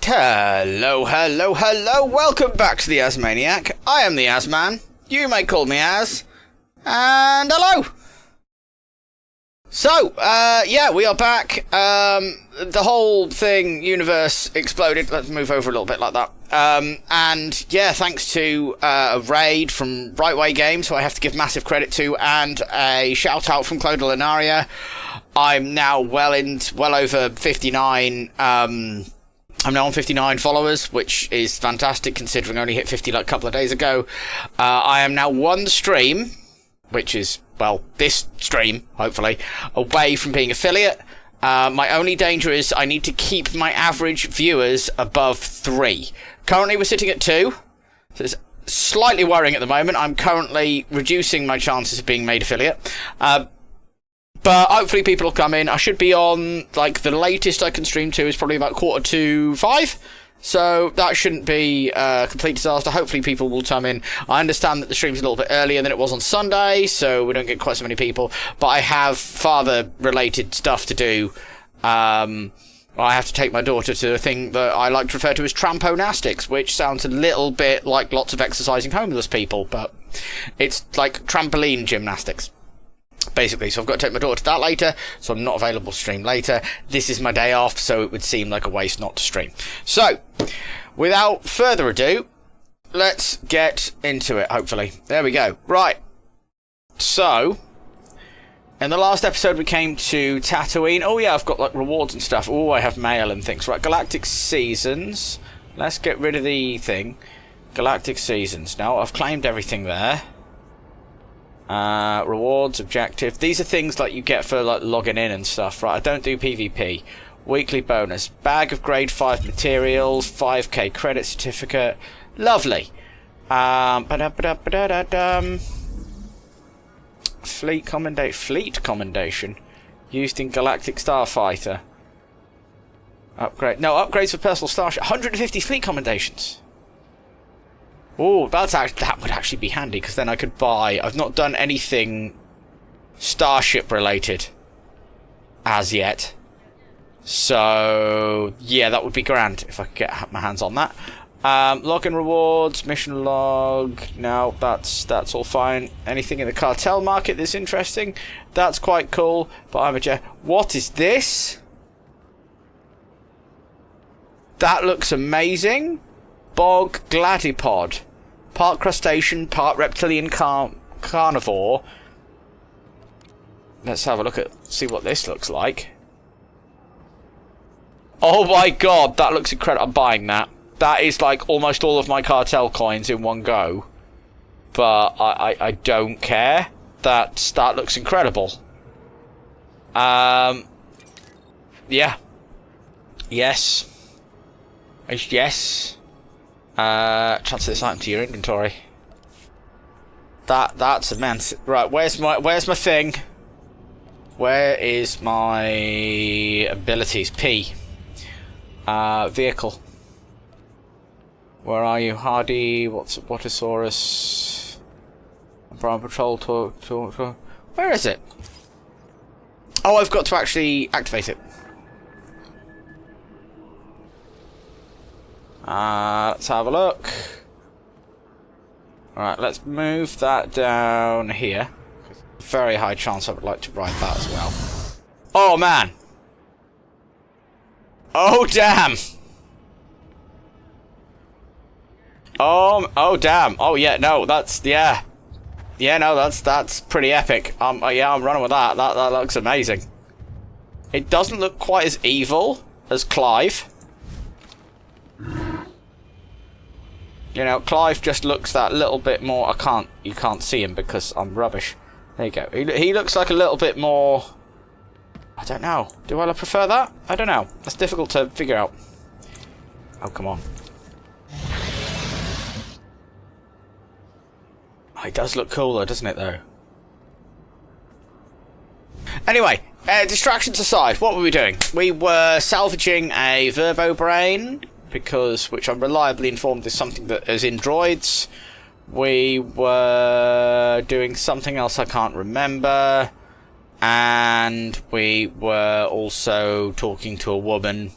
Hello, hello, hello, welcome back to the Asmaniac. I am the Asman, you may call me Az, and hello! So, yeah, we are back. The whole thing, universe, exploded. Let's move over a little bit like that. And yeah, thanks to a raid from Right Way Games, who I have to give massive credit to, and a shout out from Clodal Inaria, I'm now well over 59, I'm now on 59 followers, which is fantastic considering I only hit 50 like a couple of days ago. I am now one stream, which is, well, this stream, hopefully, away from being affiliate. My only danger is I need to keep my average viewers above 3. Currently we're sitting at 2, so it's slightly worrying at the moment. I'm currently reducing my chances of being made affiliate. But hopefully people will come in. I should be on, like, the latest I can stream to is probably about 4:45. So that shouldn't be a complete disaster. Hopefully people will come in. I understand that the stream's a little bit earlier than it was on Sunday, so we don't get quite so many people. But I have father-related stuff to do. I have to take my daughter to a thing that I like to refer to as tramponastics, which sounds a little bit like lots of exercising homeless people, but it's like trampoline gymnastics, basically. So I've got to take my daughter to that later, so I'm not available to stream later. This is my day off, so it would seem like a waste not to stream. So, without further ado, let's get into it, hopefully. There we go. Right. So, in the last episode we came to Tatooine. Oh yeah, I've got like rewards and stuff. Oh, I have mail and things. Right, Galactic Seasons. Let's get rid of the thing. Galactic Seasons. Now, I've claimed everything there. Rewards, objective. These are things like you get for like logging in and stuff, right? I don't do PvP. Weekly bonus. Bag of grade 5 materials. 5k credit certificate. Lovely. Fleet commendation. Used in Galactic Starfighter. Upgrade. No, upgrades for personal starship. 150 fleet commendations. Oh, that would actually be handy, because then I could buy... I've not done anything starship related as yet. So, yeah, that would be grand if I could get my hands on that. Login rewards, mission log. No, that's all fine. Anything in the cartel market that's interesting? That's quite cool, but I'm a... What is this? That looks amazing. Bog Gladipod. Part crustacean, part reptilian carnivore. Let's have a look see what this looks like. Oh my god, that looks incredible. I'm buying that. That is like almost all of my cartel coins in one go. But I don't care. That looks incredible. Yeah. Yes. Yes. Transfer this item to your inventory. That's immense. Right, where's my thing? Where is my abilities? P. Vehicle. Where are you? Hardy, Whattosaurus? Brown Patrol to where is it? Oh, I've got to actually activate it. Let's have a look. Alright, let's move that down here. Very high chance I would like to ride that as well. Oh, man! Oh, damn! Oh, damn. Oh, yeah, no, that's, yeah. Yeah, no, that's pretty epic. Yeah, I'm running with that. That looks amazing. It doesn't look quite as evil as Clive. You know, Clive just looks that little bit more... You can't see him because I'm rubbish. There you go. He looks like a little bit more... I don't know. Do I prefer that? I don't know. That's difficult to figure out. Oh, come on. Oh, he does look cooler, doesn't it, though? Anyway, distractions aside, what were we doing? We were salvaging a Verbo Brain... which I'm reliably informed is something that is in droids. We were doing something else I can't remember. And we were also talking to a woman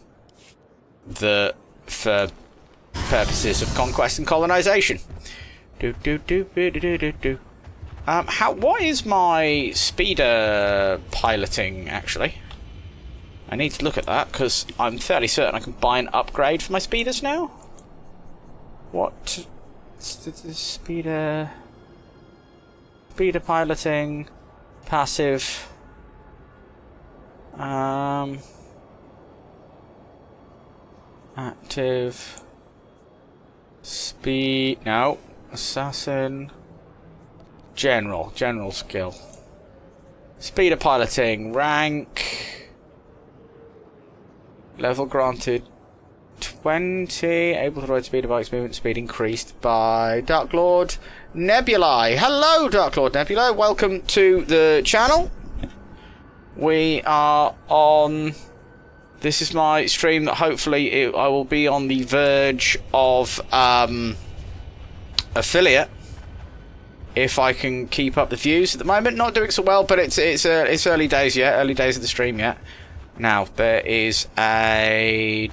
that for purposes of conquest and colonization. What is my speeder piloting, actually? I need to look at that, because I'm fairly certain I can buy an upgrade for my speeders now. What? Speeder piloting, passive, active, speed, no, assassin, general skill, speeder piloting, rank, level granted 20, able to ride speeder bikes, movement speed increased by Dark Lord Nebulae. Hello, Dark Lord Nebulae, welcome to the channel. We are on... This is my stream that hopefully I will be on the verge of affiliate if I can keep up the views. At the moment, not doing so well, but it's early days yet, early days of the stream yet. Now there is a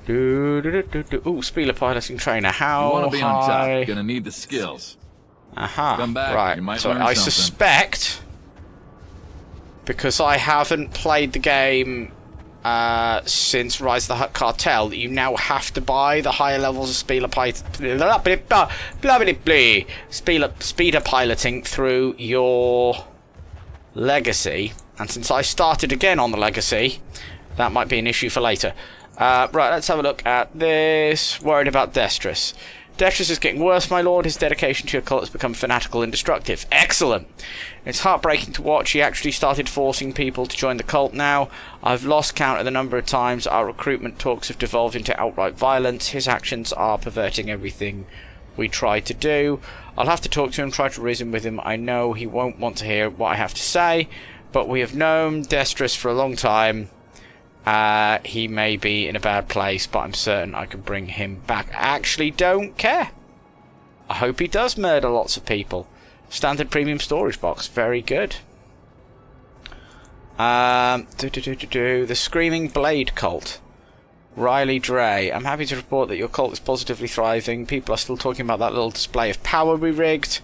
ooh, speeder piloting trainer. How you want to be on top? high? You're gonna need the skills. Aha. Come back. Right. You might So learn I something. suspect, because I haven't played the game since Rise of the Cartel, that you now have to buy the higher levels of speeder piloting through your legacy. And since I started again on the legacy, that might be an issue for later. Right, let's have a look at this. Worried about Destrus. Destrus is getting worse, my lord. His dedication to your cult has become fanatical and destructive. Excellent. It's heartbreaking to watch. He actually started forcing people to join the cult now. I've lost count of the number of times our recruitment talks have devolved into outright violence. His actions are perverting everything we try to do. I'll have to talk to him, try to reason with him. I know he won't want to hear what I have to say, but we have known Destrus for a long time. He may be in a bad place, but I'm certain I can bring him back. I actually don't care. I hope he does murder lots of people. Standard premium storage box, very good. The Screaming Blade Cult. Riley Dre. I'm happy to report that your cult is positively thriving. People are still talking about that little display of power we rigged.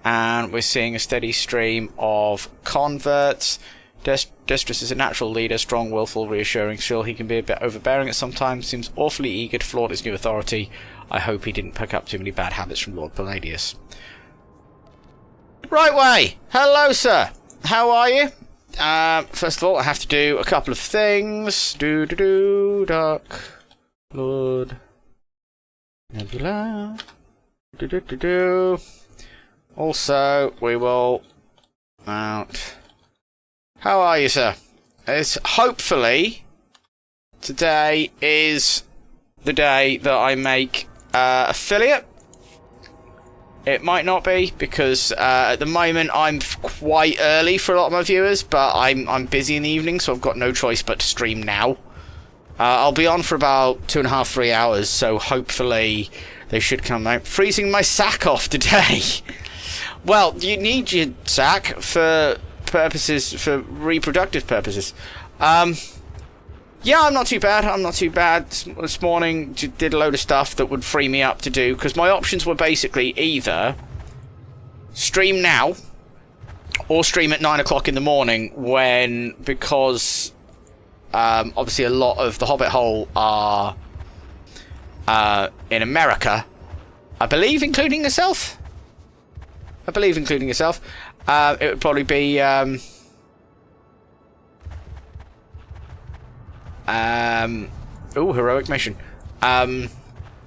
And we're seeing a steady stream of converts. Destrus is a natural leader, strong, willful, reassuring. Still, he can be a bit overbearing at some times. Seems awfully eager to flaunt his new authority. I hope he didn't pick up too many bad habits from Lord Palladius. Right way! Hello, sir! How are you? First of all, I have to do a couple of things. Dark Lord Nebula. Also, we will mount. How are you, sir? It's hopefully today is the day that I make affiliate. It might not be, because at the moment I'm quite early for a lot of my viewers, but I'm busy in the evening, so I've got no choice but to stream now. I'll be on for about 2.5, 3 hours, so hopefully they should come out. Freezing my sack off today. Well, you need your sack for reproductive purposes. Yeah, I'm not too bad. This morning, did a load of stuff that would free me up to do, because my options were basically either stream now or stream at 9 o'clock in the morning because obviously a lot of the Hobbit Hole are in America, I believe, including yourself. It would probably be heroic mission.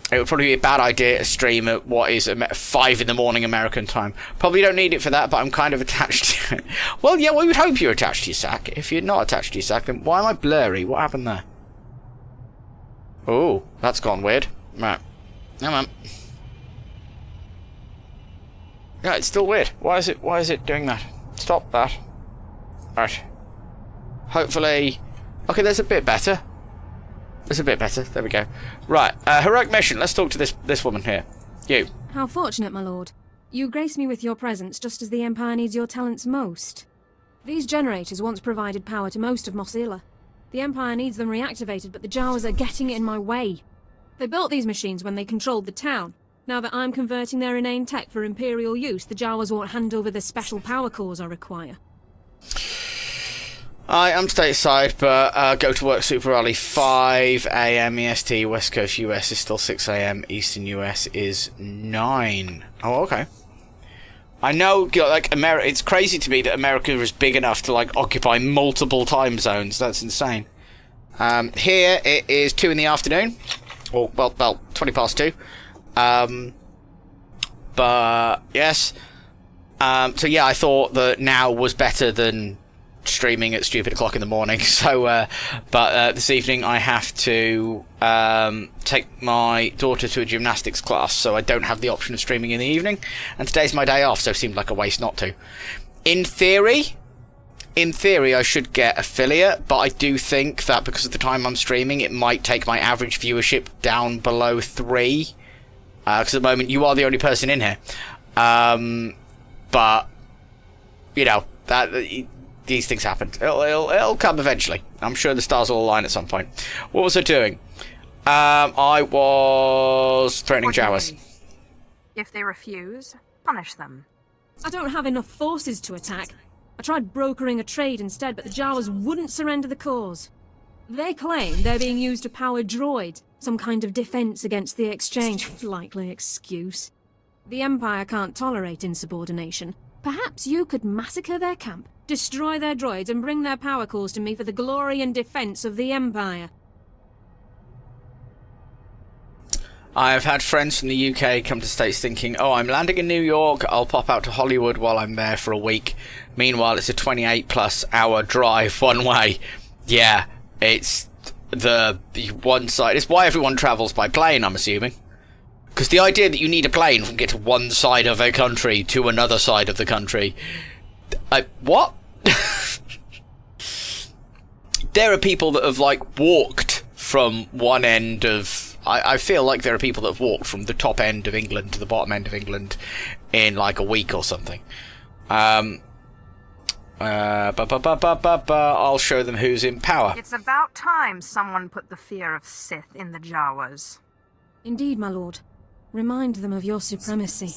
It would probably be a bad idea to stream at what is 5 in the morning American time. Probably don't need it for that, but I'm kind of attached to it. Well, yeah, we would hope you're attached to your sack. If you're not attached to your sack, then why am I blurry? What happened there? Oh, that's gone weird. Right. Come on. Yeah, it's still weird. Why is it doing that? Stop that. Right. Hopefully... Okay, there's a bit better. There we go. Right, heroic mission. Let's talk to this woman here. You. How fortunate, my lord. You grace me with your presence just as the Empire needs your talents most. These generators once provided power to most of Mosila. The Empire needs them reactivated, but the Jawas are getting in my way. They built these machines when they controlled the town. Now that I'm converting their inane tech for Imperial use, the Jawas won't hand over the special power cores I require. I'm stateside, but go to work super early. 5 a.m. EST, West Coast US is still 6 a.m. Eastern US is 9. Oh, okay. I know, like, America. It's crazy to me that America is big enough to, like, occupy multiple time zones. That's insane. Here it is 2 in the afternoon. Or, well, 20 past 2. But, yes. So, yeah, I thought that now was better than streaming at stupid o'clock in the morning. So, but this evening I have to take my daughter to a gymnastics class, so I don't have the option of streaming in the evening. And today's my day off, so it seemed like a waste not to. In theory, I should get affiliate, but I do think that because of the time I'm streaming, it might take my average viewership down below 3. Because at the moment, you are the only person in here. But, you know, these things happen. It'll come eventually. I'm sure the stars will align at some point. What was I doing? I was threatening Jawas. If they refuse, punish them. I don't have enough forces to attack. I tried brokering a trade instead, but the Jawas wouldn't surrender the cause. They claim they're being used to power droids, some kind of defense against the exchange. Likely excuse. The Empire can't tolerate insubordination. Perhaps you could massacre their camp, destroy their droids, and bring their power cores to me for the glory and defense of the Empire. I have had friends from the UK come to States thinking, oh, I'm landing in New York, I'll pop out to Hollywood while I'm there for a week. Meanwhile, it's a 28-plus hour drive one way. Yeah, it's the one side. It's why everyone travels by plane, I'm assuming. Because the idea that you need a plane from get to one side of a country to another side of the country... what? There are people that have, like, walked from one end of... I feel like there are people that have walked from the top end of England to the bottom end of England in, like, a week or something. I'll show them who's in power. It's about time someone put the fear of Sith in the Jawas. Indeed, my lord. Remind them of your supremacy.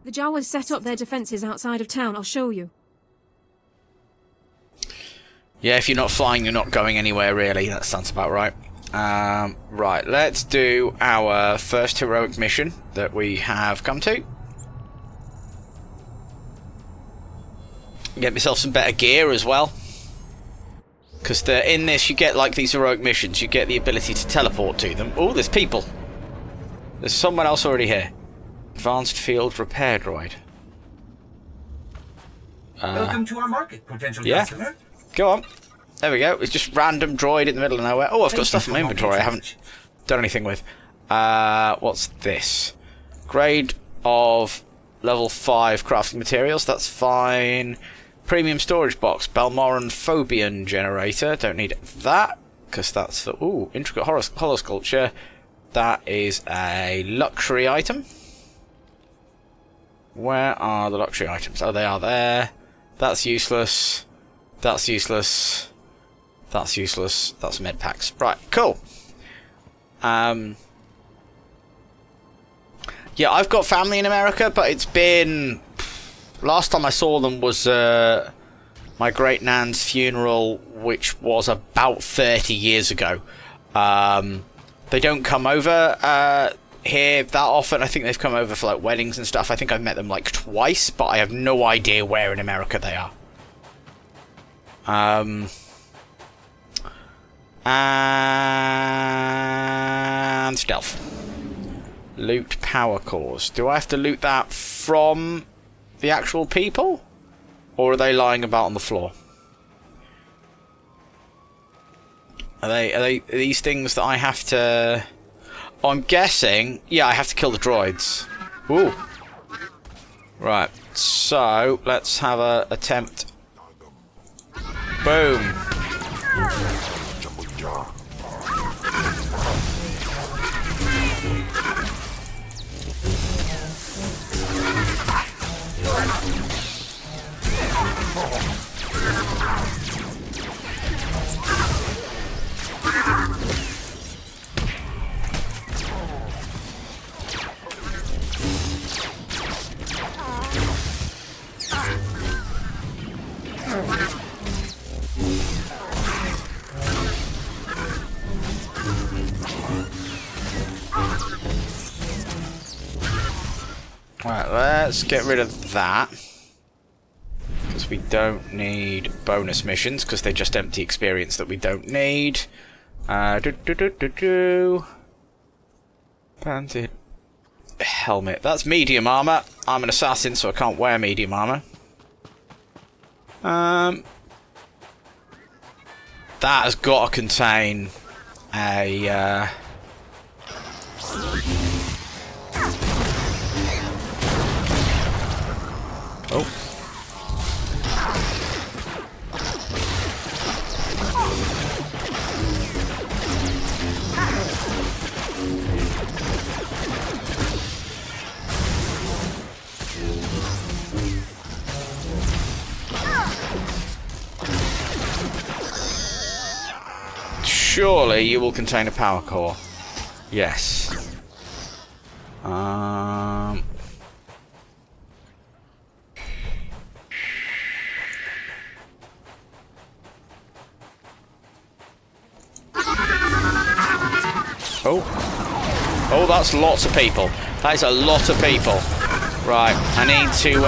The Jawas set up their defences outside of town. I'll show you. Yeah, if you're not flying, you're not going anywhere, really. That sounds about right. Right, let's do our first heroic mission that we have come to. Get myself some better gear as well. Because in this, you get, like, these heroic missions. You get the ability to teleport to them. Oh, there's people. There's someone else already here. Advanced field repair droid. Welcome to our market, potential customer. Go on. There we go. It's just random droid in the middle of nowhere. Oh, I've got stuff in my inventory I haven't done anything with. What's this? Grade of level 5 crafting materials. That's fine. Premium storage box. Balmoran Phobian generator. Don't need that, because that's for... Ooh, intricate hollow sculpture. That is a luxury item. Where are the luxury items? Oh, they are there. That's useless. That's useless. That's useless. That's med packs. Right, cool. Yeah, I've got family in America, but it's been... Last time I saw them was my great nan's funeral, which was about 30 years ago. They don't come over here that often. I think they've come over for, like, weddings and stuff. I think I've met them, like, twice, but I have no idea where in America they are. And stealth. Loot power cores. Do I have to loot that from the actual people? Or are they lying about on the floor? Are these things that I have to... Oh, I'm guessing... Yeah, I have to kill the droids. Ooh. Right. So, let's have a attempt. Boom. let's get rid of that. Because we don't need bonus missions, because they just empty experience that we don't need. Bandit helmet. That's medium armor. I'm an assassin, so I can't wear medium armor. That has got to contain a... Oh. Surely you will contain a power core. Yes. Oh. Oh, that's lots of people. That is a lot of people. Right, I need to,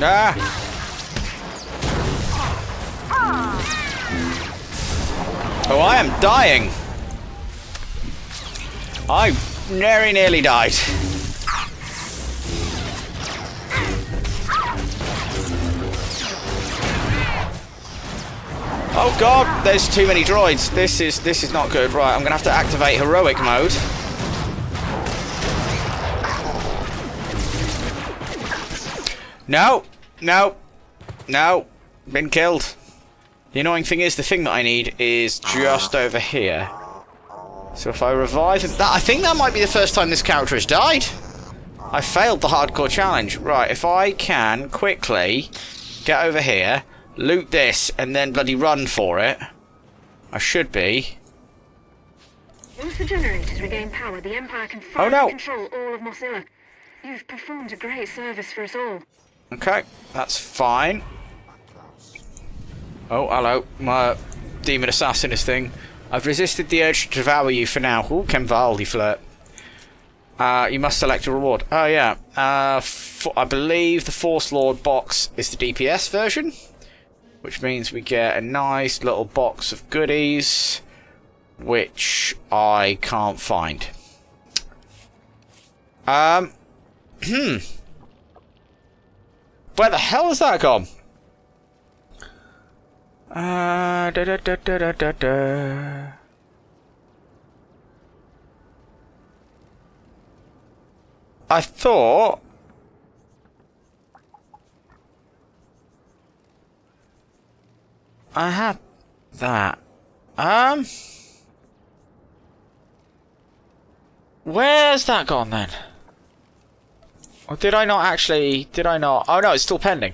Ah! Oh, I am dying. I very nearly died. Oh god, there's too many droids. This is not good. Right, I'm gonna have to activate heroic mode. No, no, no, been killed. The annoying thing is, the thing that I need is just over here. So if I revive him, I think that might be the first time this character has died. I failed the hardcore challenge. Right, if I can quickly get over here, loot this, and then bloody run for it, I should be. Once the generators regain power, the Empire can finally control all of Mozilla. You've performed a great service for us all. Okay, that's fine. Oh, hello. My demon assassin is thing. I've resisted the urge to devour you for now. Ooh, Kenvaldi flirt. You must select a reward. Oh, yeah. I believe the Force Lord box is the DPS version, which means we get a nice little box of goodies, which I can't find. Where the hell has that gone? I thought I had that. Where's that gone then? Or did I not actually... Did I not... Oh no, it's still pending.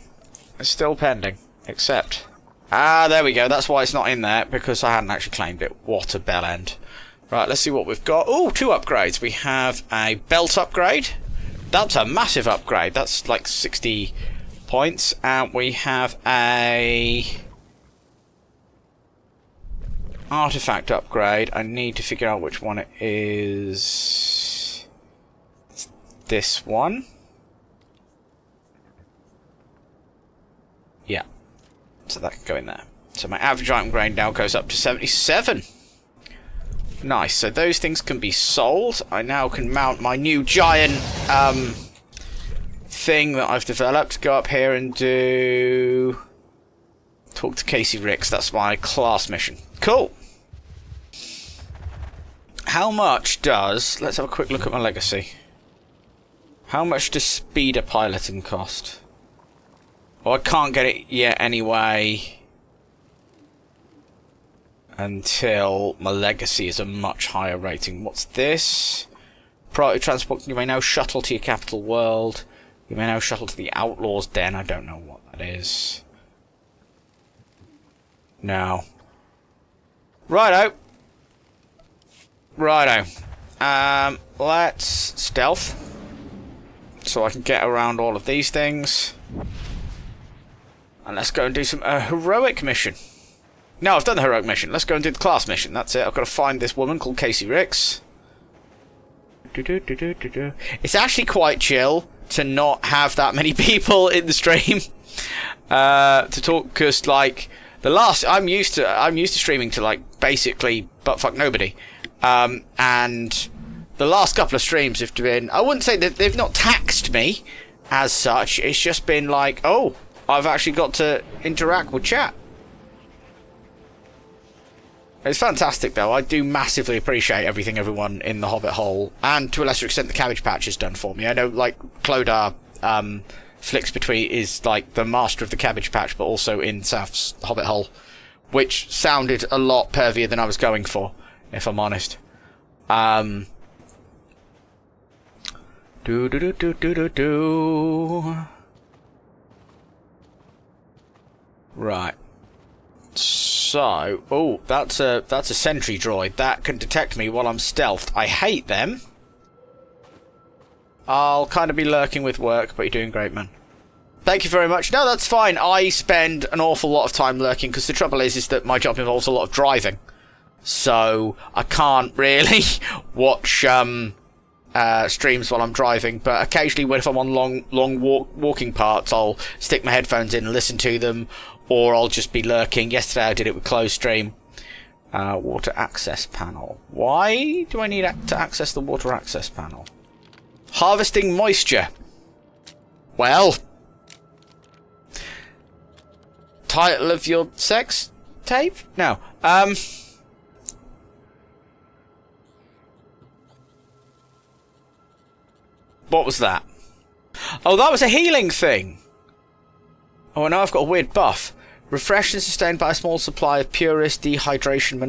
It's still pending. Accept. Ah, there we go. That's why it's not in there, because I hadn't actually claimed it. What a bell end. Right, let's see what we've got. Oh, 2 upgrades. We have a belt upgrade. That's a massive upgrade. That's like 60 points. And we have a... artifact upgrade. I need to figure out which one it is. It's this one. Yeah. So that can go in there. So my average item grade now goes up to 77. Nice. So those things can be sold. I now can mount my new giant thing that I've developed. Go up here and do... talk to Casey Ricks. That's my class mission. Cool. How much does... let's have a quick look at my legacy. How much does speeder piloting cost? Well, I can't get it yet anyway until my legacy is a much higher rating. What's this? Priority transport. You may now shuttle to your capital world. You may now shuttle to the Outlaw's Den. I don't know what that is. No. Righto. Righto. Let's stealth. So I can get around all of these things. And let's go and do some heroic mission. No, I've done the heroic mission. Let's go and do the class mission. That's it. I've got to find this woman called Casey Ricks. It's actually quite chill to not have that many people in the stream to talk, because like I'm used to streaming to like basically buttfuck nobody, and the last couple of streams have been, I wouldn't say that they've not taxed me as such. It's just been like, oh, I've actually got to interact with chat. It's fantastic, though. I do massively appreciate everything everyone in the Hobbit Hole, and to a lesser extent the Cabbage Patch, has done for me. I know, like, Clodagh flicks between is like the master of the Cabbage Patch, but also in Saf's Hobbit Hole, which sounded a lot pervier than I was going for, if I'm honest. Right. So, oh, that's a sentry droid that can detect me while I'm stealthed. I hate them. I'll kind of be lurking with work, but you're doing great, man. Thank you very much. No, that's fine. I spend an awful lot of time lurking because the trouble is that my job involves a lot of driving, so I can't really watch streams while I'm driving. But occasionally, if I'm on long walking parts, I'll stick my headphones in and listen to them. Or I'll just be lurking. Yesterday I did it with closed stream. Water access panel. Why do I need to access the water access panel? Harvesting moisture. Well. Title of your sex tape? No. What was that? Oh, that was a healing thing. Oh, and now I've got a weird buff. Refreshed and sustained by a small supply of purest dihydrogen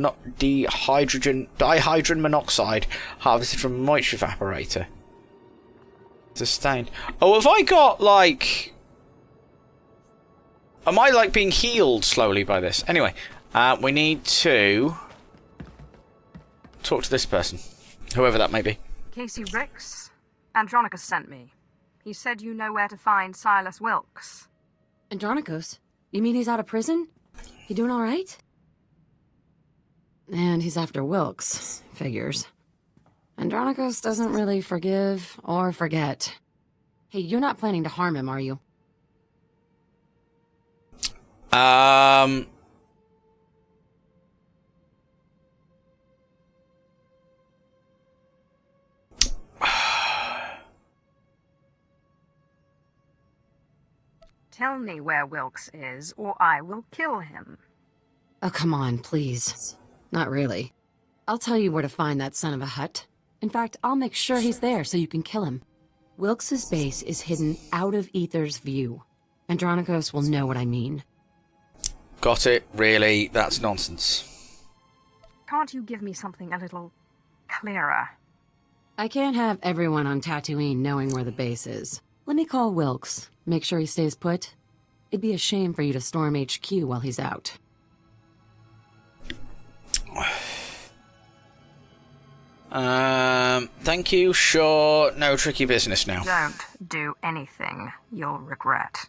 monoxide harvested from a moisture evaporator. Sustained. Oh, have I got, like... Am I, like, being healed slowly by this? Anyway, we need to talk to this person. Whoever that may be. Casey Ricks? Andronicus sent me. He said you know where to find Silas Wilkes. Andronicus? You mean he's out of prison? He doing all right? And he's after Wilkes. Figures. Andronicus doesn't really forgive or forget. Hey, you're not planning to harm him, are you? Tell me where Wilkes is, or I will kill him. Oh, come on, please. Not really. I'll tell you where to find that son of a hut. In fact, I'll make sure he's there so you can kill him. Wilkes's base is hidden out of Ether's view. Andronicus will know what I mean. Got it. Really? That's nonsense. Can't you give me something a little clearer? I can't have everyone on Tatooine knowing where the base is. Let me call Wilkes. Make sure he stays put. It'd be a shame for you to storm HQ while he's out. Thank you. Sure. No tricky business now. Don't do anything you'll regret.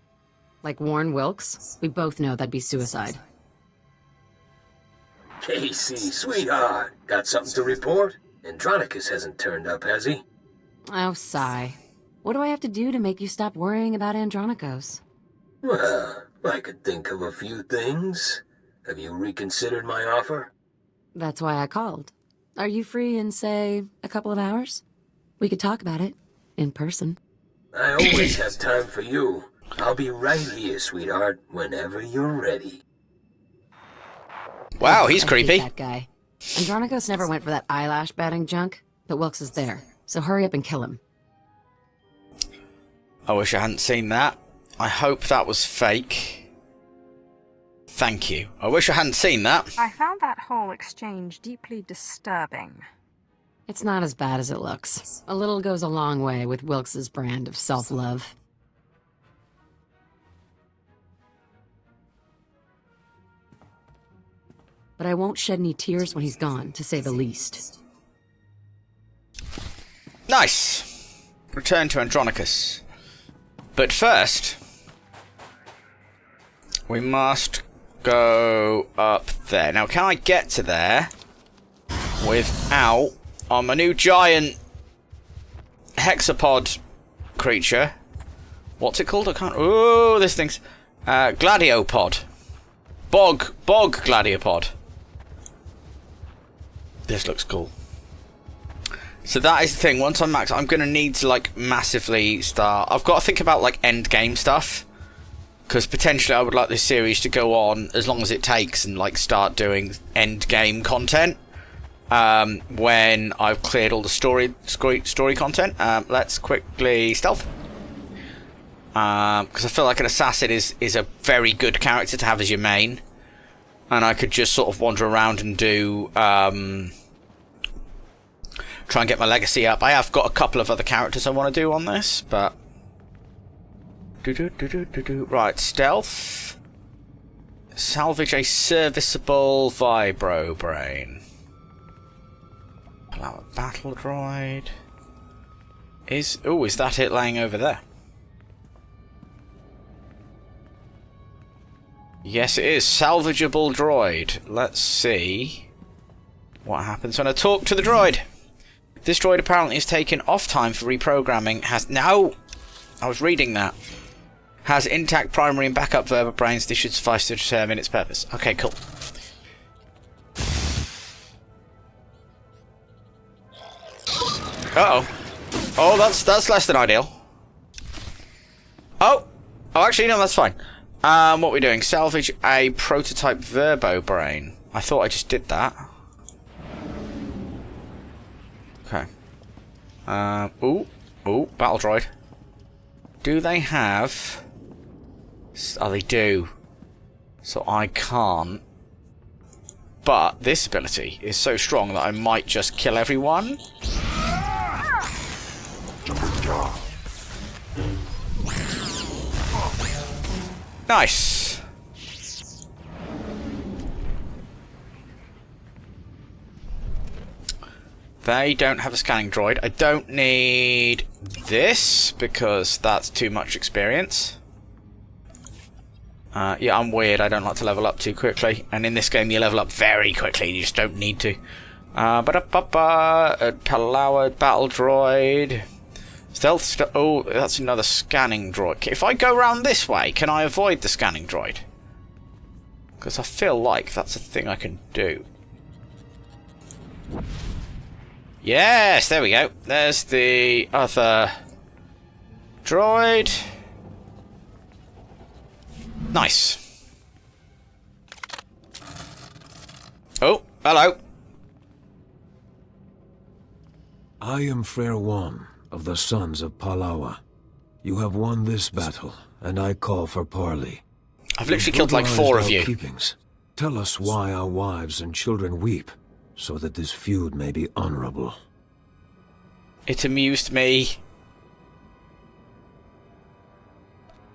Like warn Wilkes? We both know that'd be suicide. Casey, sweetheart, got something to report? Andronicus hasn't turned up, has he? Oh, sigh. What do I have to do to make you stop worrying about Andronicus? Well, I could think of a few things. Have you reconsidered my offer? That's why I called. Are you free in, say, a couple of hours? We could talk about it. In person. I always have time for you. I'll be right here, sweetheart, whenever you're ready. Wow, he's I creepy. hate that guy. Andronicus never went for that eyelash batting junk, but Wilkes is there. So hurry up and kill him. I wish I hadn't seen that. I hope that was fake. Thank you. I wish I hadn't seen that. I found that whole exchange deeply disturbing. It's not as bad as it looks. A little goes a long way with Wilkes's brand of self-love. but I won't shed any tears when he's gone, to say the least. Nice. Return to Andronicus. But first, we must go up there. Now, can I get to there without my new giant hexapod creature? What's it called? I can't. Oh, this thing's gladiopod. Bog gladiopod. This looks cool. So that is the thing. Once I'm max, I'm gonna need to like massively start. I've got to think about like end game stuff, because potentially I would like this series to go on as long as it takes and like start doing end game content when I've cleared all the story content. Let's quickly stealth, because I feel like an assassin is a very good character to have as your main, and I could just sort of wander around and do try and get my legacy up. I have got a couple of other characters I want to do on this, but right, stealth. Salvage a serviceable vibro brain. Pull out a battle droid. Is that it laying over there? Yes, it is. Salvageable droid. Let's see what happens when I talk to the droid. This droid apparently is taken off time for reprogramming. I was reading that. Has intact primary and backup verba brains. This should suffice to determine its purpose. Okay, cool. Uh-oh. Oh, that's less than ideal. Oh, actually, no, that's fine. What are we doing? Salvage a prototype verbo brain. I thought I just did that. Okay. Battle droid. Do they have... Oh, they do. So I can't. But this ability is so strong that I might just kill everyone. Nice. They don't have a scanning droid. I don't need this because that's too much experience. Yeah, I'm weird. I don't like to level up too quickly. And in this game, you level up very quickly. You just don't need to. A Palawa battle droid. Stealth. Oh, that's another scanning droid. If I go around this way, can I avoid the scanning droid? Because I feel like that's a thing I can do. Yes, there we go. There's the other droid. Nice. Oh, hello. I am Frere One of the Sons of Palawa. You have won this battle, and I call for parley. I've literally killed like 4 of you. Keepings. Tell us why our wives and children weep, so that this feud may be honorable. It amused me.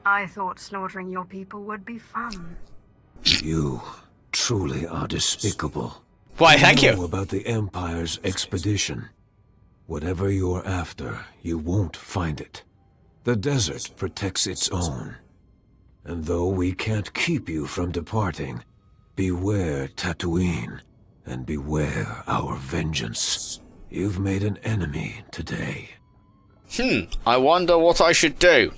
I thought slaughtering your people would be fun. You truly are despicable. Why, thank you. Know about the Empire's expedition. Whatever you're after, you won't find it. The desert protects its own. And though we can't keep you from departing, beware Tatooine, and beware our vengeance. You've made an enemy today. I wonder what I should do.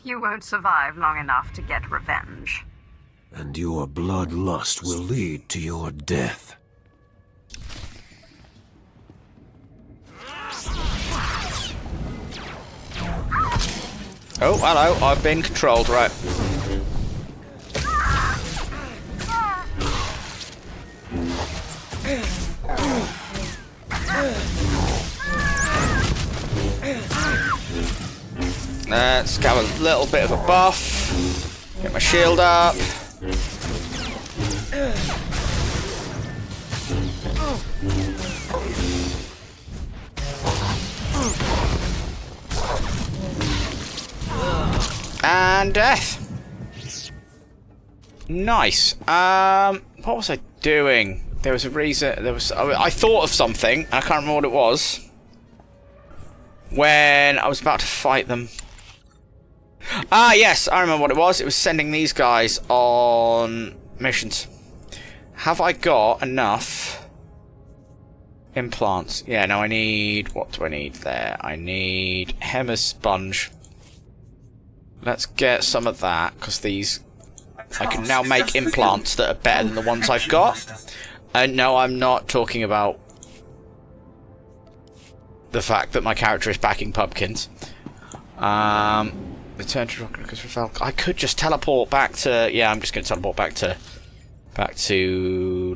You won't survive long enough to get revenge. And your bloodlust will lead to your death. Oh, hello. I've been controlled, right. Let's have a little bit of a buff. Get my shield up. And death. Nice. What What was I doing? There was a reason. I thought of something. I can't remember what it was. When I was about to fight them. Ah, yes, I remember what it was. It was sending these guys on missions. Have I got enough implants? Yeah, no, I need... What do I need there? I need Hemosponge. Let's get some of that, because these... I can now make implants that are better than the ones I've got. And no, I'm not talking about the fact that my character is backing pumpkins. Return to Rockers Revel. I could just teleport back to... Yeah, I'm just going to teleport back to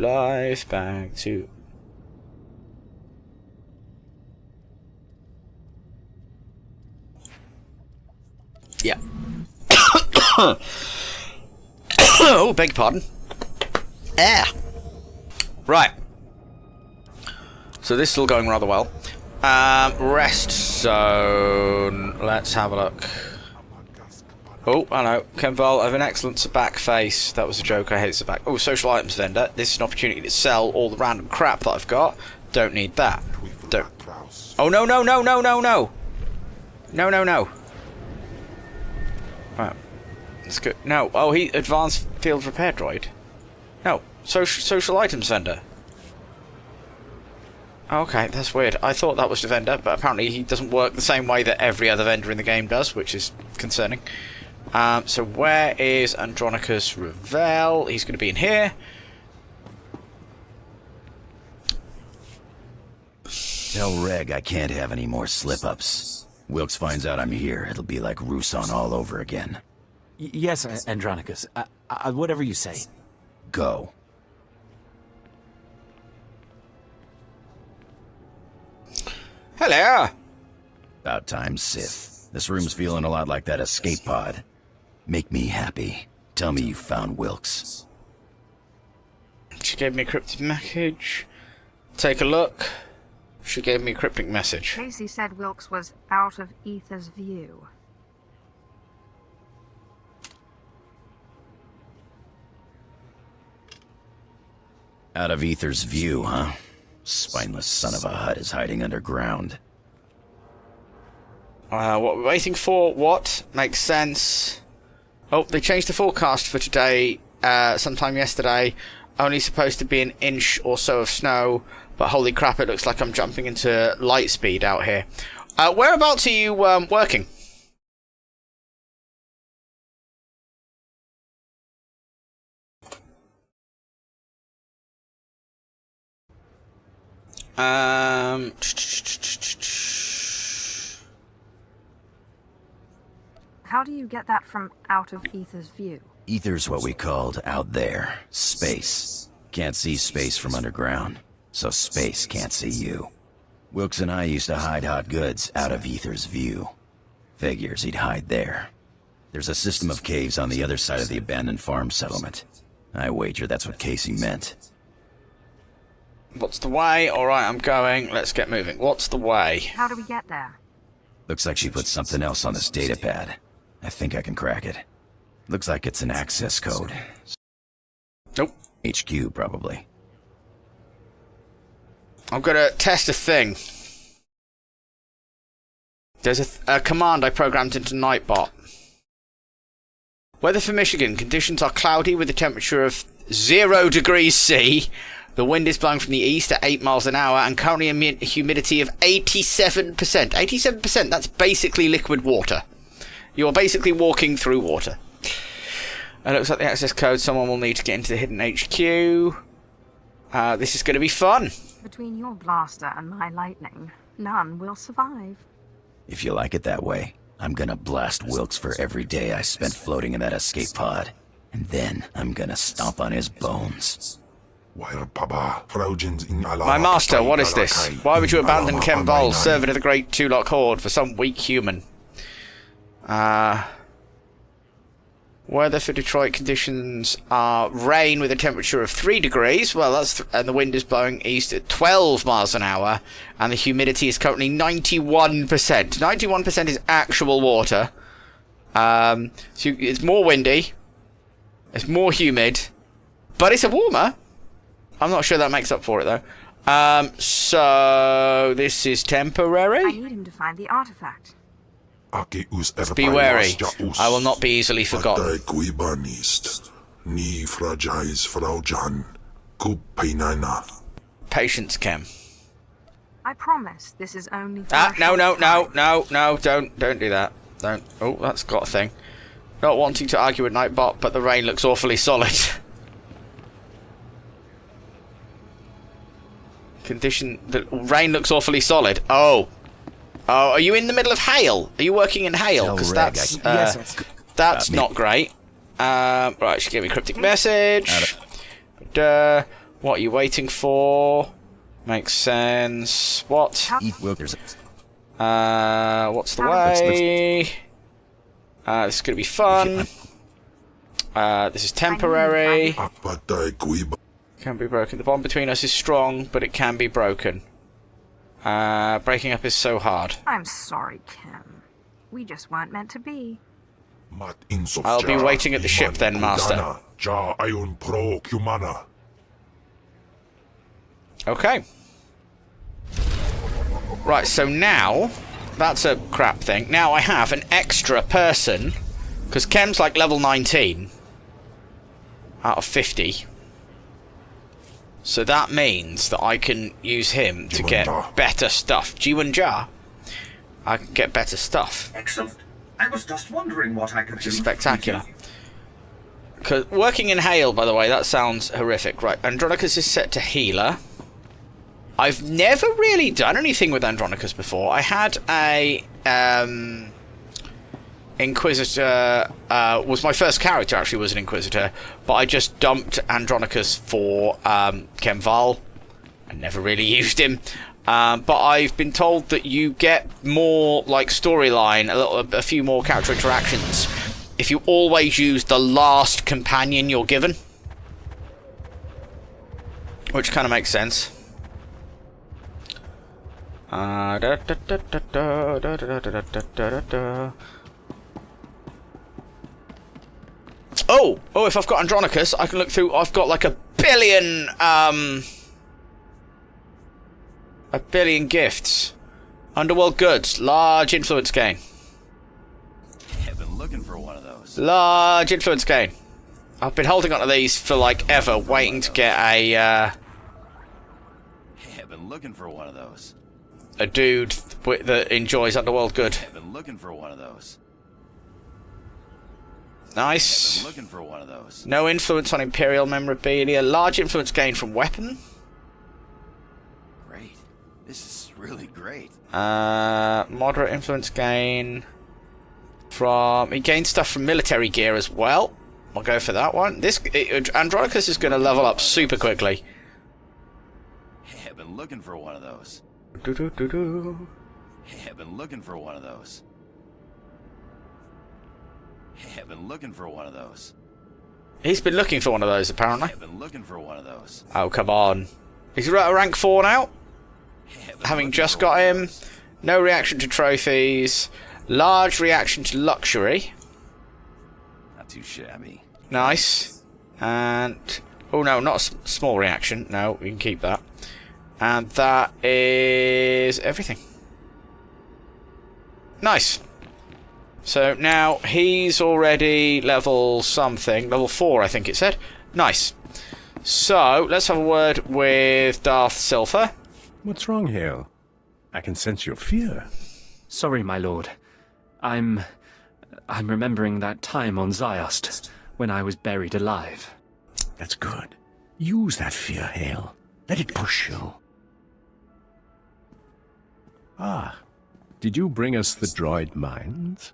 life, back to... Yeah. Oh, beg your pardon. Right. So this is all going rather well. Rest zone. Let's have a look. Oh, hello. Kenval, I have an excellent Sabak face. That was a joke. I hate Sabak. Oh, social items vendor. This is an opportunity to sell all the random crap that I've got. Don't need that. Don't. Oh, no, no, no, no, no, no. No, no, no. Right. That's good. No. Oh, he advanced field repair droid. No. Social items vendor. Okay, that's weird. I thought that was the vendor, but apparently he doesn't work the same way that every other vendor in the game does, which is concerning. So where is Andronicus Revel? He's going to be in here. Tell Reg I can't have any more slip-ups. Wilkes finds out I'm here, it'll be like Roussan all over again. Yes, Andronicus. Whatever you say. Go. Hello. About time, Sith. This room's feeling a lot like that escape pod. Make me happy. Tell me you found Wilkes. She gave me a cryptic message. Take a look. She gave me a cryptic message. Casey said Wilkes was out of Ether's view. Out of Ether's view, huh? Spineless son of a Hutt is hiding underground. What we're waiting for? What? Makes sense. Oh, they changed the forecast for today, sometime yesterday. Only supposed to be an inch or so of snow, but holy crap, it looks like I'm jumping into light speed out here. Whereabouts are you working? How do you get that from out of Ether's view? Ether's what we called out there. Space. Can't see space from underground, so space can't see you. Wilkes and I used to hide hot goods out of Ether's view. Figures he'd hide there. There's a system of caves on the other side of the abandoned farm settlement. I wager that's what Casey meant. What's the way? Alright, I'm going. Let's get moving. What's the way? How do we get there? Looks like she put something else on this datapad. I think I can crack it. Looks like it's an access code. Nope. HQ, probably. I'm gonna test a thing. There's a command I programmed into Nightbot. Weather for Michigan. Conditions are cloudy with a temperature of 0 degrees C. The wind is blowing from the east at 8 miles an hour and currently a humidity of 87%. 87%, that's basically liquid water. You're basically walking through water. It looks like the access code. Someone will need to get into the hidden HQ. This is going to be fun. Between your blaster and my lightning, none will survive. If you like it that way, I'm gonna blast Wilkes for every day I spent floating in that escape pod. And then I'm gonna stomp on his bones. My master, what is this? Why would you abandon Ken Vol, servant of the Great Tulok Horde, for some weak human? Weather for Detroit conditions are rain with a temperature of 3 degrees. Well, and the wind is blowing east at 12 miles an hour, and the humidity is currently 91%. 91% is actual water. So it's more windy, it's more humid, but it's a warmer. I'm not sure that makes up for it, though. So this is temporary? I need him to find the artifact. Be wary. I will not be easily forgotten. Patience, Kem. I promise this is only for No, don't do that. Don't. Oh, that's got a thing. Not wanting to argue with Nightbot, but the rain looks awfully solid. The rain looks awfully solid. Oh, are you in the middle of hail? Are you working in hail? Because that's not great. Right, she gave me a cryptic message. What are you waiting for? Makes sense. What? What's the way? This is going to be fun. This is temporary. Can be broken. The bond between us is strong, but it can be broken. Breaking up is so hard. I'm sorry, Kim. We just weren't meant to be. I'll be waiting at the ship then, Master. Okay. Right, so now... That's a crap thing. Now I have an extra person, because Kem's like level 19 out of 50. So that means that I can use him to get better stuff. Jiwanja. I can get better stuff. Excellent. I was just wondering what I could do. Spectacular. Because working in hail, by the way, that sounds horrific. Right, Andronicus is set to healer. I've never really done anything with Andronicus before. I had a Inquisitor. Was my first character actually was an Inquisitor, but I just dumped Andronicus for Kemval. I never really used him. But I've been told that you get more like storyline, a few more character interactions if you always use the last companion you're given, which kind of makes sense. Oh, if I've got Andronicus, I can look through. I've got like a billion gifts. Underworld goods, large influence gain. I've been looking for one of those. Large influence gain. I've been holding on to these for like ever, waiting to get a. I've been looking for one of those. A dude that enjoys Underworld good. I've been looking for one of those. Nice. I've been looking for one of those. No influence on Imperial memorabilia. Large influence gain from weapon. Great. This is really great. Moderate influence gain from... He gains stuff from military gear as well. I'll go for that one. Andronicus is going to level up super quickly. I've been looking for one of those. I've been looking for one of those. I've been looking for one of those. He's been looking for one of those, apparently. I've been looking for one of those. Oh, come on. He's at rank 4 now? Having just got him. No reaction to trophies. Large reaction to luxury. Not too shabby. Nice. And... Oh, no, not a small reaction. No, we can keep that. And that is everything. Nice. So now he's already level something. Level 4, I think it said. Nice. So let's have a word with Darth Silver. What's wrong, Hale? I can sense your fear. Sorry, my lord. I'm remembering that time on Ziost, when I was buried alive. That's good. Use that fear, Hale. Let it push you. Ah, did you bring us the droid mines?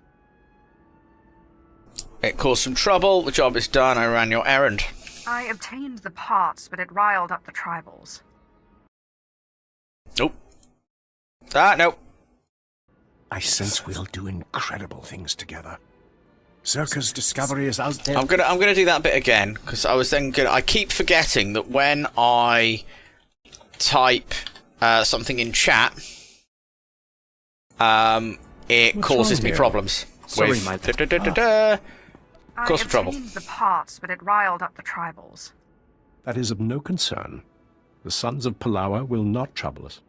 It caused some trouble. The job is done. I ran your errand. I obtained the parts, but it riled up the tribals. Nope. Nope. I sense we'll do incredible things together. Zerka's discovery is out there. I'm gonna do that bit again, because I was then I keep forgetting that when I type something in chat, it causes me problems. Sorry, my Cause trouble. I obtained the parts, but it riled up the tribals. That is of no concern. The Sons of Palawa will not trouble us.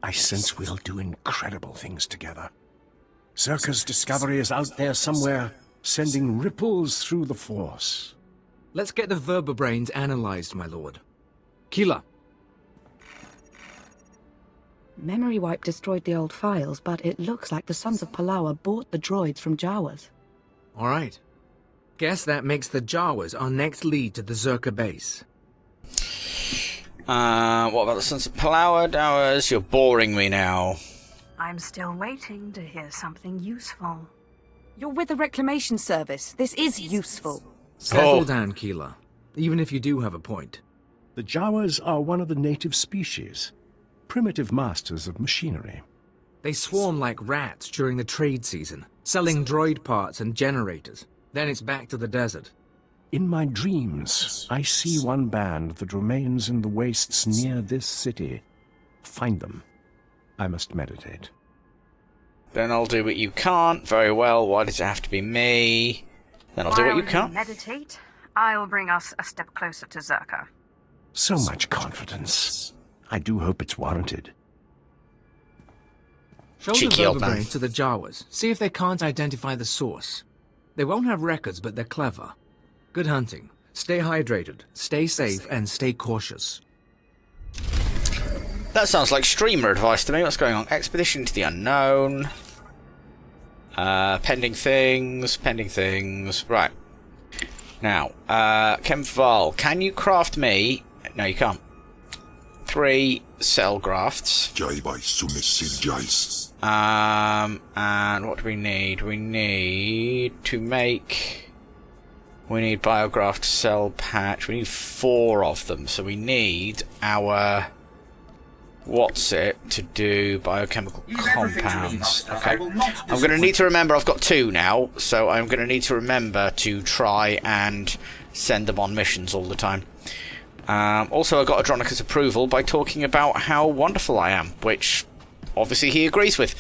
I sense we'll do incredible things together. Zerka's discovery is out there somewhere, sending ripples through the Force. Let's get the vertebrains analyzed, my lord. Keela. Memory wipe destroyed the old files, but it looks like the Sons of Palawa bought the droids from Jawas. All right. Guess that makes the Jawas our next lead to the Zerka base. What about the Sons of Palawa, Dowers? You're boring me now. I'm still waiting to hear something useful. You're with the Reclamation Service. This is useful. Settle down, Keela. Even if you do have a point. The Jawas are one of the native species. Primitive masters of machinery. They swarm like rats during the trade season, selling droid parts and generators. Then it's back to the desert. In my dreams, I see one band that remains in the wastes near this city. Find them. I must meditate. Then I'll do what you can't. Very well, why does it have to be me? Then I'll do what you can't. Meditate, I'll bring us a step closer to Zerka. So much confidence. I do hope it's warranted. Show the vertebrae to the Jawas. See if they can't identify the source. They won't have records, but they're clever. Good hunting. Stay hydrated, stay safe, and stay cautious. That sounds like streamer advice to me. What's going on? Expedition to the unknown. Pending things. Right. Now, Kemval, can you craft me... No, you can't. 3 cell grafts. And what do we need? We need biograft cell patch. We need 4 of them. So we need our... What's it to do biochemical compounds? Okay. I'm going to need to remember I've got 2 now. So I'm going to need to remember to try and send them on missions all the time. Also, I got Adronica's approval by talking about how wonderful I am, which obviously he agrees with.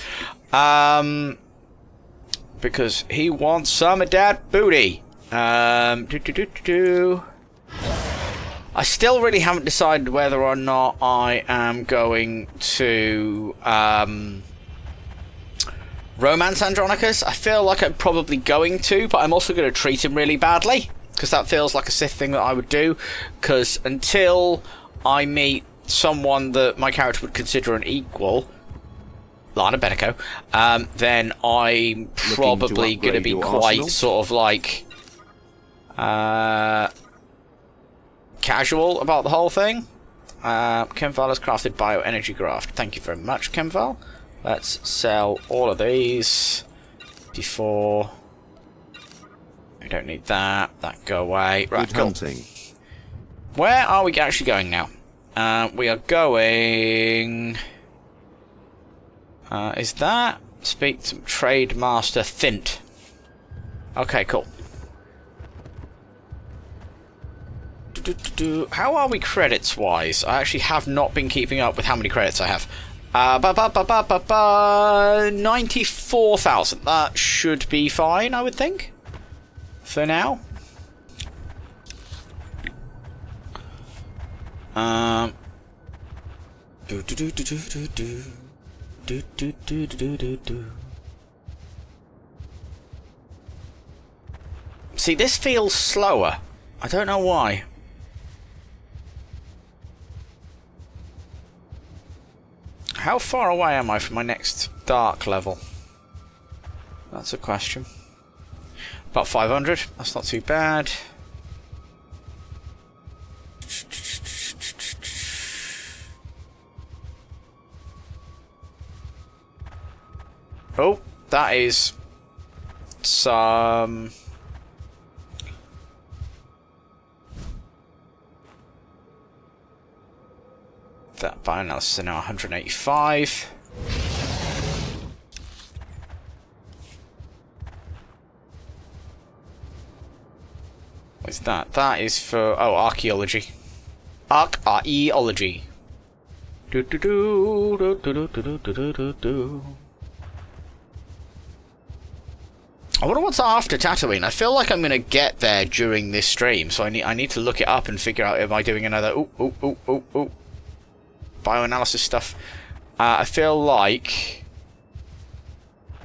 Because he wants some of that booty. I still really haven't decided whether or not I am going to romance Andronicus. I feel like I'm probably going to, but I'm also going to treat him really badly. Because that feels like a Sith thing that I would do. Because until I meet someone that my character would consider an equal, Lana Beneco, then I'm probably going to be quite sort of like casual about the whole thing. Kemval has crafted bioenergy graft. Thank you very much, Kemval. Let's sell all of these before... I don't need that. That go away. Right, cool. Where are we actually going now? We are going... is that? Speak to Trade Master Thint. Okay, cool. How are we credits-wise? I actually have not been keeping up with how many credits I have. 94,000. That should be fine, I would think. For now. See, this feels slower. I don't know why. How far away am I from my next dark level? That's a question. About 500. That's not too bad. Oh, that is some... That bioanalysis is now 185. What's that? That is for... Oh, archaeology. Archaeology. I wonder what's after Tatooine. I feel like I'm going to get there during this stream, so I need to look it up and figure out, am I doing another... bioanalysis stuff. I feel like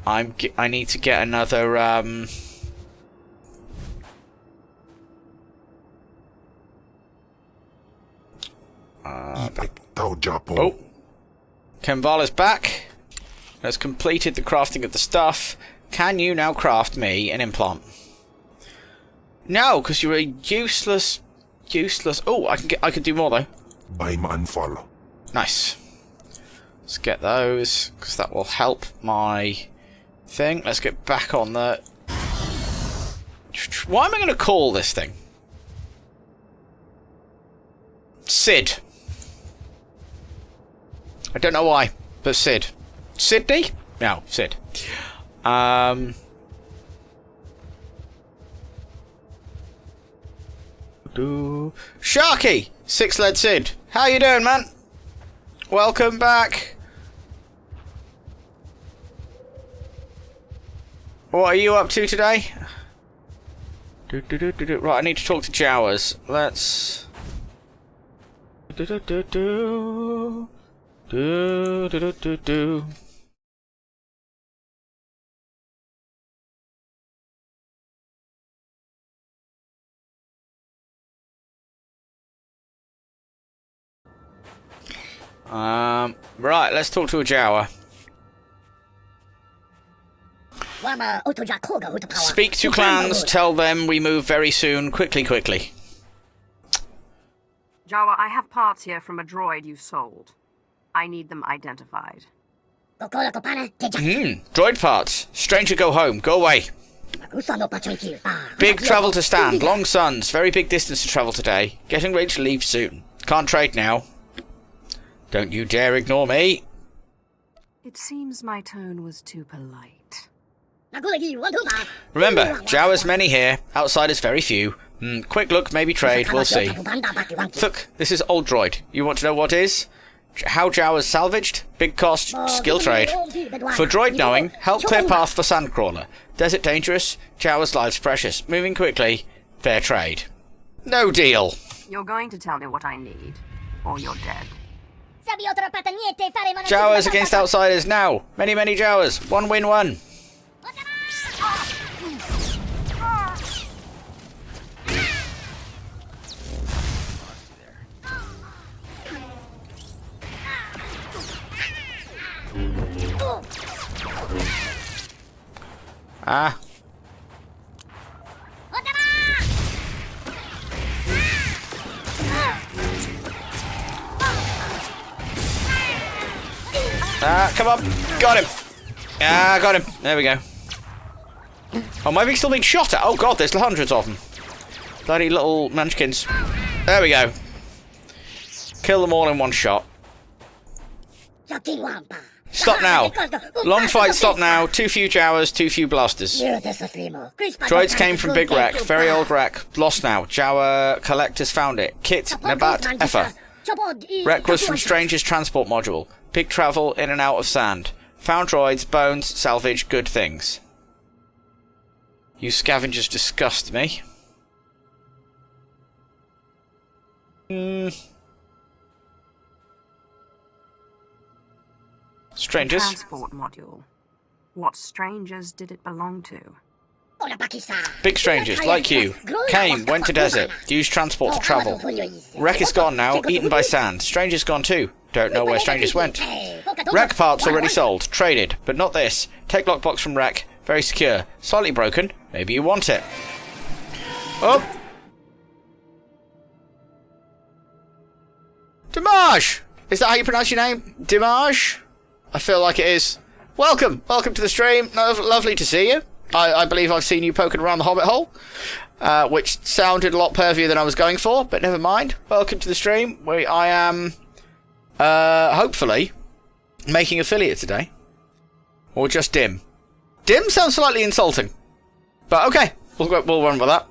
I need to get another oh, Kemvala's back. Has completed the crafting of the stuff. Can you now craft me an implant? No, because you're a useless. Oh, I can do more though. I'm unfollow. Nice. Let's get those because that will help my thing. Let's get back on the. What am I going to call this thing? Sid. I don't know why, but Sid. Sydney? No, Sid. Sharky! Six-Led Sid. How you doing, man? Welcome back. What are you up to today? Right, I need to talk to Jowers. Let's... Right, let's talk to a Jawa. Speak to clans, tell them we move very soon. Quickly. Jawa, I have parts here from a droid you sold. I need them identified. Droid parts. Stranger, go home. Go away. Big travel to stand. Long suns. Very big distance to travel today. Getting ready to leave soon. Can't trade now. Don't you dare ignore me. It seems my tone was too polite. Remember, Jawa's many here. Outsiders very few. Quick look, maybe trade. We'll see. Look, this is old droid. You want to know what is? How Jawa's salvaged? Big cost, skill trade. For droid knowing, help clear path for Sandcrawler. Desert dangerous, Jawa's lives precious. Moving quickly, fair trade. No deal. You're going to tell me what I need, or you're dead. Jawas against outsiders now. Many Jawas. One win one. Ah. Come on. Got him. Got him. There we go. Oh, am I still being shot at? Oh god, there's hundreds of them. Bloody little munchkins. There we go. Kill them all in one shot. Stop now. Long fight, stop now. Too few Jawas, too few blasters. Droids came from Big Wreck. Very old wreck. Lost now. Jawa collectors found it. Kit, Nabat, Effa. Wreck was from Stranger's transport module. Big travel in and out of sand. Found droids, bones, salvage, good things. You scavengers disgust me. Strangers. Transport module. What strangers did it belong to? Big strangers, like you. Came, went to desert, used transport to travel. Wreck is gone now, eaten by sand. Strangers gone too. Don't know where strangers went. Wreck parts already sold, traded, but not this. Take lockbox from Wreck, very secure. Slightly broken, maybe you want it. Oh! Dimaj! Is that how you pronounce your name? Dimaj? I feel like it is. Welcome to the stream. Lovely to see you. I believe I've seen you poking around the hobbit hole, which sounded a lot pervier than I was going for, but never mind. Welcome to the stream. I am, hopefully, making affiliate today. Or just Dim. Dim sounds slightly insulting. But okay, we'll run with that.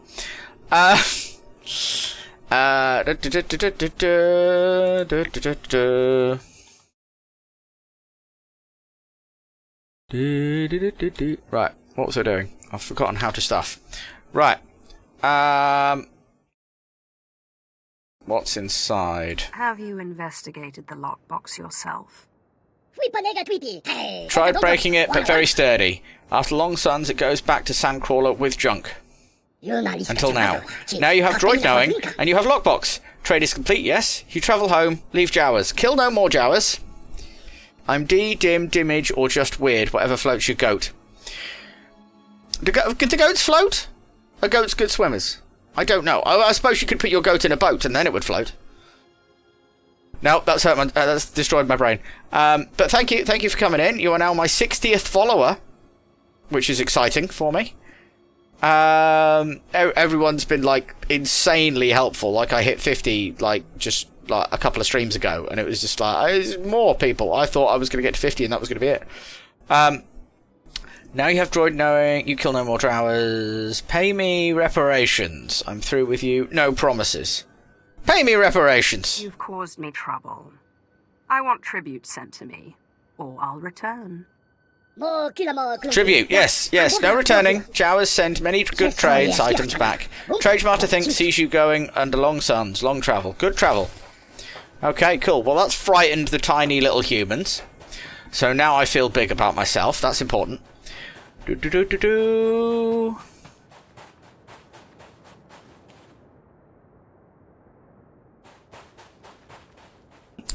Right, what was I doing? I've forgotten how to stuff. Right. What's inside? Have you investigated the lockbox yourself? Tried breaking it, but very sturdy. After long suns, it goes back to Sandcrawler with junk. Until now. Now you have droid knowing, and you have lockbox. Trade is complete, yes? You travel home, leave Jawas. Kill no more Jawas. I'm D, dim, dimage, or just weird, whatever floats your goat. Could the goats float? Are goats good swimmers? I don't know. I suppose you could put your goat in a boat and then it would float. No, that's hurt that's destroyed my brain. But thank you for coming in. You are now my 60th follower, which is exciting for me. Everyone's been like insanely helpful. Like I hit 50 like just like a couple of streams ago, and it was just like more people. I thought I was going to get to 50, and that was going to be it. Now you have droid knowing. You kill no more Drowers. Pay me reparations. I'm through with you. No promises. Pay me reparations. You've caused me trouble. I want tribute sent to me, or I'll return. Tribute, yes. No returning. Jawas send many good trades items back. Trade Martyr thinks sees you going under long suns. Long travel. Good travel. Okay, cool. Well, that's frightened the tiny little humans. So now I feel big about myself. That's important.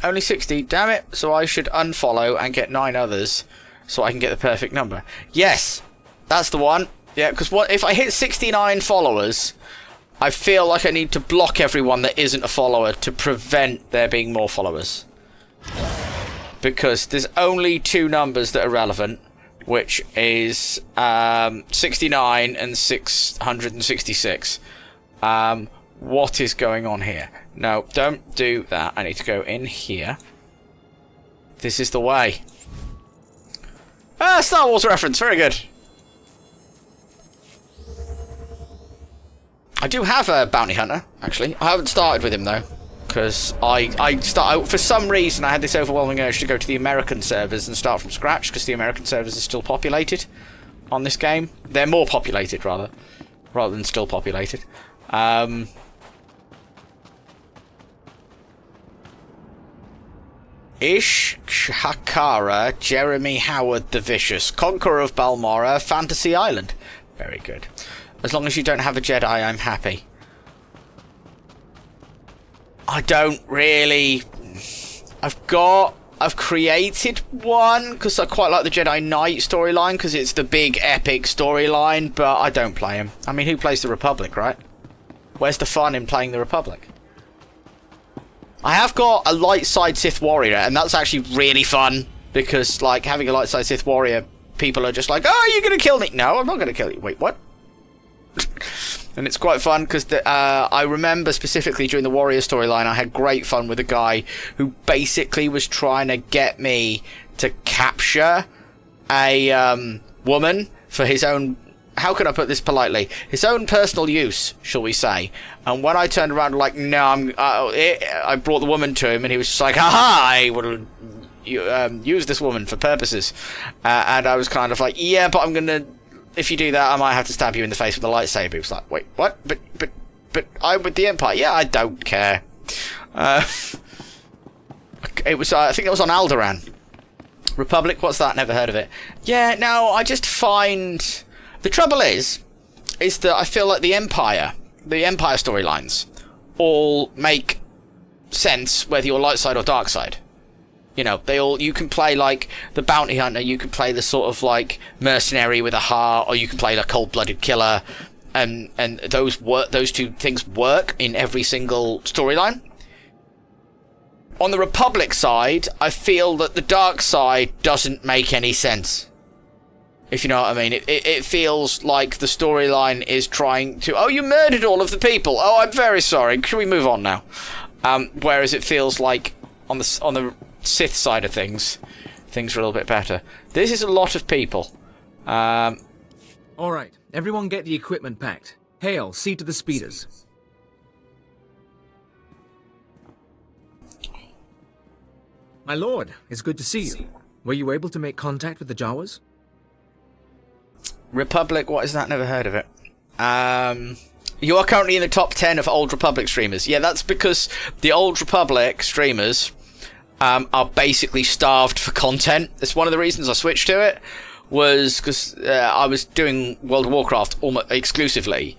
Only 60, damn it. So I should unfollow and get 9 others so I can get the perfect number. Yes, that's the one. Yeah, because what if I hit 69 followers, I feel like I need to block everyone that isn't a follower to prevent there being more followers. Because there's only 2 numbers that are relevant, which is 69 and 666. What is going on here? No, don't do that. I need to go in here. This is the way. Ah, Star Wars reference. Very good. I do have a bounty hunter, actually. I haven't started with him, though. Because for some reason, I had this overwhelming urge to go to the American servers and start from scratch, because the American servers are still populated on this game. They're more populated, rather than still populated. Ishhakara, Jeremy Howard the Vicious, Conqueror of Balmora, Fantasy Island. Very good. As long as you don't have a Jedi, I'm happy. I don't really... I've created one, because I quite like the Jedi Knight storyline, because it's the big epic storyline, but I don't play him. I mean, who plays the Republic, right? Where's the fun in playing the Republic? I have got a light side Sith warrior, and that's actually really fun, because, like, having a light side Sith warrior, people are just like, oh, you're going to kill me. No, I'm not going to kill you. Wait, what? And it's quite fun, because I remember specifically during the warrior storyline, I had great fun with a guy who basically was trying to get me to capture a woman for his own... How can I put this politely? His own personal use, shall we say. And when I turned around like, no, I brought the woman to him, and he was just like, haha, I will use this woman for purposes. And I was kind of like, yeah, but I'm going to, if you do that, I might have to stab you in the face with a lightsaber. He was like, wait, what? But I'm with the Empire. Yeah, I don't care. It was, I think it was on Alderaan. Republic, what's that? Never heard of it. Yeah, no, I just find... The trouble is that I feel like the Empire storylines all make sense whether you're light side or dark side. You know, you can play like the bounty hunter, you can play the sort of like mercenary with a heart, or you can play the cold-blooded killer, and those two things work in every single storyline. On the Republic side, I feel that the dark side doesn't make any sense. If you know what I mean. It feels like the storyline is trying to... Oh, you murdered all of the people. Oh, I'm very sorry. Can we move on now? Whereas it feels like on the Sith side of things are a little bit better. This is a lot of people. Alright, everyone get the equipment packed. Hail, see to the speeders. My lord, it's good to see you. Were you able to make contact with the Jawas? Republic, what is that? Never heard of it. You are currently in the top 10 of Old Republic streamers. Yeah, that's because the Old Republic streamers are basically starved for content. It's one of the reasons I switched to it, was because I was doing World of Warcraft almost exclusively,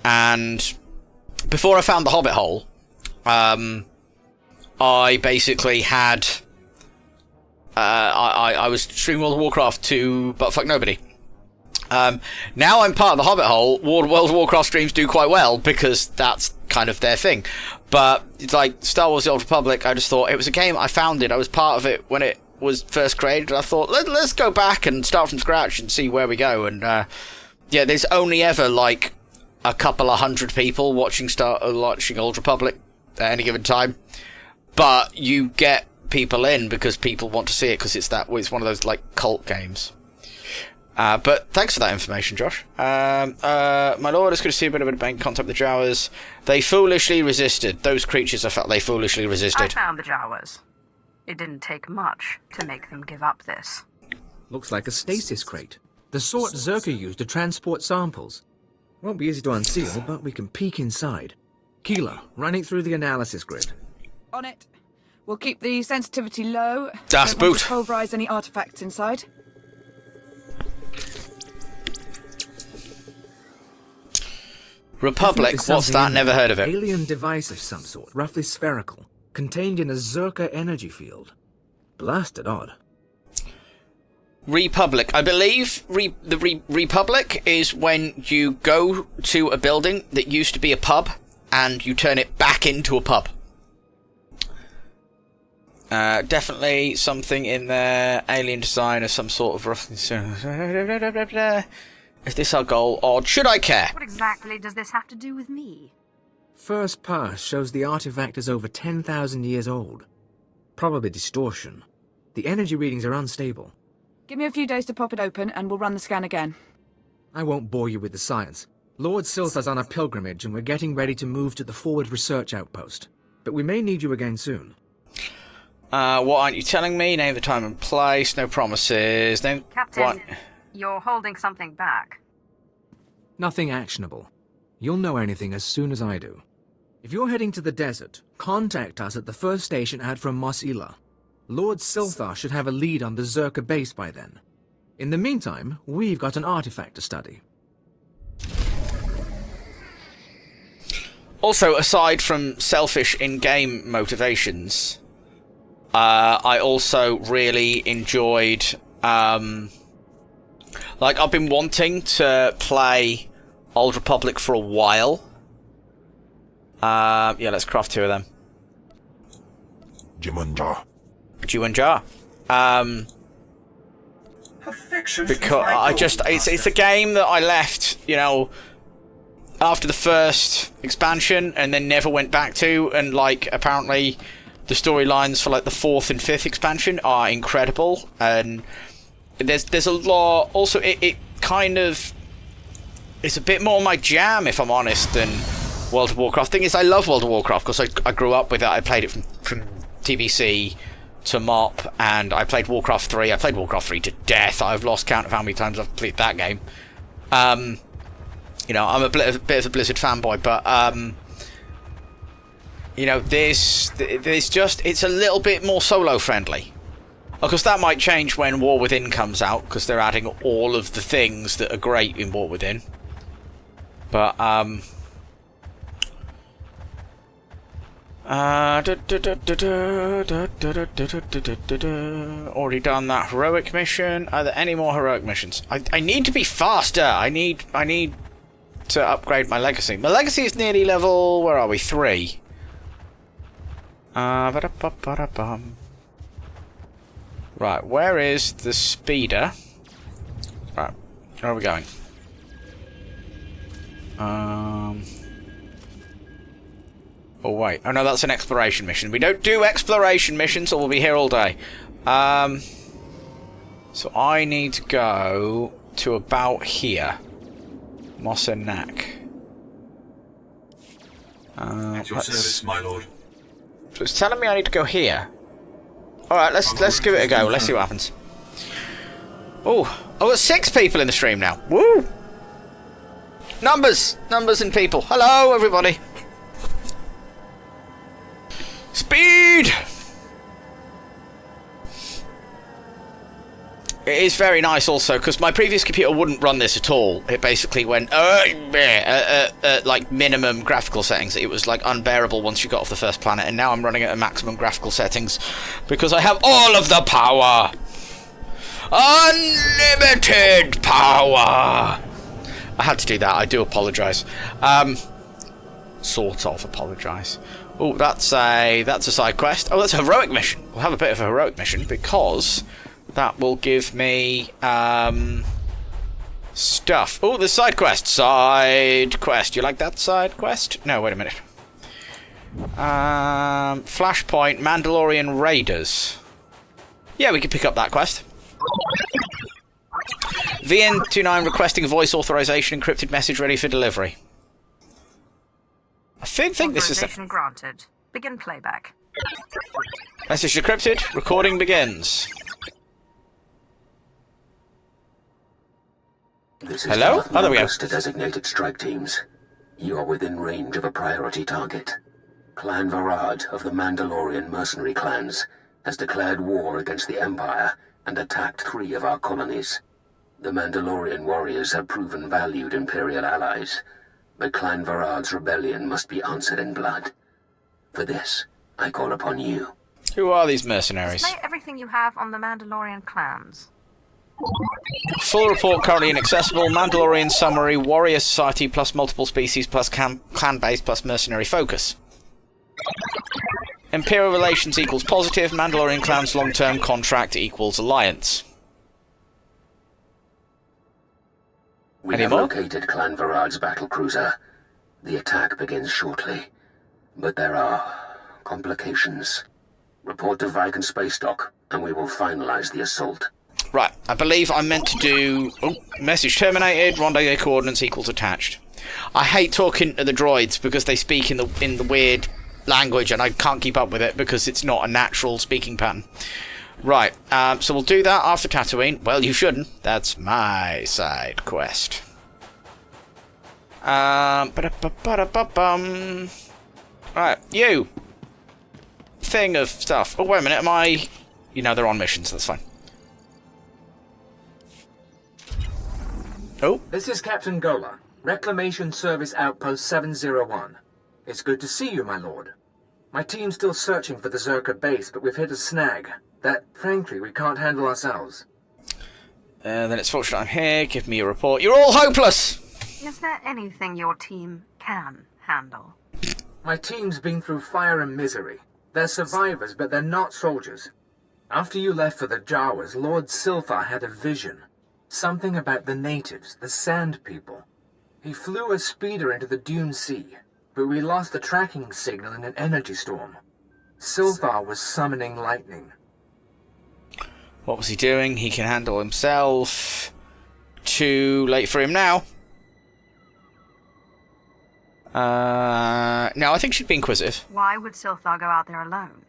and before I found the Hobbit hole, I basically had I was streaming World of Warcraft to buttfuck nobody. Now I'm part of the Hobbit hole. World of Warcraft streams do quite well because that's kind of their thing. But it's like Star Wars: The Old Republic, I just thought it was a game. I found it. I was part of it when it was first created. I thought let's go back and start from scratch and see where we go. And yeah, there's only ever like a couple of hundred people watching Old Republic at any given time, but you get people in because people want to see it because it's one of those like cult games. But thanks for that information, Josh. My lord, it's good to see a bit of a debate in contact with the Jawas. They foolishly resisted. Those creatures, I felt they foolishly resisted. I found the Jawas. It didn't take much to make them give up this. Looks like a stasis crate. The sort Zerka used to transport samples. Won't be easy to unseal, but we can peek inside. Keeler, running through the analysis grid. On it. We'll keep the sensitivity low. Das Don't want Boot. to pulverize any artifacts inside. Republic, what's that? Never heard of it. Alien device of some sort, roughly spherical, contained in a Zerka energy field. Blasted odd. Republic. I believe the Republic is when you go to a building that used to be a pub and you turn it back into a pub. Definitely something in there. Alien design of some sort of roughly. Is this our goal, or should I care? What exactly does this have to do with me? First pass shows the artifact is over 10,000 years old. Probably distortion. The energy readings are unstable. Give me a few days to pop it open and we'll run the scan again. I won't bore you with the science. Lord Silthar's on a pilgrimage and we're getting ready to move to the forward research outpost. But we may need you again soon. What aren't you telling me? Name the time and place. No promises. Name... Captain, what? You're holding something back. Nothing actionable. You'll know anything as soon as I do. If you're heading to the desert, contact us at the first station out from Mos Ila. Lord Silthar should have a lead on the Zerka base by then. In the meantime, we've got an artifact to study. Also, aside from selfish in-game motivations, I also really enjoyed... like, I've been wanting to play Old Republic for a while. Yeah, let's craft two of them. Jimunjar. Jimunjar. Because it's a game that I left, you know, after the first expansion and then never went back to, and like apparently the storylines for like the 4th and 5th expansion are incredible, and there's a lot. Also, it kind of it's a bit more my jam, if I'm honest, than World of Warcraft. Thing is, I love World of Warcraft because I grew up with it. I played it from TBC to MOP, and I played Warcraft 3. I played Warcraft 3 to death. I've lost count of how many times I've played that game. You know, I'm a bit of a Blizzard fanboy, but you know, there's just, it's a little bit more solo friendly. Of course, that might change when War Within comes out, because they're adding all of the things that are great in War Within. But already done that heroic mission. Are there any more heroic missions? I need to be faster. I need to upgrade my legacy. My legacy is nearly level, where are we? 3. Right, where is the speeder? Right, where are we going? Oh wait, oh no, that's an exploration mission. We don't do exploration missions, or we'll be here all day. So I need to go to about here. Mossenak. At your service, my lord. So it's telling me I need to go here. Alright, let's give it a go. Let's see what happens. Oh, there's 6 people in the stream now. Woo! Numbers! Numbers and people. Hello, everybody. Speed! It is very nice also, because my previous computer wouldn't run this at all. It basically went, like, minimum graphical settings. It was, like, unbearable once you got off the first planet, and now I'm running at a maximum graphical settings, because I have all of the power! Unlimited power! I had to do that, I do apologise. Sort of apologise. Oh, that's a side quest. Oh, that's a heroic mission. We'll have a bit of a heroic mission, because that will give me stuff. Oh, the side quest. Side quest. You like that side quest? No, wait a minute. Flashpoint Mandalorian Raiders. Yeah, we can pick up that quest. VN29 requesting voice authorization, encrypted message ready for delivery. I think this is... Authorization granted. Begin playback. Message decrypted. Recording begins. This is Hello? Oh, there we go. to designated strike teams. You are within range of a priority target. Clan Varad of the Mandalorian mercenary clans has declared war against the Empire and attacked 3 of our colonies. The Mandalorian warriors have proven valued Imperial allies, but Clan Varad's rebellion must be answered in blood. For this, I call upon you. Who are these mercenaries? Display everything you have on the Mandalorian clans. Full report currently inaccessible. Mandalorian summary. Warrior society plus multiple species plus clan base plus mercenary focus. Imperial relations equals positive. Mandalorian clans long-term contract equals alliance. We have located Clan Varad's battlecruiser. The attack begins shortly, but there are complications. Report to Viken Space Dock, and we will finalize the assault. Right, I believe I'm meant to do... Oh, message terminated, rendezvous coordinates equals attached. I hate talking to the droids because they speak in the weird language and I can't keep up with it because it's not a natural speaking pattern. Right, so we'll do that after Tatooine. Well, you shouldn't. That's my side quest. Right, you! Thing of stuff. Oh, wait a minute, am I... You know, they're on missions, that's fine. Oh. This is Captain Gola, Reclamation Service Outpost 701. It's good to see you, my lord. My team's still searching for the Zerka base, but we've hit a snag that, frankly, we can't handle ourselves. Then it's fortunate I'm here. Give me a report. You're all hopeless! Is there anything your team can handle? My team's been through fire and misery. They're survivors, but they're not soldiers. After you left for the Jawas, Lord SWTOR had a vision. Something about the natives, the Sand People. He flew a speeder into the Dune Sea, but we lost the tracking signal in an energy storm. SWTOR was summoning lightning. What was he doing? He can handle himself. Too late for him now. No, I think she'd be inquisitive. Why would SWTOR go out there alone?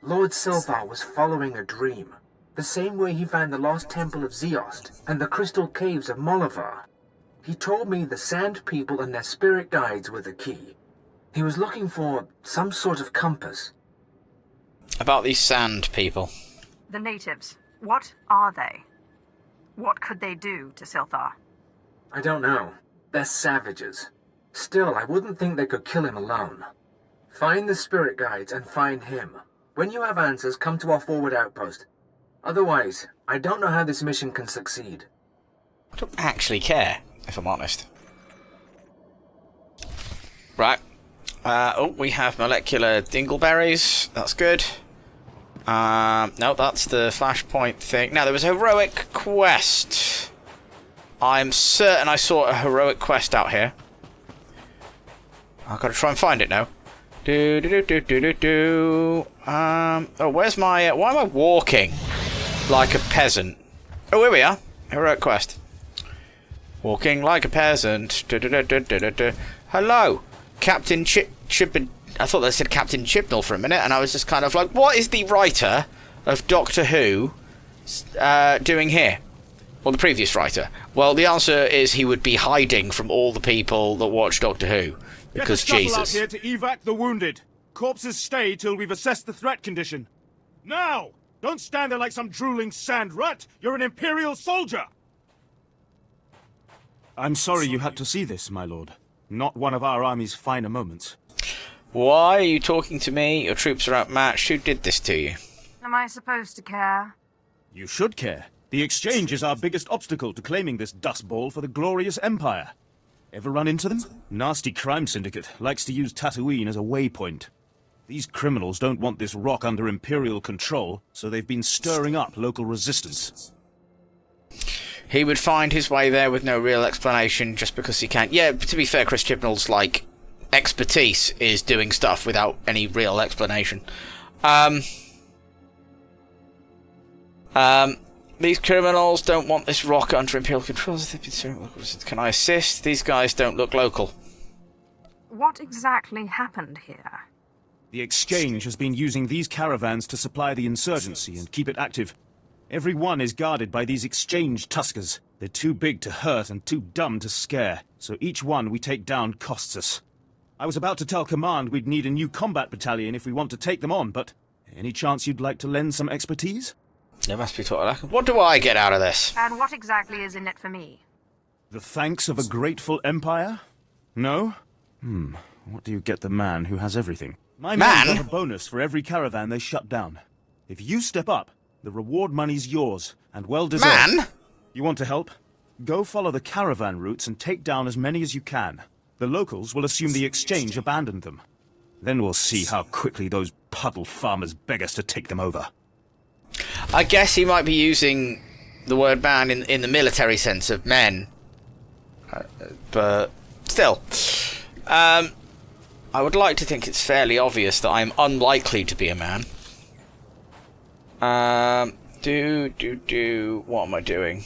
Lord SWTOR was following a dream. The same way he found the lost temple of Zeost and the crystal caves of Molivar. He told me the Sand People and their spirit guides were the key. He was looking for some sort of compass. About these Sand People. The natives. What are they? What could they do to SWTOR? I don't know. They're savages. Still, I wouldn't think they could kill him alone. Find the spirit guides and find him. When you have answers, come to our forward outpost. Otherwise, I don't know how this mission can succeed. I don't actually care, if I'm honest. Right. Oh, we have molecular dingleberries. That's good. No, that's the flashpoint thing. Now, there was a heroic quest. I'm certain I saw a heroic quest out here. I've got to try and find it now. Oh, where's my... why am I walking like a peasant? Oh, here we are. Heroic quest. Walking like a peasant. Hello, Captain Chibnall. I thought they said Captain Chibnall for a minute, and I was just kind of like, what is the writer of Doctor Who doing here? or the previous writer? Well, the answer is he would be hiding from all the people that watch Doctor Who. Because Get a Jesus. out here to evac the wounded. Corpses stay till we've assessed the threat condition. Now! Don't stand there like some drooling sand rut! You're an Imperial soldier! I'm sorry you had to see this, my lord. Not one of our army's finer moments. Why are you talking to me? Your troops are outmatched. Who did this to you? Am I supposed to care? You should care. The exchange is our biggest obstacle to claiming this dust ball for the glorious Empire. Ever run into them? Nasty crime syndicate likes to use Tatooine as a waypoint. These criminals don't want this rock under Imperial control, so they've been stirring up local resistance. He would find his way there with no real explanation just because he can. Yeah, to be fair, Chris Chibnall's, like, expertise is doing stuff without any real explanation. These criminals don't want this rock under Imperial control. Can I assist? These guys don't look local. What exactly happened here? The exchange has been using these caravans to supply the insurgency and keep it active. Every one is guarded by these exchange tuskers. They're too big to hurt and too dumb to scare, so each one we take down costs us. I was about to tell Command we'd need a new combat battalion if we want to take them on, but any chance you'd like to lend some expertise? There must be talking. What do I get out of this? And what exactly is in it for me? The thanks of a grateful empire? No? What do you get the man who has everything? My men got a bonus for every caravan they shut down. If you step up, the reward money's yours, and well deserved. Man? You want to help? Go follow the caravan routes and take down as many as you can. The locals will assume the exchange abandoned them. Then we'll see how quickly those puddle farmers beg us to take them over. I guess he might be using the word man in the military sense of men. But still. I would like to think it's fairly obvious that I'm unlikely to be a man. What am I doing?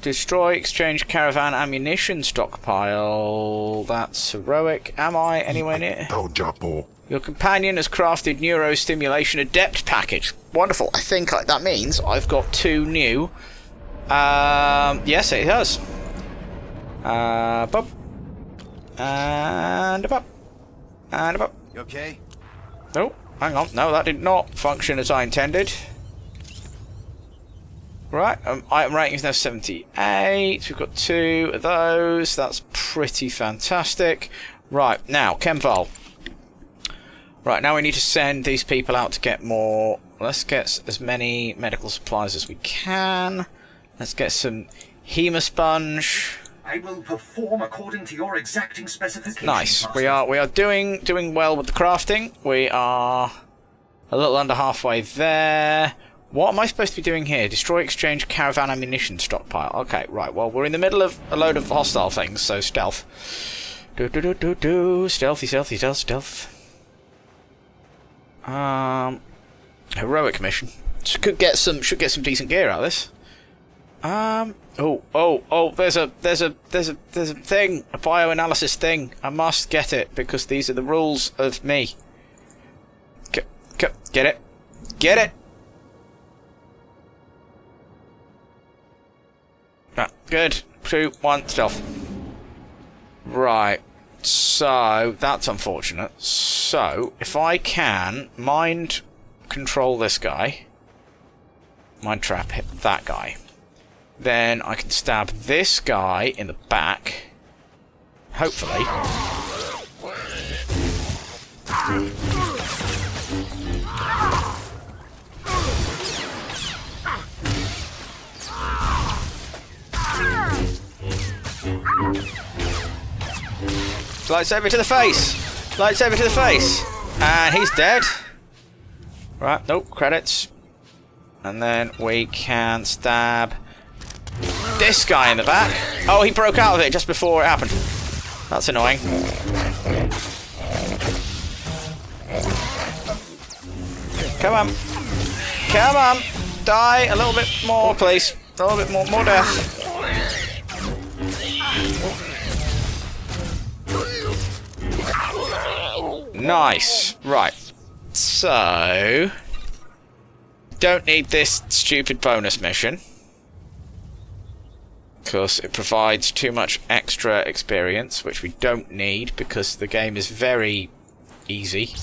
Destroy exchange caravan ammunition stockpile. That's heroic. Am I anywhere near? Your companion has crafted neurostimulation adept package. Wonderful. I think that means I've got 2 new. Yes, it does. Bop. And a bop. And a bop. You okay? Oh, hang on. No, that did not function as I intended. Right, item rating is now 78. We've got 2 of those. That's pretty fantastic. Right, now, Chemval. Right, now we need to send these people out to get more. Let's get as many medical supplies as we can. Let's get some Hemosponge. I will perform according to your exacting specifications. Nice. We are doing well with the crafting. We are a little under halfway there. What am I supposed to be doing here? Destroy exchange caravan ammunition stockpile. Okay, right. Well, we're in the middle of a load of hostile things, so stealth. Stealth. Heroic mission. Should get some decent gear out of this. There's a thing, a bioanalysis thing. I must get it because these are the rules of me. Get it. Right, good. 2, 1, stealth. Right. So that's unfortunate. So if I can mind control this guy, mind trap hit that guy. Then I can stab this guy in the back. Hopefully. Lightsaber to the face! Lightsaber to the face! And he's dead. Right, nope, credits. And then we can stab this guy in the back. Oh, he broke out of it just before it happened. That's annoying. Come on. Come on. Die a little bit more, please. A little bit more death. Nice. Right. So don't need this stupid bonus mission. Because it provides too much extra experience, which we don't need because the game is very easy.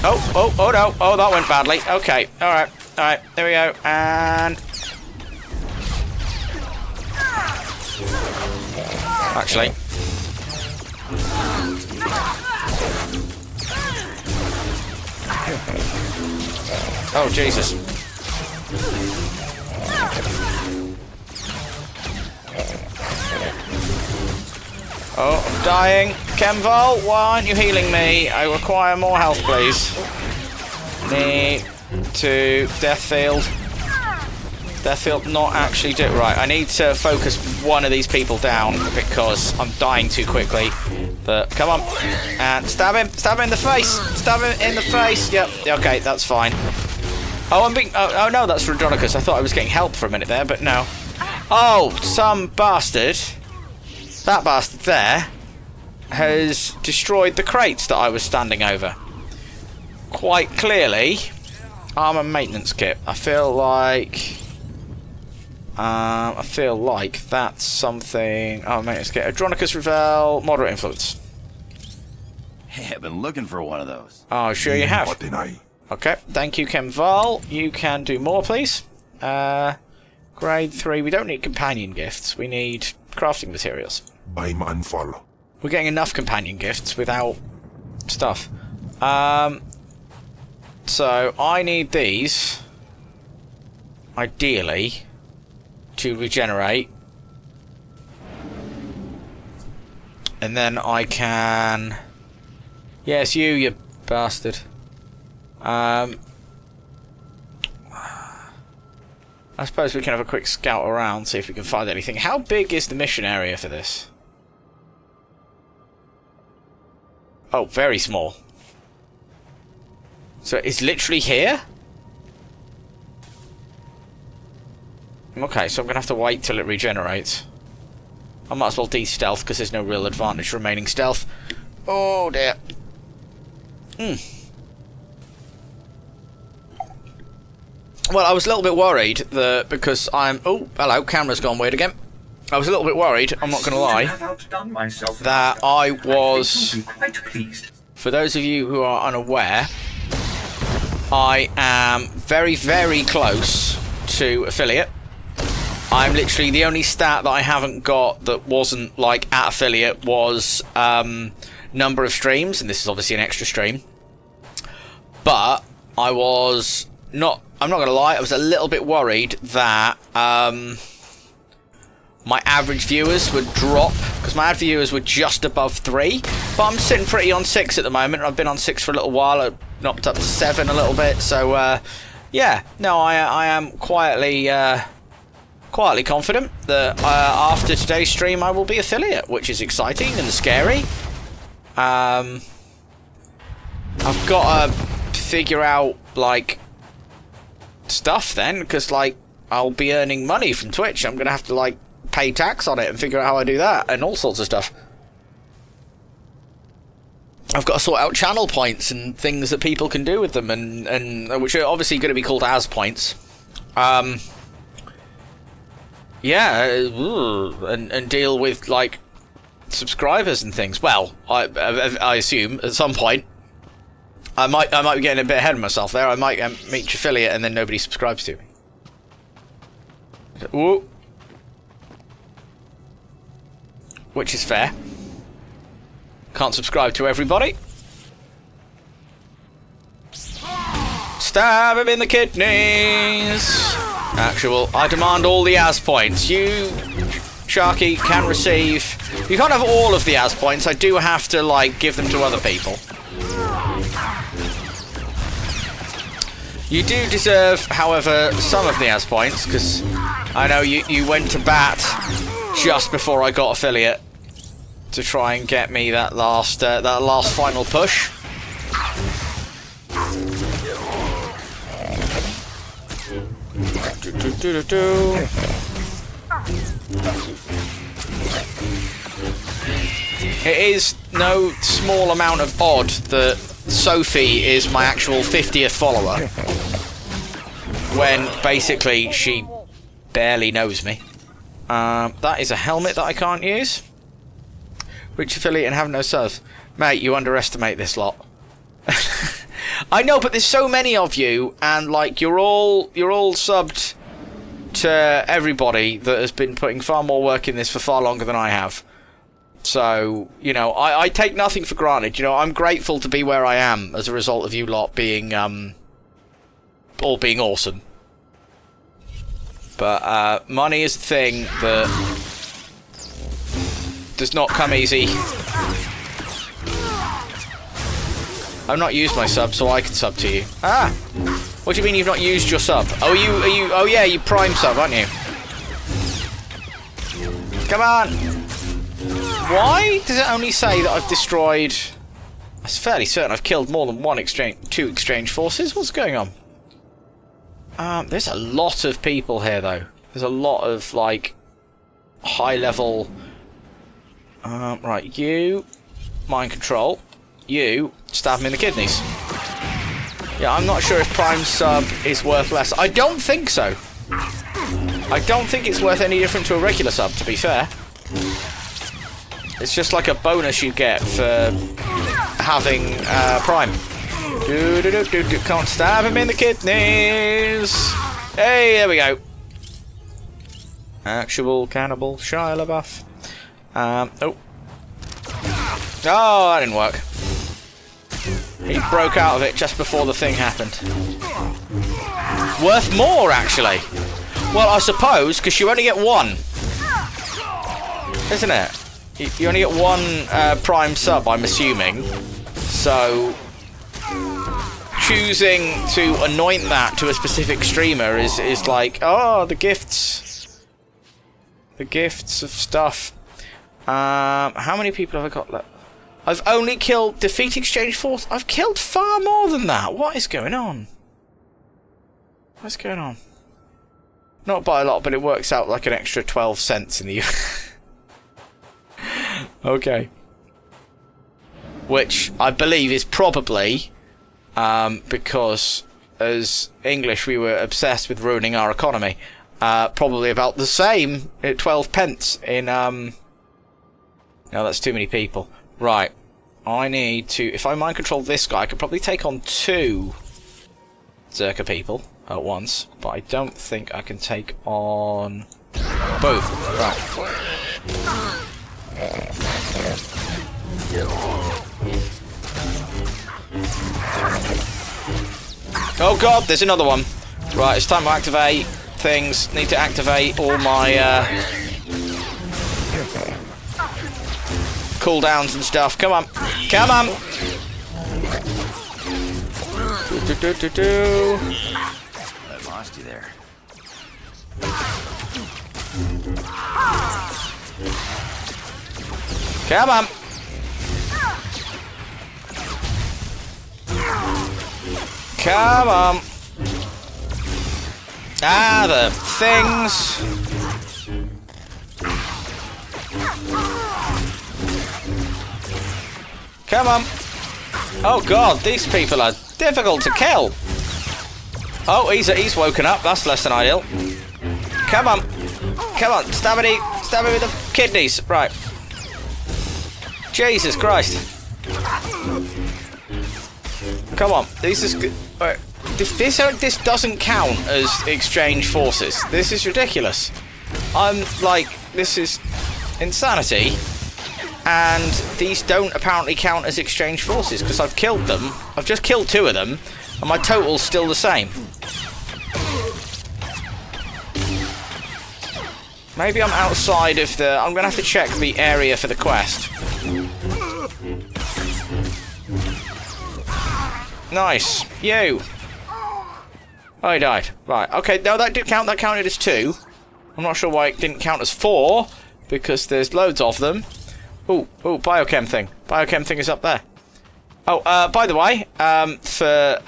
Oh no. Oh, that went badly. Okay, alright, there we go. And... actually... oh, Jesus. Oh, I'm dying. Kenval, why aren't you healing me? I require more health, please. Need to... Deathfield. Deathfield not actually do... right, I need to focus one of these people down because I'm dying too quickly. But, come on. And stab him. Stab him in the face. Stab him in the face. Yep, okay, that's fine. Oh, I'm being... oh no, that's Rodronicus. I thought I was getting help for a minute there, but no. Oh, some bastard... that bastard there has destroyed the crates that I was standing over. Quite clearly, armor maintenance kit. I feel like that's something. Oh, maintenance kit. Adronicus Revel, moderate influence. Hey, I've been looking for one of those. Oh, sure you have. Okay, thank you, Kenval. You can do more, please. Grade 3. We don't need companion gifts. We need crafting materials. I'm unfollow. We're getting enough companion gifts without stuff. So I need these, ideally, to regenerate. And then I can... yes, you bastard. I suppose we can have a quick scout around, see if we can find anything. How big is the mission area for this? Oh, very small. So it's literally here? Okay, so I'm going to have to wait till it regenerates. I might as well de-stealth because there's no real advantage remaining stealth. Oh dear. Well, I was a little bit worried that because I'm... oh, hello, camera's gone weird again. I was a little bit worried, I'm not going to lie, that I was... for those of you who are unaware, I am very, very close to affiliate. I'm literally... the only stat that I haven't got that wasn't, like, at affiliate was number of streams, and this is obviously an extra stream. But I was not... I'm not going to lie, I was a little bit worried that my average viewers would drop, because my average viewers were just above 3, but I'm sitting pretty on 6 at the moment. I've been on 6 for a little while, I knocked up to 7 a little bit, so yeah, no, I am quietly confident that after today's stream I will be affiliate, which is exciting and scary. I've got to figure out, like, stuff then, because, like, I'll be earning money from Twitch. I'm gonna have to, like, pay tax on it and figure out how I do that and all sorts of stuff. I've got to sort out channel points and things that people can do with them, and which are obviously going to be called as points. Yeah, and deal with, like, subscribers and things. Well, I assume at some point I might be getting a bit ahead of myself there. I might meet affiliate and then nobody subscribes to me. Ooh. Which is fair. Can't subscribe to everybody. Stab him in the kidneys. Actual, I demand all the as points. You, Sharky, can receive... you can't have all of the as points. I do have to, like, give them to other people. You do deserve, however, some of the as points, because I know you went to bat just before I got affiliate to try and get me that last final push. It is no small amount of odd that Sophie is my actual 50th follower. When basically she barely knows me. That is a helmet that I can't use. Rich affiliate and have no subs. Mate, you underestimate this lot. I know, but there's so many of you, and like you're all subbed to everybody that has been putting far more work in this for far longer than I have. So, you know, I take nothing for granted. You know, I'm grateful to be where I am as a result of you lot being all being awesome. But money is a thing that does not come easy. I've not used my sub, so I can sub to you. Ah! What do you mean you've not used your sub? Oh, oh yeah, you prime sub, aren't you? Come on! Why does it only say that I've destroyed... I'm fairly certain I've killed more than two exchange forces. What's going on? There's a lot of people here, though. There's a lot of, like, high-level... right, you... Mind control. You... Stab him in the kidneys. Yeah, I'm not sure if Prime Sub is worth less. I don't think so. I don't think it's worth any different to a regular sub, to be fair. It's just like a bonus you get for having Prime. Can't stab him in the kidneys. Hey, there we go. Actual cannibal Shia LaBeouf. Oh. Oh, that didn't work. He broke out of it just before the thing happened. Worth more, actually. Well, I suppose, because you only get one. Isn't it? You only get one Prime sub, I'm assuming. So, choosing to anoint that to a specific streamer is like, oh, the gifts. The gifts of stuff. How many people have I got left? I've only killed defeat exchange force. I've killed far more than that. What is going on? What's going on? Not by a lot, but it works out like an extra 12 cents in the US. Okay. Which I believe is probably because as English we were obsessed with ruining our economy. Probably about the same at 12 pence in no, that's too many people. Right, I need to... If I mind control this guy, I could probably take on 2 Zerka people at once, but I don't think I can take on both. Right. Oh god, there's another one. Right, it's time to activate things. Need to activate all my... cooldowns and stuff. Come on. Come on. I lost you there. Come on. Come on. Ah, the things. Come on. Oh god, these people are difficult to kill. Oh, he's woken up. That's less than ideal. Come on. Come on. Stab it with the kidneys. Right. Jesus Christ. Come on. This is good. Right. This doesn't count as exchange forces. This is ridiculous. I'm like, this is insanity. And these don't apparently count as exchange forces because I've killed them. I've just killed 2 of them, and my total's still the same. Maybe I'm outside of the... I'm going to have to check the area for the quest. Nice. You. Oh, he died. Right. Okay, no, that did count. That counted as 2. I'm not sure why it didn't count as 4, because there's loads of them. Ooh, biochem thing. Biochem thing is up there. Oh, by the way, for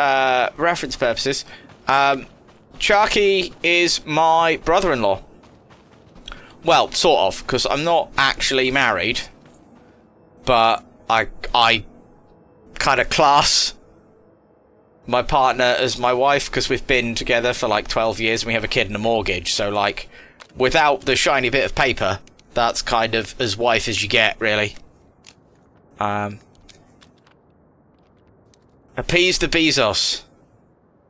reference purposes, Sharky is my brother-in-law. Well, sort of, because I'm not actually married, but I kind of class my partner as my wife because we've been together for like 12 years and we have a kid and a mortgage. So like, without the shiny bit of paper, that's kind of as wife as you get, really. Appease the Bezos.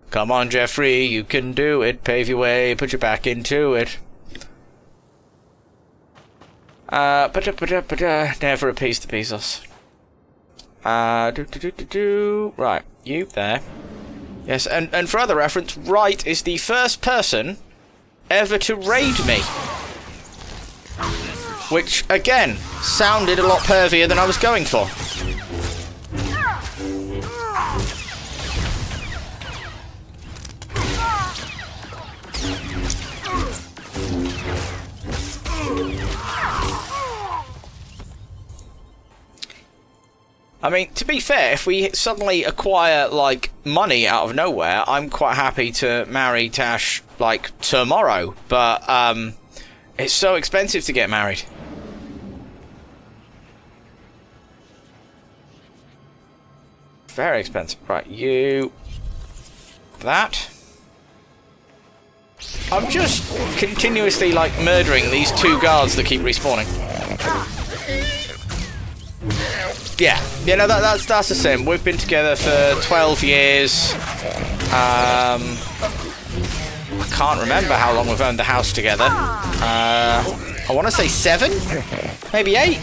Come on, Jeffrey, you can do it. Pave your way, put your back into it. Never appease the Bezos. Right, you there. Yes, and for other reference, Wright is the first person ever to raid me. Which, again, sounded a lot pervier than I was going for. I mean, to be fair, if we suddenly acquire, like, money out of nowhere, I'm quite happy to marry Tash, like, tomorrow. But, it's so expensive to get married. Very expensive. Right, you... That. I'm just continuously, like, murdering these two guards that keep respawning. Yeah, you know, that's the same. We've been together for 12 years. I can't remember how long we've owned the house together. I want to say 7? Maybe 8?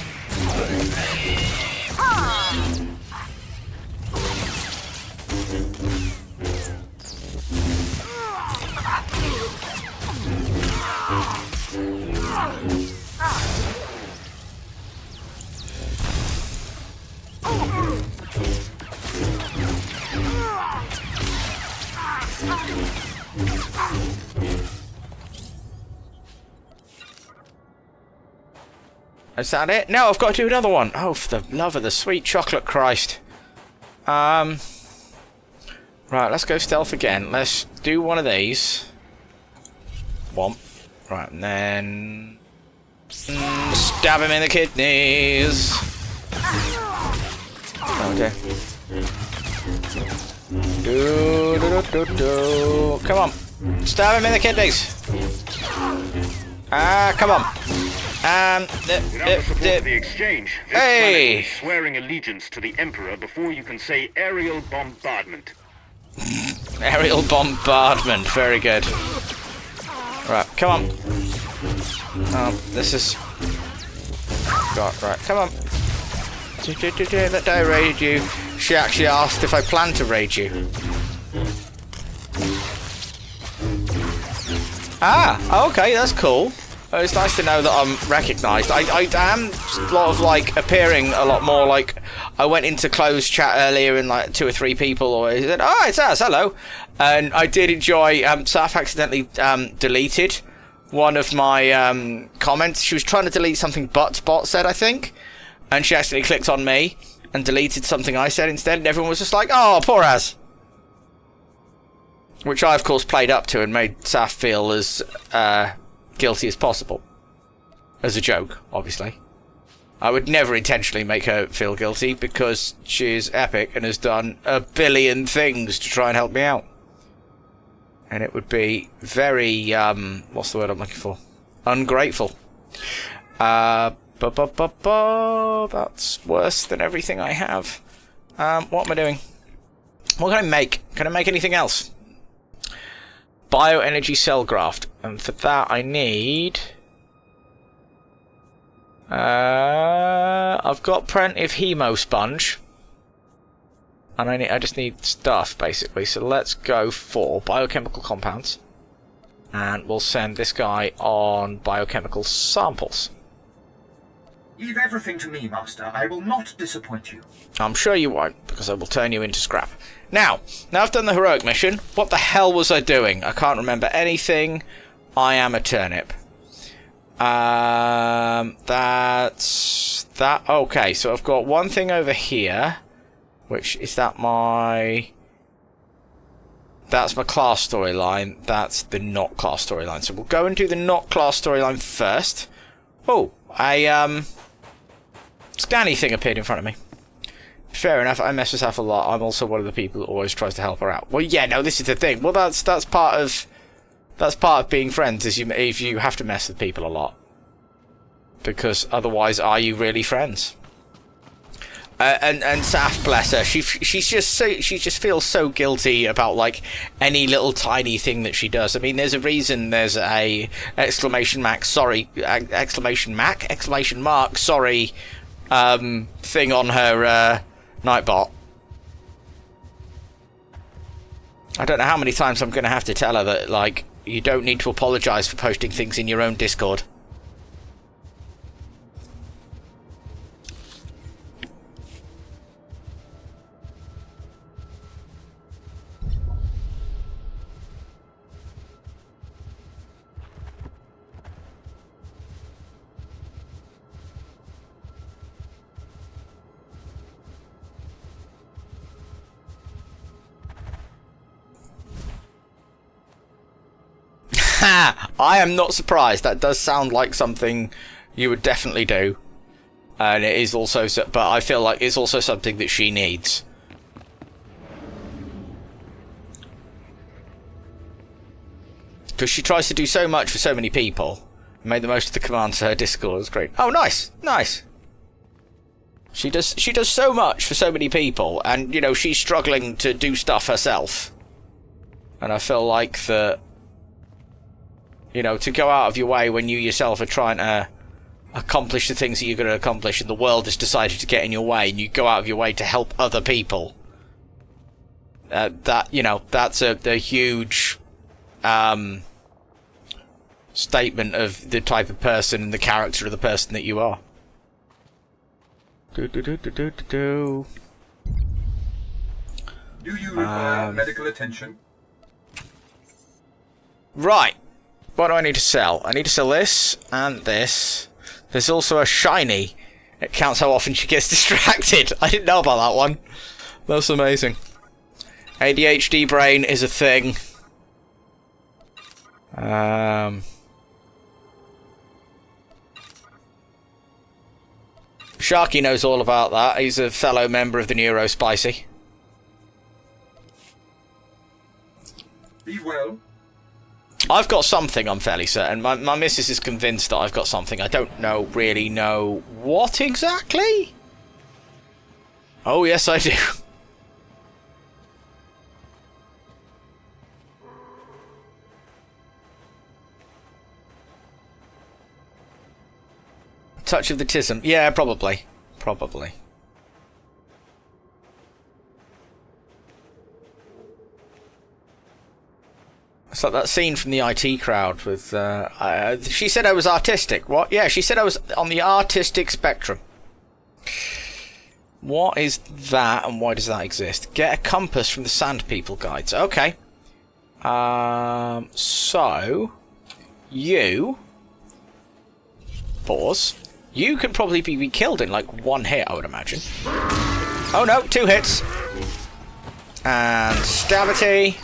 Is that it? No, I've got to do another one. Oh, for the love of the sweet chocolate Christ. Right, let's go stealth again. Let's do one of these. One. Right, and then... stab him in the kidneys. Okay. Come on. Stab him in the kidneys. Come on. Without the support of the exchange, this hey! planet will be swearing allegiance to the Emperor before you can say aerial bombardment. Aerial bombardment, very good. Right, come on. This is... God, right, come on. That day I raided you. She actually asked if I planned to raid you. Ah, okay, that's cool. It's nice to know that I'm recognised. I am sort of like appearing a lot more like I went into closed chat earlier and like 2 or 3 people or he said, "Oh, it's us, hello," and I did enjoy. Saf accidentally deleted one of my comments. She was trying to delete something Bot said, I think, and she accidentally clicked on me and deleted something I said instead, and everyone was just like, "Oh, poor Az." Which I of course played up to and made Saf feel as guilty as possible. As a joke, obviously. I would never intentionally make her feel guilty because she's epic and has done a billion things to try and help me out. And it would be very, what's the word I'm looking for? Ungrateful. That's worse than everything I have. What am I doing? What can I make? Can I make anything else? Bioenergy cell graft, and for that I need... I've got plenty of hemo sponge, and I just need stuff basically. So let's go for biochemical compounds, and we'll send this guy on biochemical samples. Leave everything to me, Master. I will not disappoint you. I'm sure you won't, because I will turn you into scrap. Now I've done the heroic mission. What the hell was I doing? I can't remember anything. I am a turnip. That's that. Okay, so I've got one thing over here, which is that that's my class storyline. That's the not class storyline. So we'll go and do the not class storyline first. Oh, a scanny thing appeared in front of me. Fair enough, I mess with Saf a lot. I'm also one of the people who always tries to help her out. Well, yeah, no, this is the thing. Well, that's part of being friends, is if you have to mess with people a lot. Because otherwise, are you really friends? And Saf, bless her, she just feels so guilty about like any little tiny thing that she does. I mean, there's a reason there's a exclamation mark sorry thing on her Nightbot. I don't know how many times I'm going to have to tell her that like you don't need to apologise for posting things in your own Discord. I am not surprised. That does sound like something you would definitely do, and it is also. But I feel like it's also something that she needs. Because she tries to do so much for so many people. Made the most of the commands for her Discord. It's great. Oh, nice, nice. She does so much for so many people, and you know she's struggling to do stuff herself. And I feel like that. You know, to go out of your way when you yourself are trying to accomplish the things that you're going to accomplish and the world has decided to get in your way and you go out of your way to help other people. That's a huge statement of the type of person and the character of the person that you are. Do you require medical attention? Right. What do I need to sell? I need to sell this and this. There's also a shiny. It counts how often she gets distracted. I didn't know about that one. That's amazing. ADHD brain is a thing. Sharky knows all about that. He's a fellow member of the Neurospicy. Be well. I've got something, I'm fairly certain. My missus is convinced that I've got something. I don't really know what exactly. Oh, yes, I do. Touch of the tism. Yeah, probably. Probably. It's like that scene from the IT crowd with, she said I was artistic. What? Yeah, she said I was on the artistic spectrum. What is that and why does that exist? Get a compass from the Sand People guides. Okay. So, you... Pause. You can probably be killed in like one hit, I would imagine. Oh no, 2 hits. And Stabity.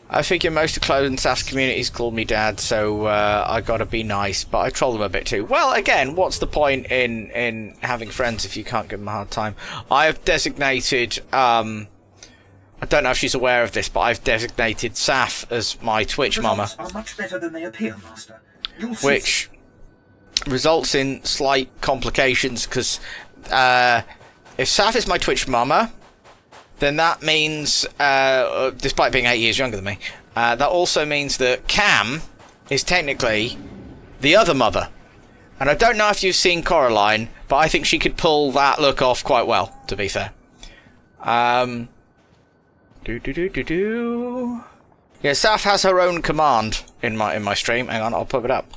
I figure most of Clone and Saf's communities called me Dad, so I gotta be nice, but I troll them a bit too. Well, again, what's the point in having friends if you can't give them a hard time? I have designated, I don't know if she's aware of this, but I've designated Saf as my Twitch mama. Are much better than they appear, Master. Which results in slight complications, because if Saf is my Twitch mama, then that means, despite being 8 years younger than me, that also means that Cam is technically the other mother. And I don't know if you've seen Coraline, but I think she could pull that look off quite well, to be fair. Yeah, Saf has her own command in my stream. Hang on, I'll put it up.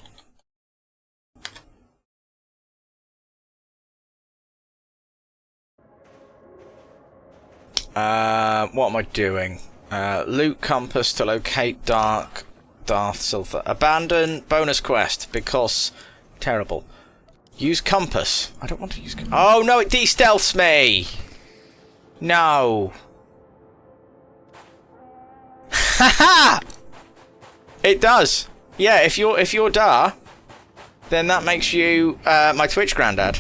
What am I doing? Loot compass to locate Darth Sulfur. Abandon bonus quest because terrible. Use compass. I don't want to use. Oh no! It de-stealths me. No. Haha! It does. Yeah, if you're Dar, then that makes you my Twitch granddad.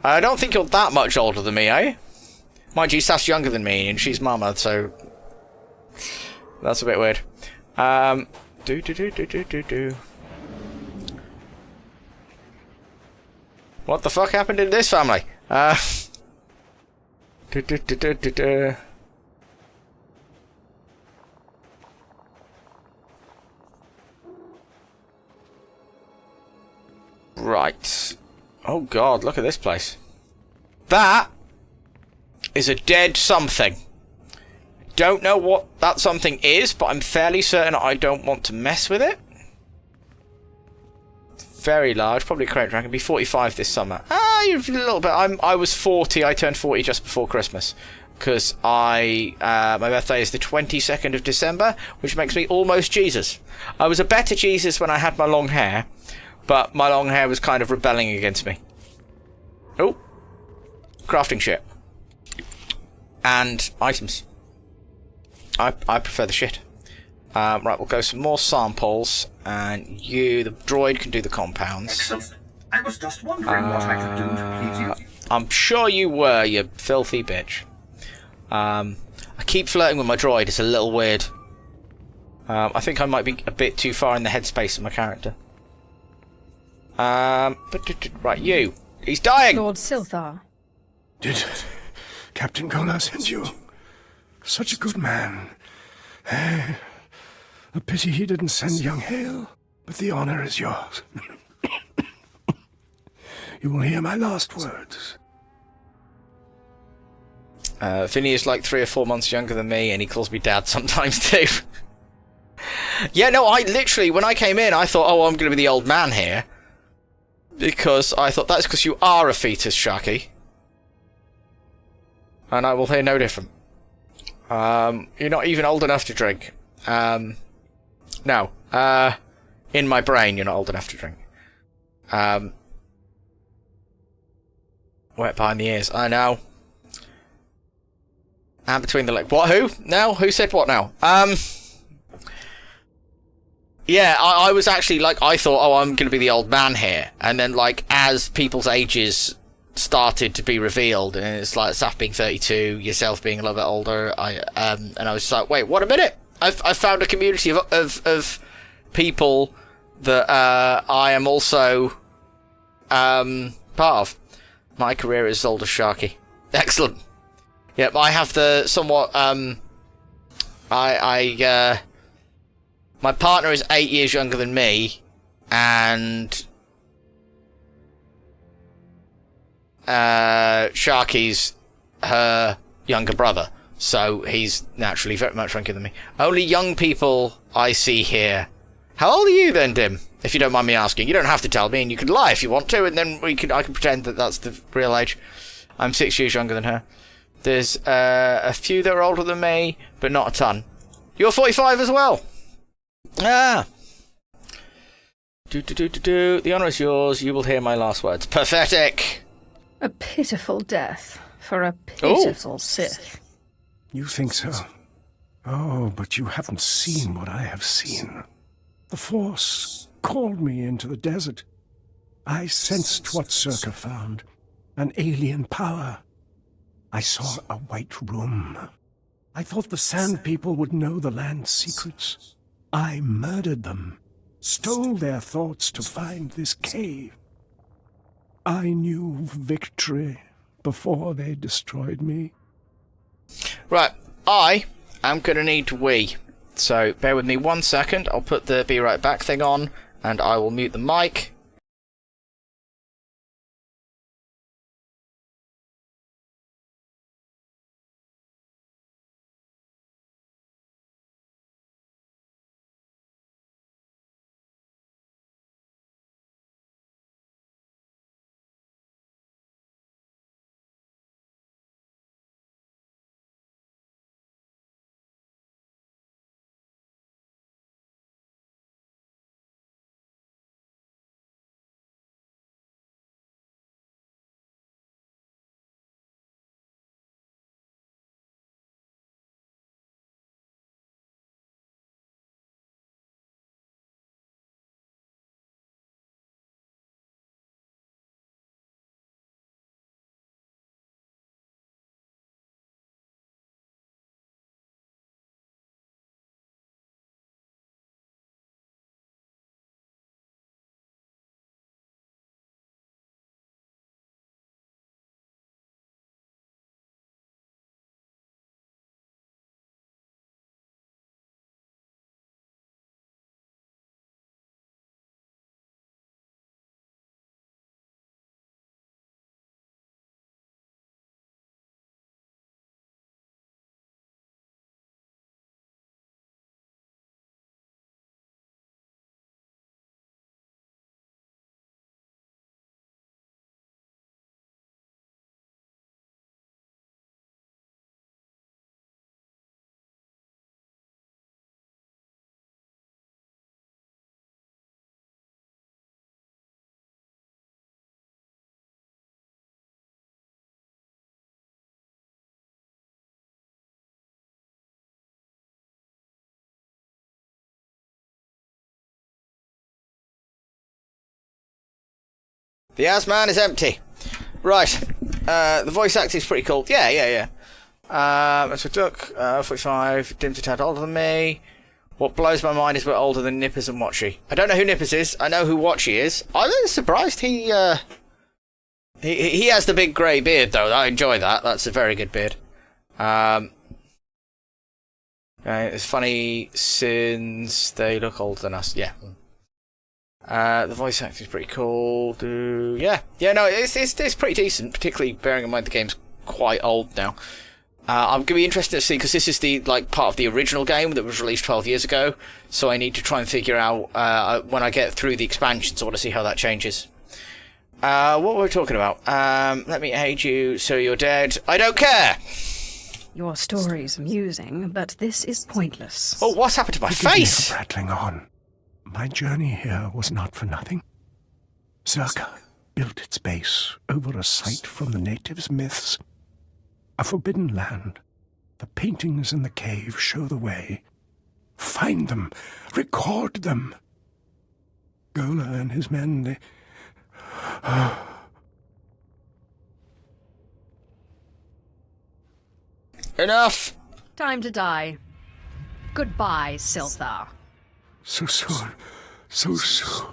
I don't think you're that much older than me, eh? Mind you, Saf's younger than me, and she's mama, so that's a bit weird. What the fuck happened in this family? Right. Oh god, look at this place. That is a dead something. Don't know what that something is, but I'm fairly certain I don't want to mess with it. Very large, probably a crate dragon. Be 45 this summer. You're a little bit. I was 40. I turned 40 just before Christmas because my birthday is the 22nd of December, which makes me almost Jesus. I was a better Jesus when I had my long hair, but my long hair was kind of rebelling against me. Oh, crafting shit and items. I prefer the shit. Right, we'll go some more samples, and the droid can do the compounds. Excellent. I was just wondering what I could do to please you. I'm sure you were, you filthy bitch. I keep flirting with my droid, it's a little weird. I think I might be a bit too far in the headspace of my character. Right, you. He's dying! Lord SWTOR. Did Captain Gola send you? Such a good man. A pity he didn't send young Hale, but the honor is yours. You will hear my last words. Vinny is like 3 or 4 months younger than me, and he calls me dad sometimes too. Yeah, no, I literally, when I came in, I thought, oh, I'm going to be the old man here. Because I thought, that's because you are a fetus, Sharky. And I will hear no different. You're not even old enough to drink. No. In my brain, you're not old enough to drink. Wet behind the ears. I know. And between the legs. What? Who? Now? Who said what now? Yeah, I was actually, like, I thought, oh, I'm going to be the old man here. And then, like, as people's ages started to be revealed, and it's like Saf being 32, yourself being a little bit older, and I was like, wait, what a minute! I've found a community of people that I am also part of. My career is old as Sharky. Excellent. Yep, I have the somewhat my partner is 8 years younger than me, and Sharky's her younger brother, so he's naturally very much younger than me. Only young people I see here. How old are you then, Dim? If you don't mind me asking. You don't have to tell me, and you can lie if you want to, and then I can pretend that that's the real age. I'm 6 years younger than her. There's a few that are older than me, but not a ton. You're 45 as well. Ah. The honour is yours. You will hear my last words. Pathetic. A pitiful death for a pitiful Sith. You think so? Oh, but you haven't seen what I have seen. The Force called me into the desert. I sensed what Circa found. An alien power. I saw a white room. I thought the Sand People would know the land's secrets. I murdered them, stole their thoughts to find this cave. I knew victory before they destroyed me. Right, I am going to need to wee. So bear with me 1 second. I'll put the be right back thing on, and I will mute the mic. The Asman is empty. Right. The voice acting is pretty cool. Yeah. Let's look. 45. Dim's a tad older than me. What blows my mind is we're older than Nippers and Watchy. I don't know who Nippers is. I know who Watchy is. I'm surprised he has the big grey beard, though. I enjoy that. That's a very good beard. Okay, it's funny since they look older than us. Yeah. The voice acting is pretty cool. No, it's pretty decent, particularly bearing in mind the game's quite old now. I'm going to be interested to see, because this is the part of the original game that was released 12 years ago, so I need to try and figure out when I get through the expansions. I want to see how that changes. What were we talking about? Let me aid you. So you're dead. I don't care. Your story's amusing, but this is pointless. Oh, what's happened to my Forgive me face? for rattling on. My journey here was not for nothing. Zerka built its base over a site from the natives' myths. A forbidden land. The paintings in the cave show the way. Find them. Record them. Gola and his men, they... Enough! Time to die. Goodbye, SWTOR. So soon. So soon.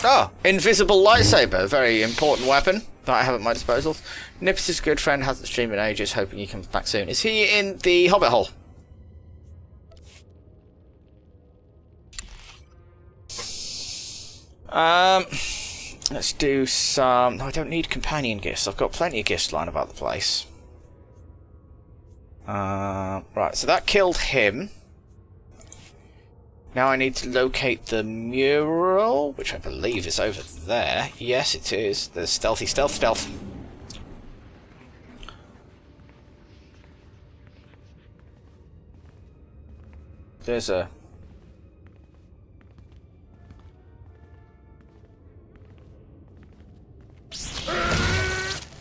Oh, invisible lightsaber. A very important weapon that I have at my disposal. Nippers' good friend hasn't streamed in ages, hoping he comes back soon. Is he in the Hobbit hole? Let's do some... No, I don't need companion gifts. I've got plenty of gifts lying about the place. Right, so that killed him. Now I need to locate the mural, which I believe is over there. Yes, it is. There's stealthy. There's a...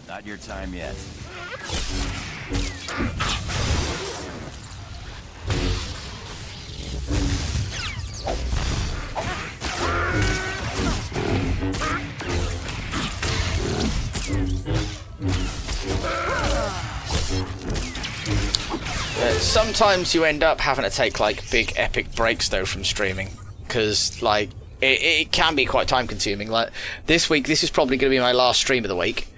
Not your time yet. Sometimes you end up having to take big epic breaks though from streaming, because it can be quite time consuming. Like this week, this is probably going to be my last stream of the week,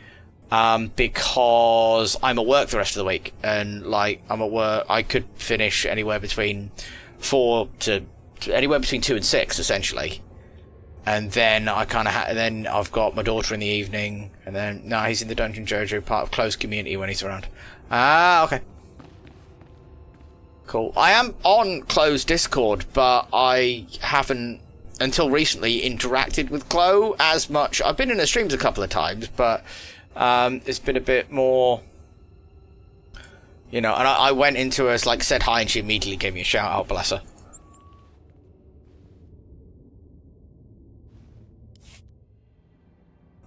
because I'm at work the rest of the week, and I'm at work. I could finish anywhere between 4 to anywhere between 2 and 6 essentially, and then I kind of then I've got my daughter in the evening, and then he's in the Dungeon Jojo, part of close community when he's around. Okay. Cool. I am on closed Discord, but I haven't, until recently, interacted with Chloe as much. I've been in her streams a couple of times, but it's been a bit more, and I went into her, said hi, and she immediately gave me a shout out, bless her.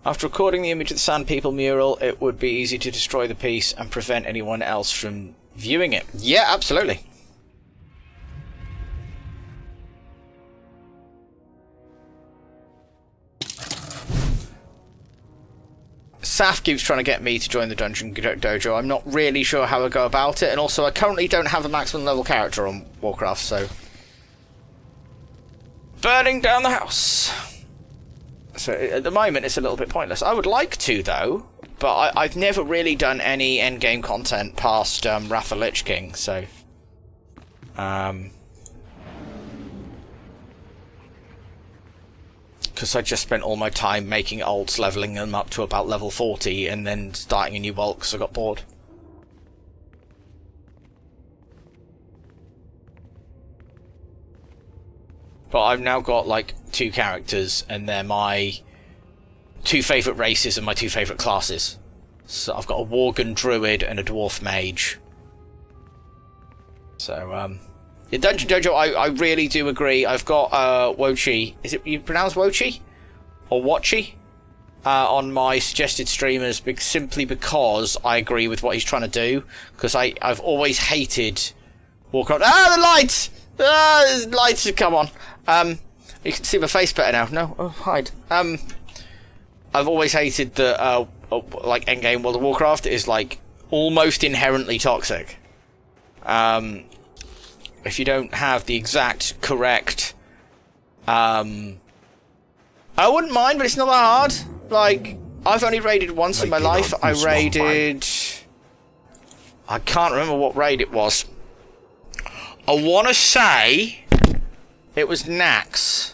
After recording the image of the Sand People mural, it would be easy to destroy the piece and prevent anyone else from viewing it. Yeah, absolutely. Saf keeps trying to get me to join the Dungeon Dojo. I'm not really sure how I go about it, and also I currently don't have a maximum level character on Warcraft, so... Burning down the house! So at the moment it's a little bit pointless. I would like to, though, but I've never really done any endgame content past Wrath of the Lich King, so... Because I just spent all my time making ults, leveling them up to about level 40, and then starting a new vault because I got bored. But I've now got 2 characters, and they're my 2 favourite races and my 2 favourite classes. So I've got a Worgen Druid and a Dwarf Mage. So, in Dungeon Dojo, I really do agree. I've got Wochi. Is it you pronounce Wochi? Or Watchy? On my suggested streamers, simply because I agree with what he's trying to do. Because I've always hated Warcraft. The lights! There's lights to come on. You can see my face better now. No? Oh, hide. I've always hated that, like, endgame World of Warcraft is, like, almost inherently toxic. If you don't have the exact correct... I wouldn't mind, but it's not that hard. Like, I've only raided once in my life. I raided... I can't remember what raid it was. I want to say it was Nax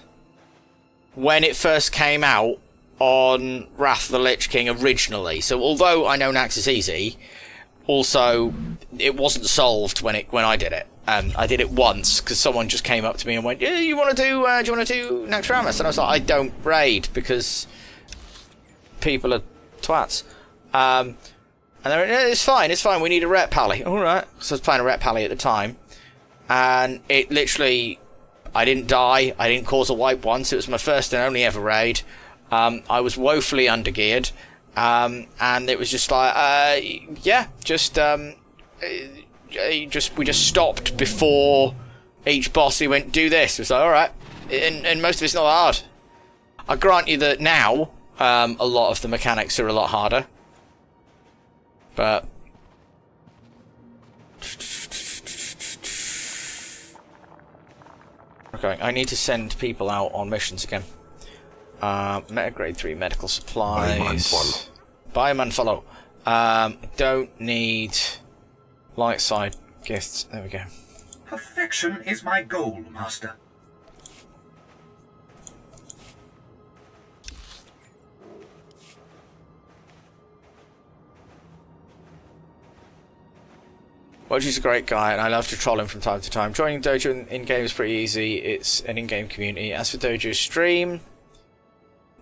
when it first came out on Wrath of the Lich King originally. So although I know Nax is easy, also it wasn't solved when I did it. I did it once because someone just came up to me and went, "Yeah, you want to do? Do you want to do Naxxramas?" And I was like, "I don't raid because people are twats." And they went, "It's fine, it's fine. We need a rep pally." All right. So I was playing a rep pally at the time, and it literally, I didn't die. I didn't cause a wipe once. It was my first and only ever raid. I was woefully undergeared, and it was just like, yeah, we just stopped before each boss. He went, "Do this." It was like, all right, and most of it's not hard. I grant you that now, a lot of the mechanics are a lot harder, but okay, I need to send people out on missions again. Meta grade 3 medical supplies. Buy man follow. Don't need light side gifts. There we go. Perfection is my goal, Master. Wretched a great guy, and I love to troll him from time to time. Joining Dojo in-game is pretty easy. It's an in-game community. As for Dojo's stream,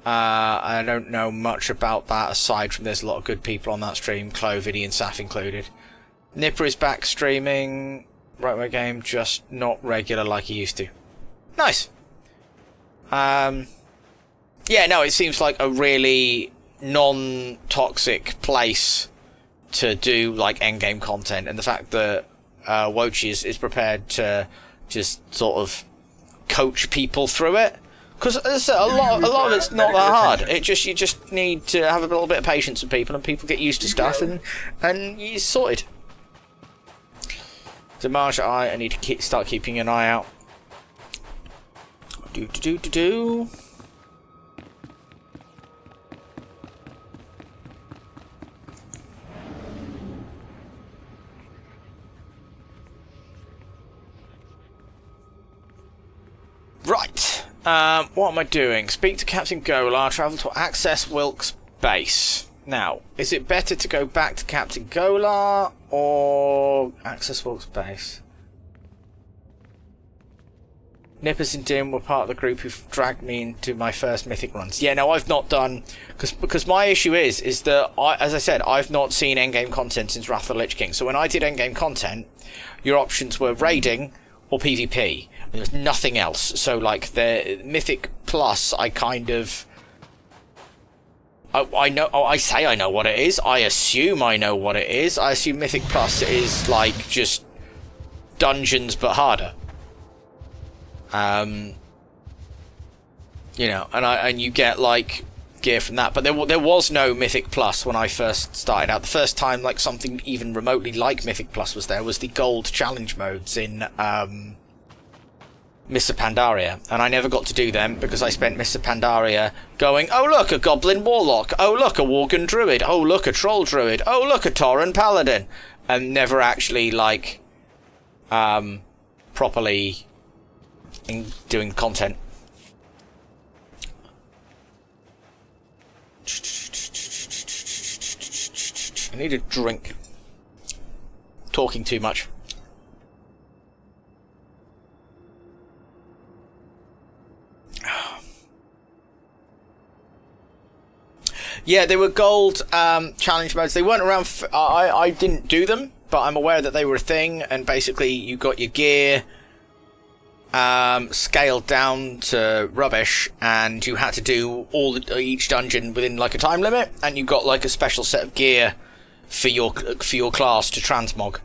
I don't know much about that aside from there's a lot of good people on that stream, Clovity and Saf included. Nipper is back streaming Right Way Game, just not regular like he used to. Nice. Yeah, no, it seems like a really non-toxic place to do like endgame content, and the fact that Wochi is prepared to just sort of coach people through it. Because a lot of it's not that hard. You just need to have a little bit of patience with people, and people get used to stuff, and you're sorted. Damage eye. I need to start keeping an eye out. Do. Right. What am I doing? Speak to Captain Golar, travel to access Wilkes' base. Now, is it better to go back to Captain Golar or access Wilkes' base? Nippers and Dim were part of the group who dragged me into my first mythic runs. Yeah, no, I've not done... Because my issue is that, as I said, I've not seen endgame content since Wrath of the Lich King. So when I did endgame content, your options were raiding or PvP. There's nothing else. So, like, the Mythic Plus, I kind of... I know... Oh, I say I know what it is. I assume I know what it is. I assume Mythic Plus is, like, just dungeons but harder. You know, and you get, like, gear from that. But there was no Mythic Plus when I first started out. The first time, like, something even remotely like Mythic Plus was there was the gold challenge modes in, Mr. Pandaria, and I never got to do them because I spent Mr. Pandaria going, oh look, a Goblin Warlock, oh look, a Worgen Druid, oh look, a Troll Druid, oh look, a Tauren Paladin, and never actually, like, properly doing content. I need a drink. Talking too much. Yeah, they were gold challenge modes. They weren't around... I didn't do them, but I'm aware that they were a thing, and basically you got your gear scaled down to rubbish, and you had to do each dungeon within like a time limit, and you got like a special set of gear for your class to transmog.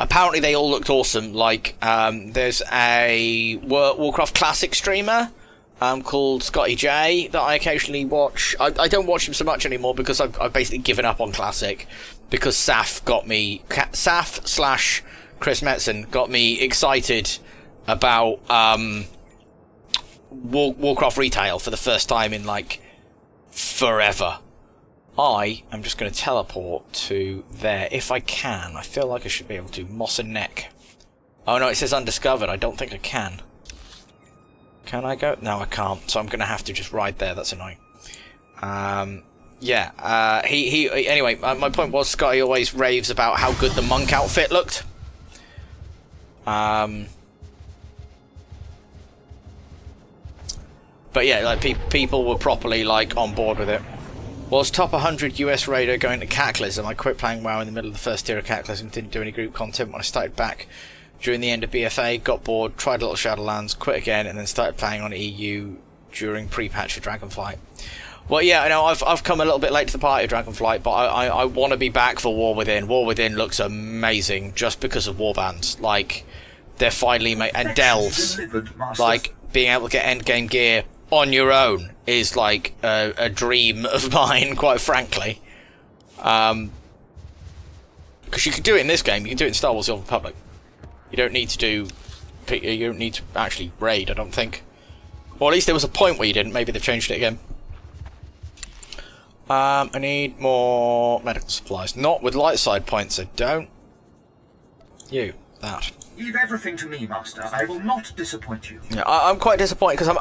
apparently they all looked awesome. Like, there's a Warcraft Classic streamer called Scotty J that I occasionally watch. I don't watch him so much anymore because I've basically given up on Classic because Saf got me... Saf / Chris Metzen got me excited about Warcraft retail for the first time in, like, forever. I am just going to teleport to there if I can. I feel like I should be able to. Moss and Neck. Oh no, it says undiscovered. I don't think I can. Can I go? No, I can't. So I'm going to have to just ride there. That's annoying. Yeah. Anyway, my point was Scotty always raves about how good the monk outfit looked. But yeah, like people were properly like on board with it. Was top 100 US raider going to Cataclysm? I quit playing WoW in the middle of the first tier of Cataclysm, didn't do any group content when I started back during the end of BFA, got bored, tried a little Shadowlands, quit again, and then started playing on EU during pre-patch for Dragonflight. Well, yeah, I know I've come a little bit late to the party of Dragonflight, but I want to be back for War Within. War Within looks amazing just because of warbands. Like, they're finally made, and delves. Like, being able to get endgame gear on your own is like a dream of mine, quite frankly. Because you can do it in this game, you can do it in Star Wars: The Old Republic. You don't need to actually raid, I don't think. Or at least there was a point where you didn't. Maybe they've changed it again. I need more medical supplies. Not with light side points, I don't. You, that. Leave everything to me, Master. I will not disappoint you. Yeah, I'm quite disappointed because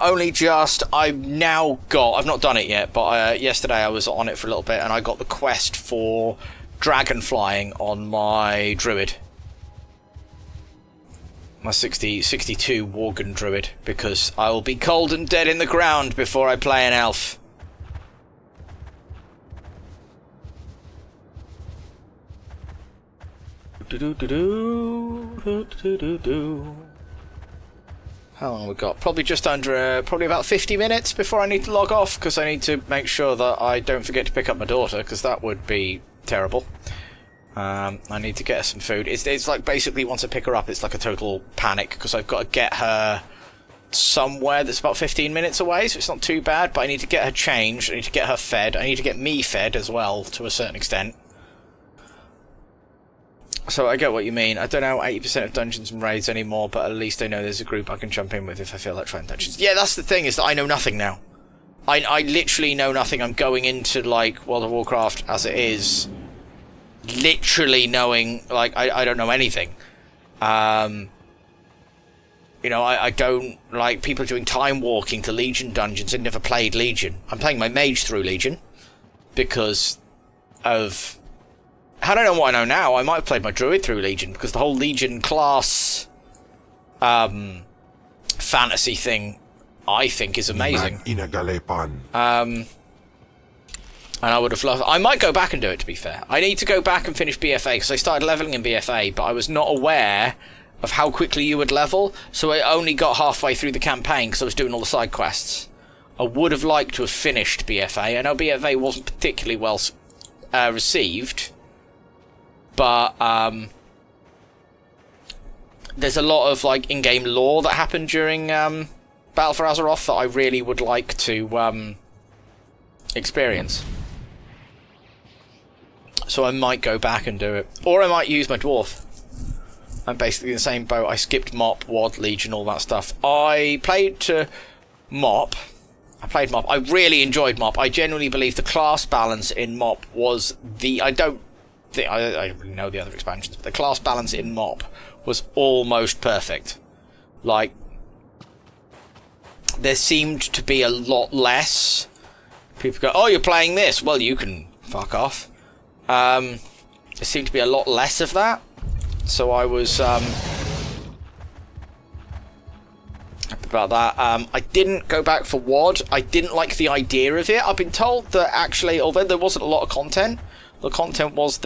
I've now got... I've not done it yet, but yesterday I was on it for a little bit and I got the quest for dragon flying on my druid. My 62 Worgen druid, because I will be cold and dead in the ground before I play an elf. How long have we got? Probably just under, probably about 50 minutes before I need to log off, because I need to make sure that I don't forget to pick up my daughter, because that would be terrible. I need to get her some food. It's like basically once I pick her up, it's like a total panic, because I've got to get her somewhere that's about 15 minutes away, so it's not too bad, but I need to get her changed, I need to get her fed, I need to get me fed as well, to a certain extent. So I get what you mean. I don't know 80% of dungeons and raids anymore, but at least I know there's a group I can jump in with if I feel like trying dungeons. Yeah, that's the thing, is that I know nothing now. I literally know nothing. I'm going into, like, World of Warcraft as it is, literally knowing, like, I don't know anything. You know, I don't, like, people doing time walking to Legion dungeons. I've never played Legion. I'm playing my mage through Legion because of... I don't know what I know now. I might have played my druid through Legion because the whole Legion class fantasy thing, I think, is amazing. And I would have loved... I might go back and do it, to be fair. I need to go back and finish BFA because I started leveling in BFA, but I was not aware of how quickly you would level, so I only got halfway through the campaign because I was doing all the side quests. I would have liked to have finished BFA. I know BFA wasn't particularly well received, but there's a lot of, like, in-game lore that happened during Battle for Azeroth that I really would like to experience. So I might go back and do it. Or I might use my dwarf. I'm basically in the same boat. I skipped MOP, WOD, Legion, all that stuff. I played MOP. I really enjoyed MOP. I genuinely believe the class balance in MOP was the... I don't really know the other expansions, but the class balance in MOP was almost perfect. Like, there seemed to be a lot less. People go, oh, you're playing this. Well, you can fuck off. There seemed to be a lot less of that. So I was happy about that. I didn't go back for WOD. I didn't like the idea of it. I've been told that actually, although there wasn't a lot of content, the content was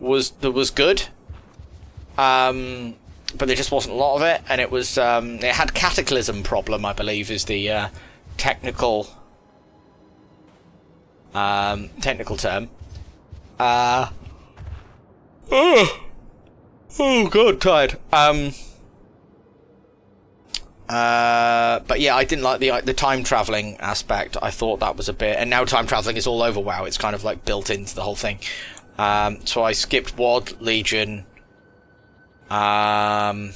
was good. But there just wasn't a lot of it, and it was it had cataclysm problem, I believe, is the technical term. Oh god, tired. But yeah, I didn't like the time traveling aspect. I thought that was a bit, and now time traveling is all over WoW. It's kind of like built into the whole thing. So I skipped WoD, Legion, BFA.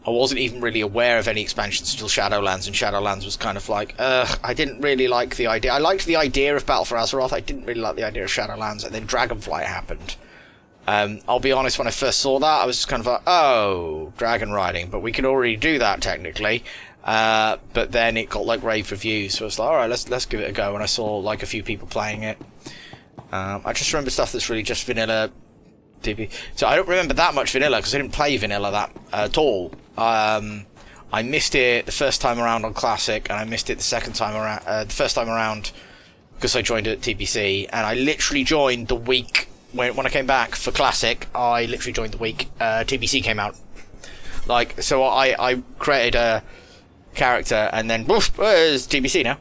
I wasn't even really aware of any expansions until Shadowlands, and Shadowlands was kind of like, I didn't really like the idea. I liked the idea of Battle for Azeroth. I didn't really like the idea of Shadowlands, and then Dragonflight happened. I'll be honest, when I first saw that, I was just kind of like, oh, dragon riding, but we could already do that technically. But then it got like rave reviews, so I was like, alright, let's give it a go, and I saw like a few people playing it. I just remember stuff that's really just vanilla TP. So I don't remember that much vanilla, because I didn't play vanilla that at all. I missed it the first time around on Classic, and I missed it the second time around, the first time around, because I joined at TPC, and I literally joined the week, when I came back for Classic, I literally joined the week TPC came out. Like, so I created a character, and then, woof, where's TPC now?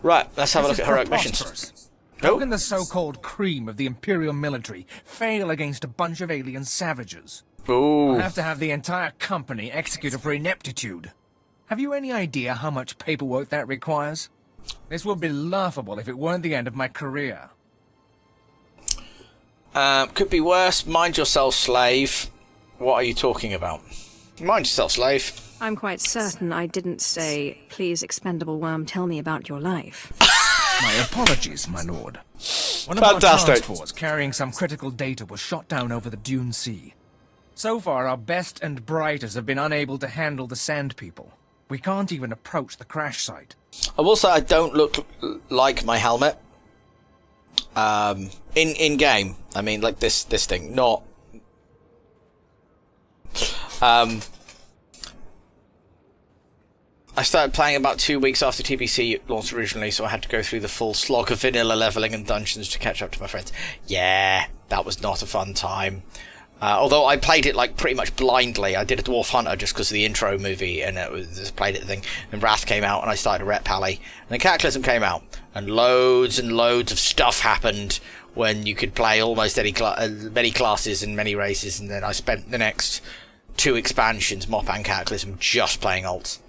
Right, let's have a look at heroic missions. How can the so-called cream of the Imperial military fail against a bunch of alien savages? Ooh. I'll have to have the entire company executed for ineptitude. Have you any idea how much paperwork that requires? This would be laughable if it weren't the end of my career. Could be worse. Mind yourself, slave. What are you talking about? Mind yourself, slave. I'm quite certain I didn't say, please, expendable worm, tell me about your life. My apologies, my lord. One of our transports carrying some critical data was shot down over the Dune Sea. So far, our best and brightest have been unable to handle the Sand People. We can't even approach the crash site. I will say I don't look like my helmet. In game, I mean, like this thing, not. I started playing about 2 weeks after TPC launched originally, so I had to go through the full slog of vanilla leveling and dungeons to catch up to my friends. Yeah, that was not a fun time. Although I played it like pretty much blindly. I did a Dwarf Hunter just because of the intro movie, and it was just played it thing. And Wrath came out, and I started a Rep Pally, and then Cataclysm came out, and loads of stuff happened when you could play almost any many classes and many races. And then I spent the next 2 expansions, Mop and Cataclysm, just playing alts.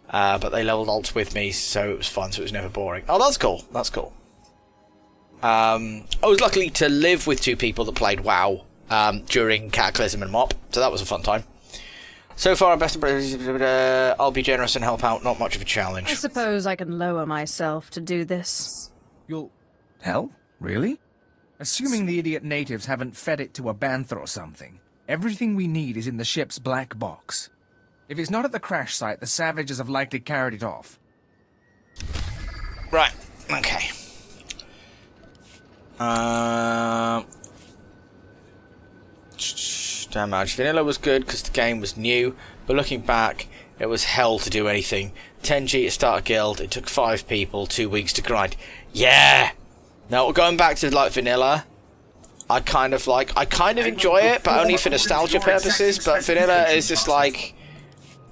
But they leveled alts with me, so it was fun. So it was never boring. Oh, that's cool. That's cool. I was lucky to live with 2 people that played WoW. During Cataclysm and Mop, so that was a fun time. So far, I'll be generous and help out, not much of a challenge. I suppose I can lower myself to do this. You'll... Hell? Really? Assuming the idiot natives haven't fed it to a bantha or something, everything we need is in the ship's black box. If it's not at the crash site, the savages have likely carried it off. Right, okay. Damage. Vanilla was good because the game was new, but looking back, it was hell to do anything. 10G to start a guild, it took 5 people, 2 weeks to grind. Yeah! Now, going back to like vanilla, I kind of enjoy it, but only for nostalgia purposes, but vanilla is just like,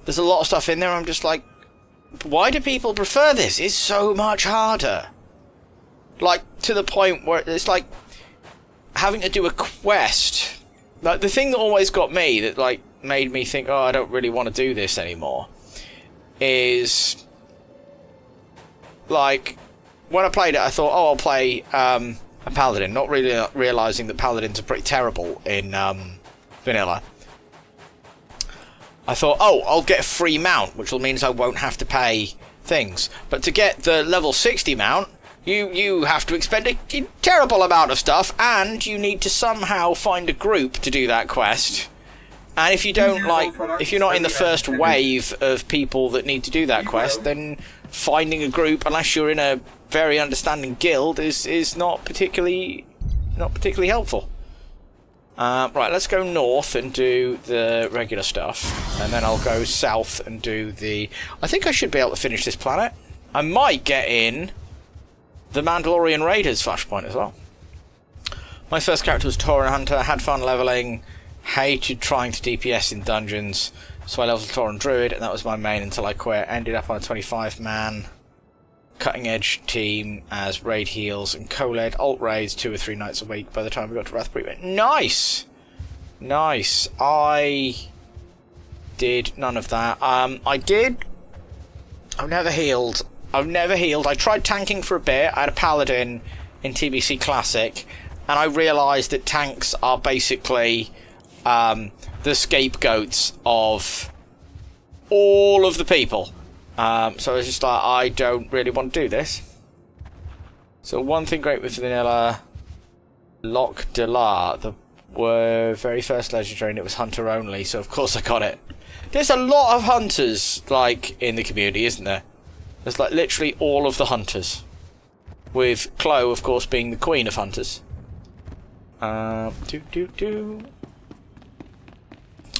there's a lot of stuff in there, I'm just like, why do people prefer this? It's so much harder. Like, to the point where it's like, having to do a quest. Like, the thing that always got me, that like made me think, oh, I don't really want to do this anymore, is like when I played it, I thought, oh, I'll play a paladin, not really realizing that paladins are pretty terrible in vanilla. I thought, oh, I'll get a free mount, which will mean I won't have to pay things. But to get the level 60 mount, you have to expend a terrible amount of stuff, and you need to somehow find a group to do that quest. And if you don't, like, if you're not in the first wave of people that need to do that quest, then finding a group, unless you're in a very understanding guild, is not particularly helpful. Right, let's go north and do the regular stuff, and then I'll go south and do the... I think I should be able to finish this planet. I might get in the Mandalorian Raiders flashpoint as well. My first character was Tauren Hunter, had fun leveling, hated trying to DPS in dungeons, so I leveled Tauren Druid, and that was my main until I quit. Ended up on a 25-man cutting edge team as raid heals and co-led alt raids 2 or 3 nights a week by the time we got to Rathbury. Nice! Nice. I did none of that. I've never healed. I tried tanking for a bit. I had a paladin in TBC Classic, and I realised that tanks are basically the scapegoats of all of the people. So I was just like, I don't really want to do this. So one thing great with vanilla, Loc de la, the very first legendary, and it was hunter only, so of course I got it. There's a lot of hunters, like, in the community, isn't there? There's, like, literally all of the hunters. With Chloe, of course, being the queen of hunters. Oh,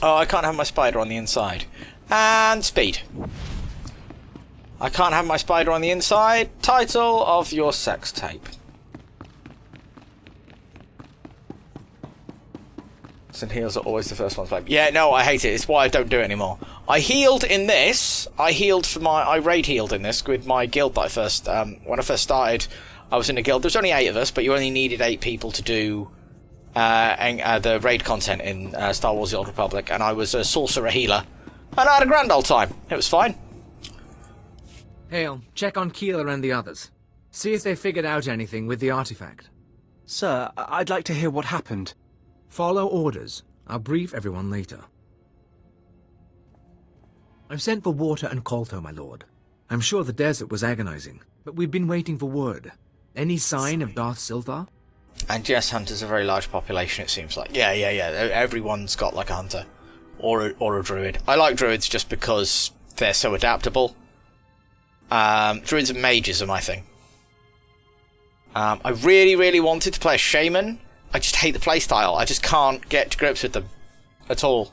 I can't have my spider on the inside. And speed. I can't have my spider on the inside. Title of your sex tape. And heals are always the first ones played. Yeah, no, I hate it. It's why I don't do it anymore. I healed in this. I raid healed in this with my guild that I first, when I first started, I was in a guild. There's only 8 of us, but you only needed 8 people to do the raid content in Star Wars The Old Republic, and I was a sorcerer healer. And I had a grand old time. It was fine. Hale, check on Keeler and the others. See if they figured out anything with the artifact. Sir, I'd like to hear what happened. Follow orders. I'll brief everyone later. I've sent for water and Kolto, my lord. I'm sure the desert was agonizing, but we've been waiting for word. Any sign of Darth Silthar? And yes, hunters are a very large population, it seems like. Yeah. Everyone's got like a hunter. Or a druid. I like druids just because they're so adaptable. Druids and mages are my thing. I really, really wanted to play a shaman. I just hate the playstyle. I just can't get to grips with them at all.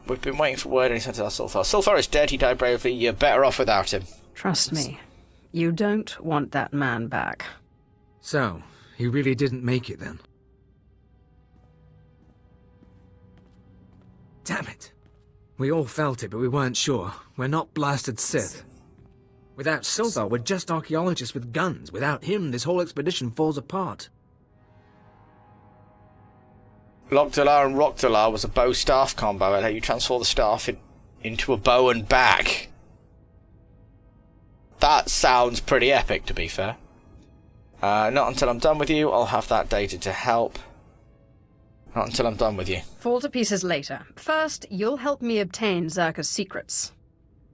We've been waiting for word and he sent us Silthar. Silthar is dead, he died bravely. You're better off without him. Trust me. You don't want that man back. So, he really didn't make it then? Damn it. We all felt it, but we weren't sure. We're not blasted Sith. Without Silthar, we're just archaeologists with guns. Without him, this whole expedition falls apart. Loc de la and Roc de la was a bow staff combo. It let you transform the staff into a bow and back. That sounds pretty epic, to be fair. Not until I'm done with you. I'll have that data to help. Not until I'm done with you. Fall to pieces later. First, you'll help me obtain Zerka's secrets.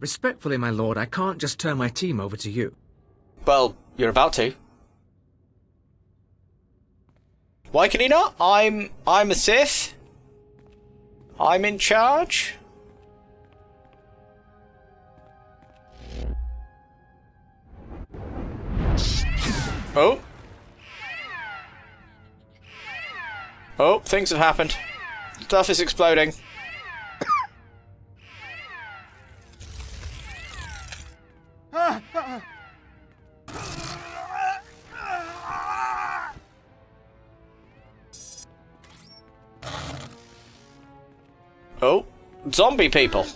Respectfully, my lord, I can't just turn my team over to you. Well, you're about to. Why can he not? I'm a Sith. I'm in charge. Oh. Oh, things have happened. Stuff is exploding. Oh, zombie people.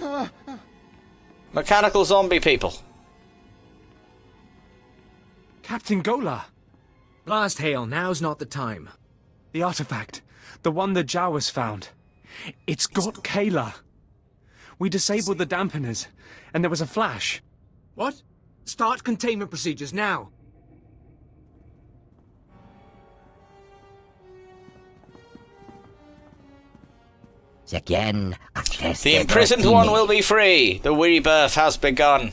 Mechanical zombie people. Captain Gola! Blast Hale, now's not the time. The artifact. The one the Jawas found. It's got Kayla. We disabled the dampeners, and there was a flash. What? Start containment procedures now. The imprisoned one will be free. The rebirth has begun.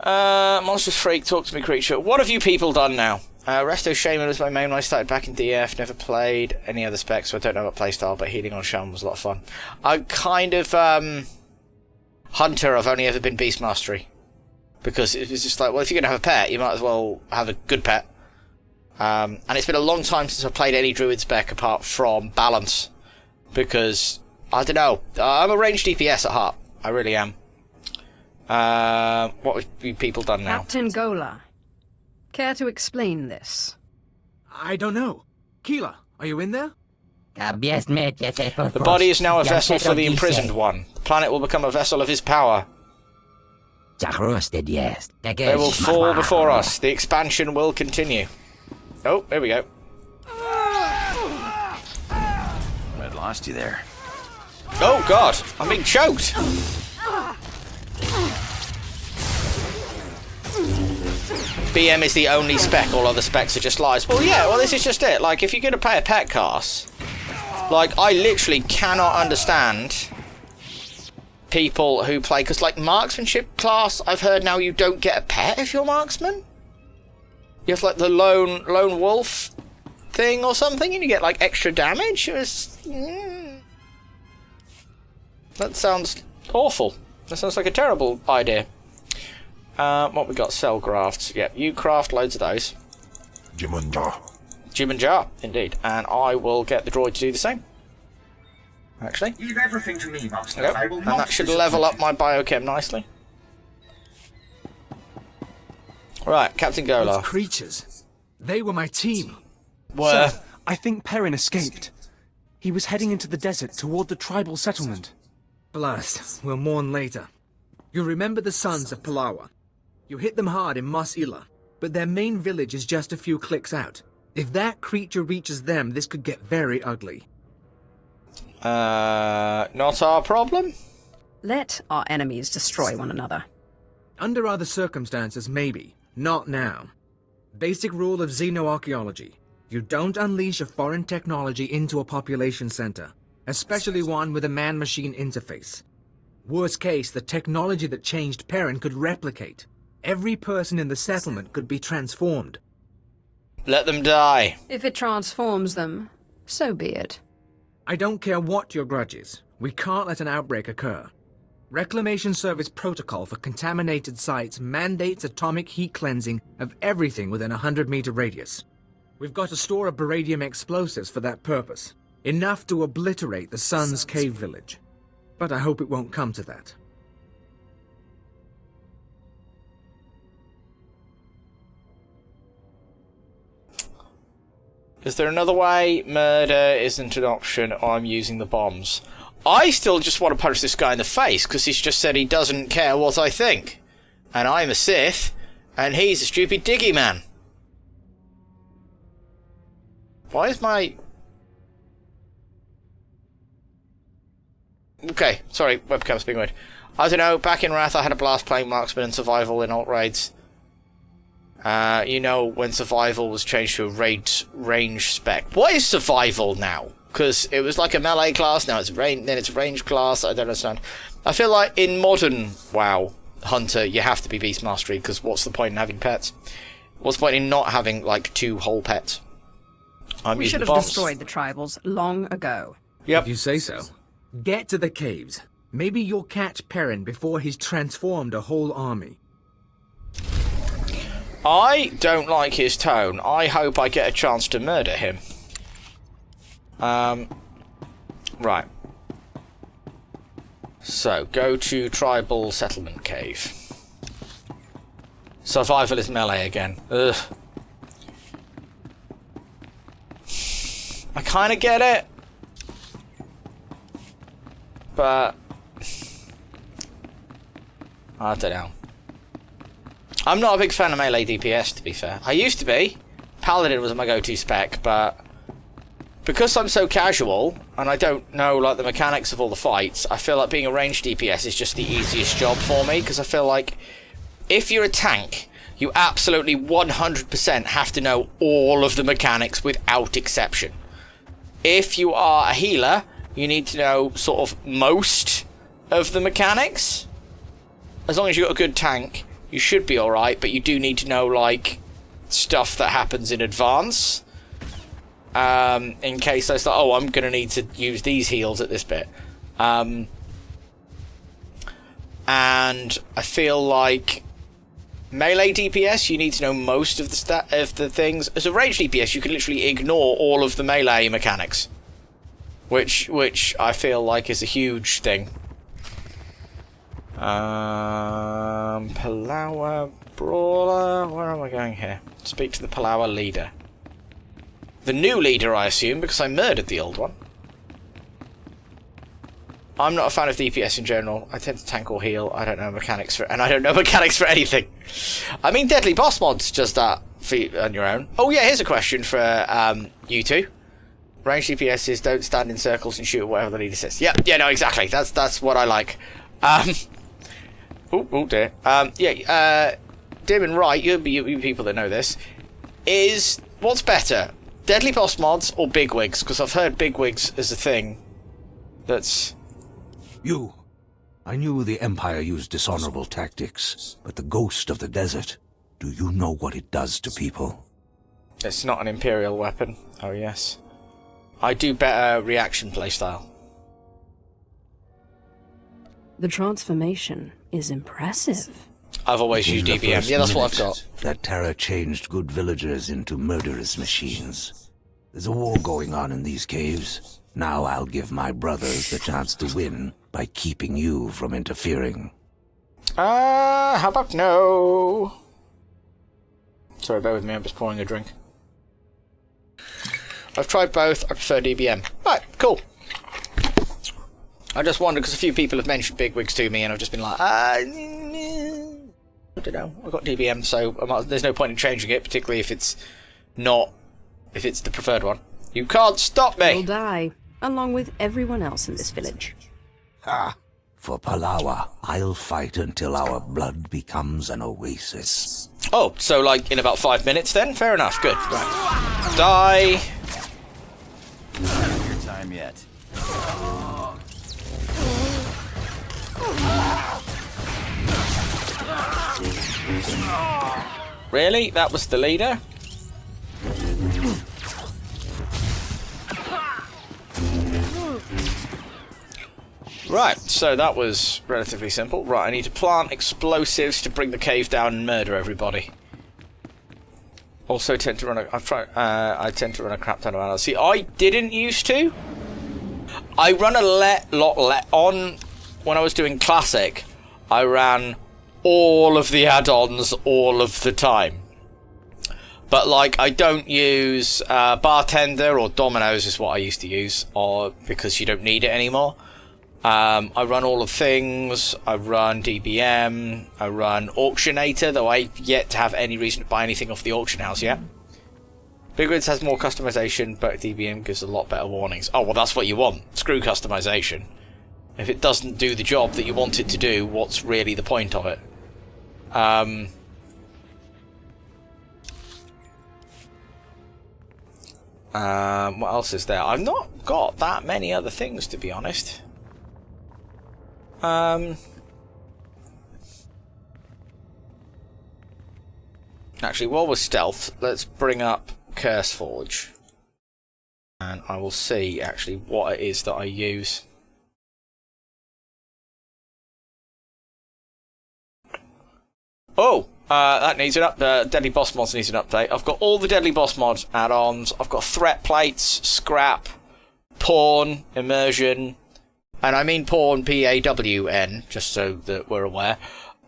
Monstrous freak, talk to me, creature. What have you people done now? Resto Shaman was my main when I started back in DF. Never played any other specs, so I don't know about playstyle, but healing on Shaman was a lot of fun. I'm kind of, Hunter, I've only ever been Beast Mastery. Because it was just like, well, if you're going to have a pet, you might as well have a good pet. And it's been a long time since I've played any Druid spec apart from Balance. Because, I don't know, I'm a ranged DPS at heart. I really am. What have you people done now? Captain Gola, care to explain this? I don't know. Keeler, are you in there? The body is now a vessel for the imprisoned one. The planet will become a vessel of his power. They will fall before us. The expansion will continue. Oh, here we go. I lost you there. Oh god, I'm being choked. BM is the only spec, all other specs are just lies. Well, yeah, well, this is just it. Like, if you're going to pay a pet class, like, I literally cannot understand people who play, because, like, marksmanship class, I've heard now you don't get a pet if you're marksman. You have, like, the lone wolf thing or something, and you get, like, extra damage. That sounds awful. That sounds like a terrible idea. What we got? Cell grafts. Yeah, you craft loads of those. Jim and Jar. Jim and Jar, indeed. And I will get the droid to do the same. Actually. Leave everything to me, Master. Yep. I will And not that should level up my biochem nicely. Right, Captain Golar. Those creatures. They were my team. Were? Sir, I think Perrin escaped. He was heading into the desert toward the tribal settlement. Blast. We'll mourn later. You remember the Sons of Palawa. You hit them hard in Mos Ila, but their main village is just a few clicks out. If that creature reaches them, this could get very ugly. Not our problem? Let our enemies destroy one another. Under other circumstances, maybe. Not now. Basic rule of xenoarchaeology. You don't unleash a foreign technology into a population center, especially one with a man-machine interface. Worst case, the technology that changed Perrin could replicate. Every person in the settlement could be transformed. Let them die. If it transforms them, so be it. I don't care what your grudge is. We can't let an outbreak occur. Reclamation Service protocol for contaminated sites mandates atomic heat cleansing of everything within a 100-meter radius. We've got a store of beradium explosives for that purpose. Enough to obliterate the Sun's cave village. But I hope it won't come to that. Is there another way? Murder isn't an option. I'm using the bombs. I still just want to punch this guy in the face because he's just said he doesn't care what I think. And I'm a Sith, and he's a stupid diggy man. Why is my... Okay, sorry, webcam's being weird. I don't know, back in Wrath I had a blast playing Marksman and Survival in alt raids. You know, when Survival was changed to a range spec. What is Survival now? Because it was like a melee class, now it's then it's a range class, I don't understand. I feel like in modern WoW Hunter, you have to be Beast Mastery, because what's the point in having pets? What's the point in not having, like, 2 whole pets? We should have destroyed the tribals long ago. Yep. If you say so. Get to the caves. Maybe you'll catch Perrin before he's transformed a whole army. I don't like his tone. I hope I get a chance to murder him. Right. So, go to Tribal Settlement Cave. Survival is melee again. Ugh. I kind of get it. But... I don't know. I'm not a big fan of melee DPS, to be fair. I used to be. Paladin was my go-to spec, but... because I'm so casual, and I don't know, like, the mechanics of all the fights, I feel like being a ranged DPS is just the easiest job for me, because I feel like if you're a tank, you absolutely 100% have to know all of the mechanics without exception. If you are a healer, you need to know sort of most of the mechanics. As long as you've got a good tank, you should be alright, but you do need to know, like, stuff that happens in advance. In case I start, oh, I'm going to need to use these heals at this bit. And I feel like melee DPS, you need to know most of the things. As a range DPS, you can literally ignore all of the melee mechanics, which I feel like is a huge thing. Palawa Brawler, where am I going here? Speak to the Palawa leader. The new leader, I assume, because I murdered the old one. I'm not a fan of DPS in general. I tend to tank or heal. I don't know mechanics for anything. I mean, Deadly Boss Mod's just that for on your own. Oh yeah, here's a question for you two. Range DPSs don't stand in circles and shoot at whatever the leader says. Yep, yeah, no, exactly. That's what I like. Oh dear. Dim and Right, you people that know this, is what's better, Deadly Boss Mods or bigwigs? Because I've heard bigwigs is a thing. That's you. I knew the Empire used dishonorable tactics, but the ghost of the desert. Do you know what it does to people? It's not an Imperial weapon. Oh yes. I do better reaction playstyle. The transformation is impressive. I've always used DBM. Yeah, that's what I've got. That terror changed good villagers into murderous machines. There's a war going on in these caves. Now I'll give my brothers the chance to win by keeping you from interfering. How about no? Sorry, bear with me, I'm just pouring a drink. I've tried both, I prefer DBM. Right, cool. I just wondered, because a few people have mentioned bigwigs to me, and I've just been like, I don't know, I've got DBM, so there's no point in changing it, particularly if it's the preferred one. You can't stop me! You'll die, along with everyone else in this village. Ha! For Palawa, I'll fight until our blood becomes an oasis. Oh, so like in about 5 minutes then? Fair enough, good. Right. Die! Not your time yet. Really? That was the leader? Right, so that was relatively simple. Right, I need to plant explosives to bring the cave down and murder everybody. Also I tend to run a crap ton of add-ons. See, I didn't used to. I run a lot on when I was doing Classic. I ran all of the add-ons all of the time. But like, I don't use Bartender or Dominoes is what I used to use, or because you don't need it anymore. I run all of things. I run DBM. I run Auctionator, though I've yet to have any reason to buy anything off the auction house yet. Bigwigs has more customization, but DBM gives a lot better warnings. Oh, well, that's what you want. Screw customization. If it doesn't do the job that you want it to do, what's really the point of it? What else is there? I've not got that many other things, to be honest. Actually, while we're stealth, let's bring up Curseforge. And I will see, actually, what it is that I use. Oh! That needs an update. Deadly Boss Mods needs an update. I've got all the Deadly Boss Mod add-ons. I've got Threat Plates, Scrap, Pawn, Immersion, and I mean Pawn, P-A-W-N, just so that we're aware.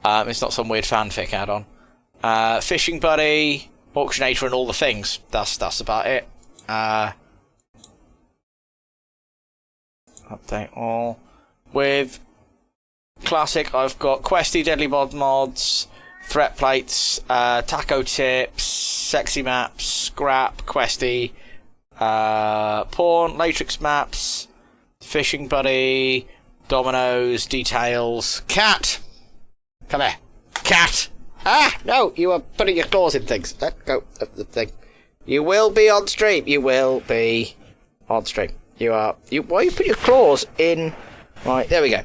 It's not some weird fanfic add-on. Fishing Buddy, Auctionator, and all the things. That's about it. Update all. With Classic, I've got Questy, Deadly Mod Mods, Threat Plates, Taco Tips, Sexy Maps, Scrap, Questy, Pawn, Latrix Maps, Fishing Buddy, Dominoes, Details, Cat! Come here. Cat! Ah! No! You are putting your claws in things. Let go of the thing. You will be on stream. You will be on stream. You are... Why you put your claws in... Right, there we go.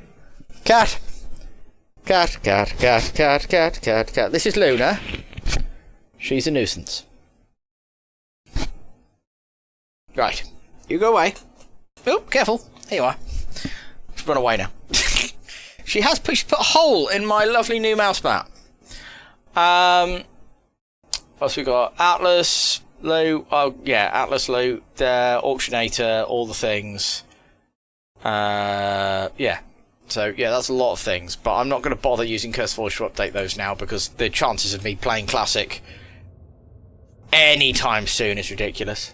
Cat! Cat, cat, cat, cat, cat, cat, cat. This is Luna. She's a nuisance. Right. You go away. Oh, careful. There you are. She's run away now. She put a hole in my lovely new mouse mat. What else we got? Atlas, Loot. Oh, yeah, Atlas, Loot, Auctionator, all the things. Yeah. So, yeah, that's a lot of things. But I'm not going to bother using CurseForge to update those now because the chances of me playing Classic anytime soon is ridiculous.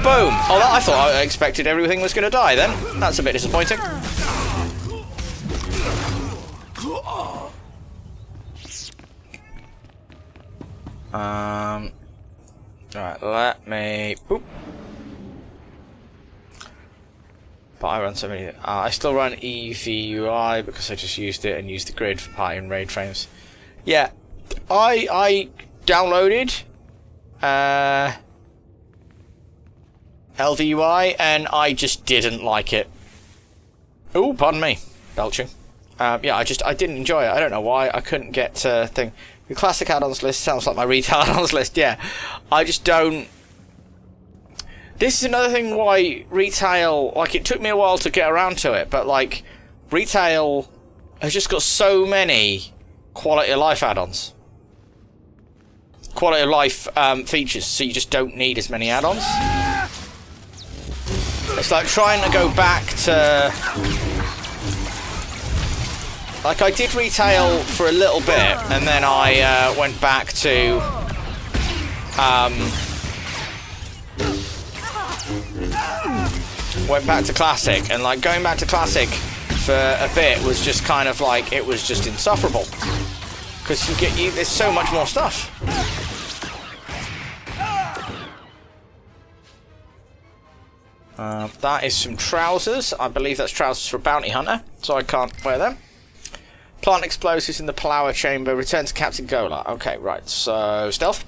Boom! Oh, I thought I expected everything was going to die then. That's a bit disappointing. Right, let me... Boop. But I run so many... I still run EVUI because I just used it and used the grid for party and raid frames. Yeah, I downloaded LVUI and I just didn't like it. Oh, pardon me, belching. Yeah, I didn't enjoy it. I don't know why. I couldn't get thing. The classic add-ons list sounds like my retail add-ons list. Yeah, I just don't. This is another thing why retail, like, it took me a while to get around to it, but like retail has just got so many quality of life add-ons, quality of life features, so you just don't need as many add-ons. It's like trying to go back to, like, I did retail for a little bit and then I went back to classic, and like going back to classic for a bit was just kind of like, it was just insufferable because there's so much more stuff. That is some trousers. I believe that's trousers for a bounty hunter, so I can't wear them. Plant explosives in the Palawa chamber. Return to Captain Gola. Okay, right. So stealth.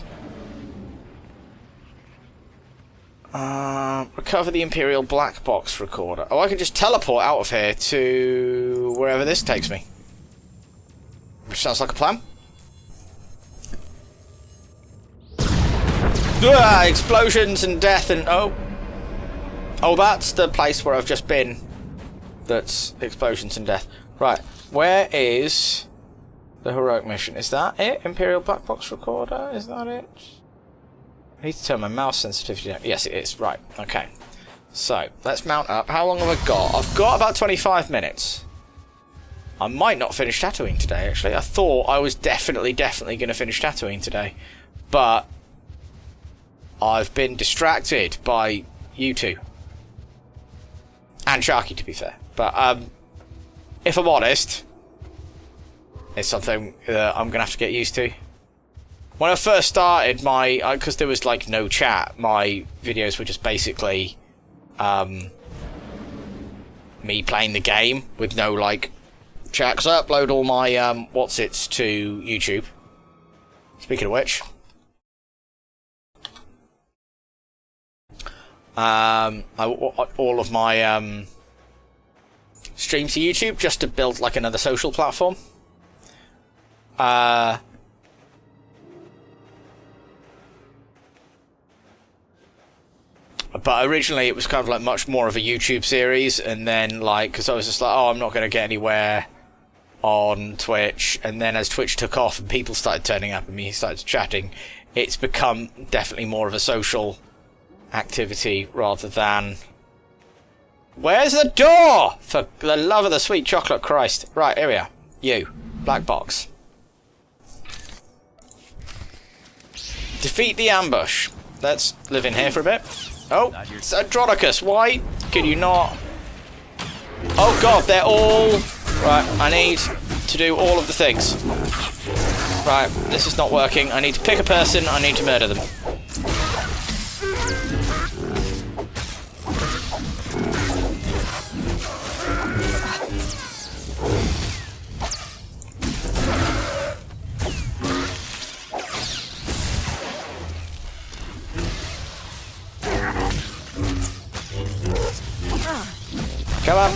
Recover the Imperial black box recorder. Oh, I can just teleport out of here to wherever this takes me. Which sounds like a plan. Explosions and death and oh, that's the place where I've just been. That's explosions and death. Right, where is the heroic mission? Is that it? Imperial black box recorder? Is that it? I need to turn my mouse sensitivity down. Yes, it is. Right, okay. So, let's mount up. How long have I got? I've got about 25 minutes. I might not finish Tatooine today, actually. I thought I was definitely going to finish Tatooine today. But I've been distracted by you two. And Sharky, to be fair. But, if I'm honest, it's something that I'm going to have to get used to. When I first started my, because there was like no chat, my videos were just basically me playing the game with no like chat, because I upload all my whatsits to YouTube. Speaking of which, all of my streams to YouTube just to build like another social platform. But originally it was kind of like much more of a YouTube series, and then like, because I was just like, oh, I'm not going to get anywhere on Twitch, and then as Twitch took off and people started turning up and me started chatting, it's become definitely more of a social activity rather than... Where's the door? For the love of the sweet chocolate Christ. Right, here we are. You. Black box. Defeat the ambush. Let's live in here for a bit. Oh, it's Andronicus. Why could you not? Oh god, they're all... Right, I need to do all of the things. Right, this is not working. I need to pick a person, I need to murder them. Come on.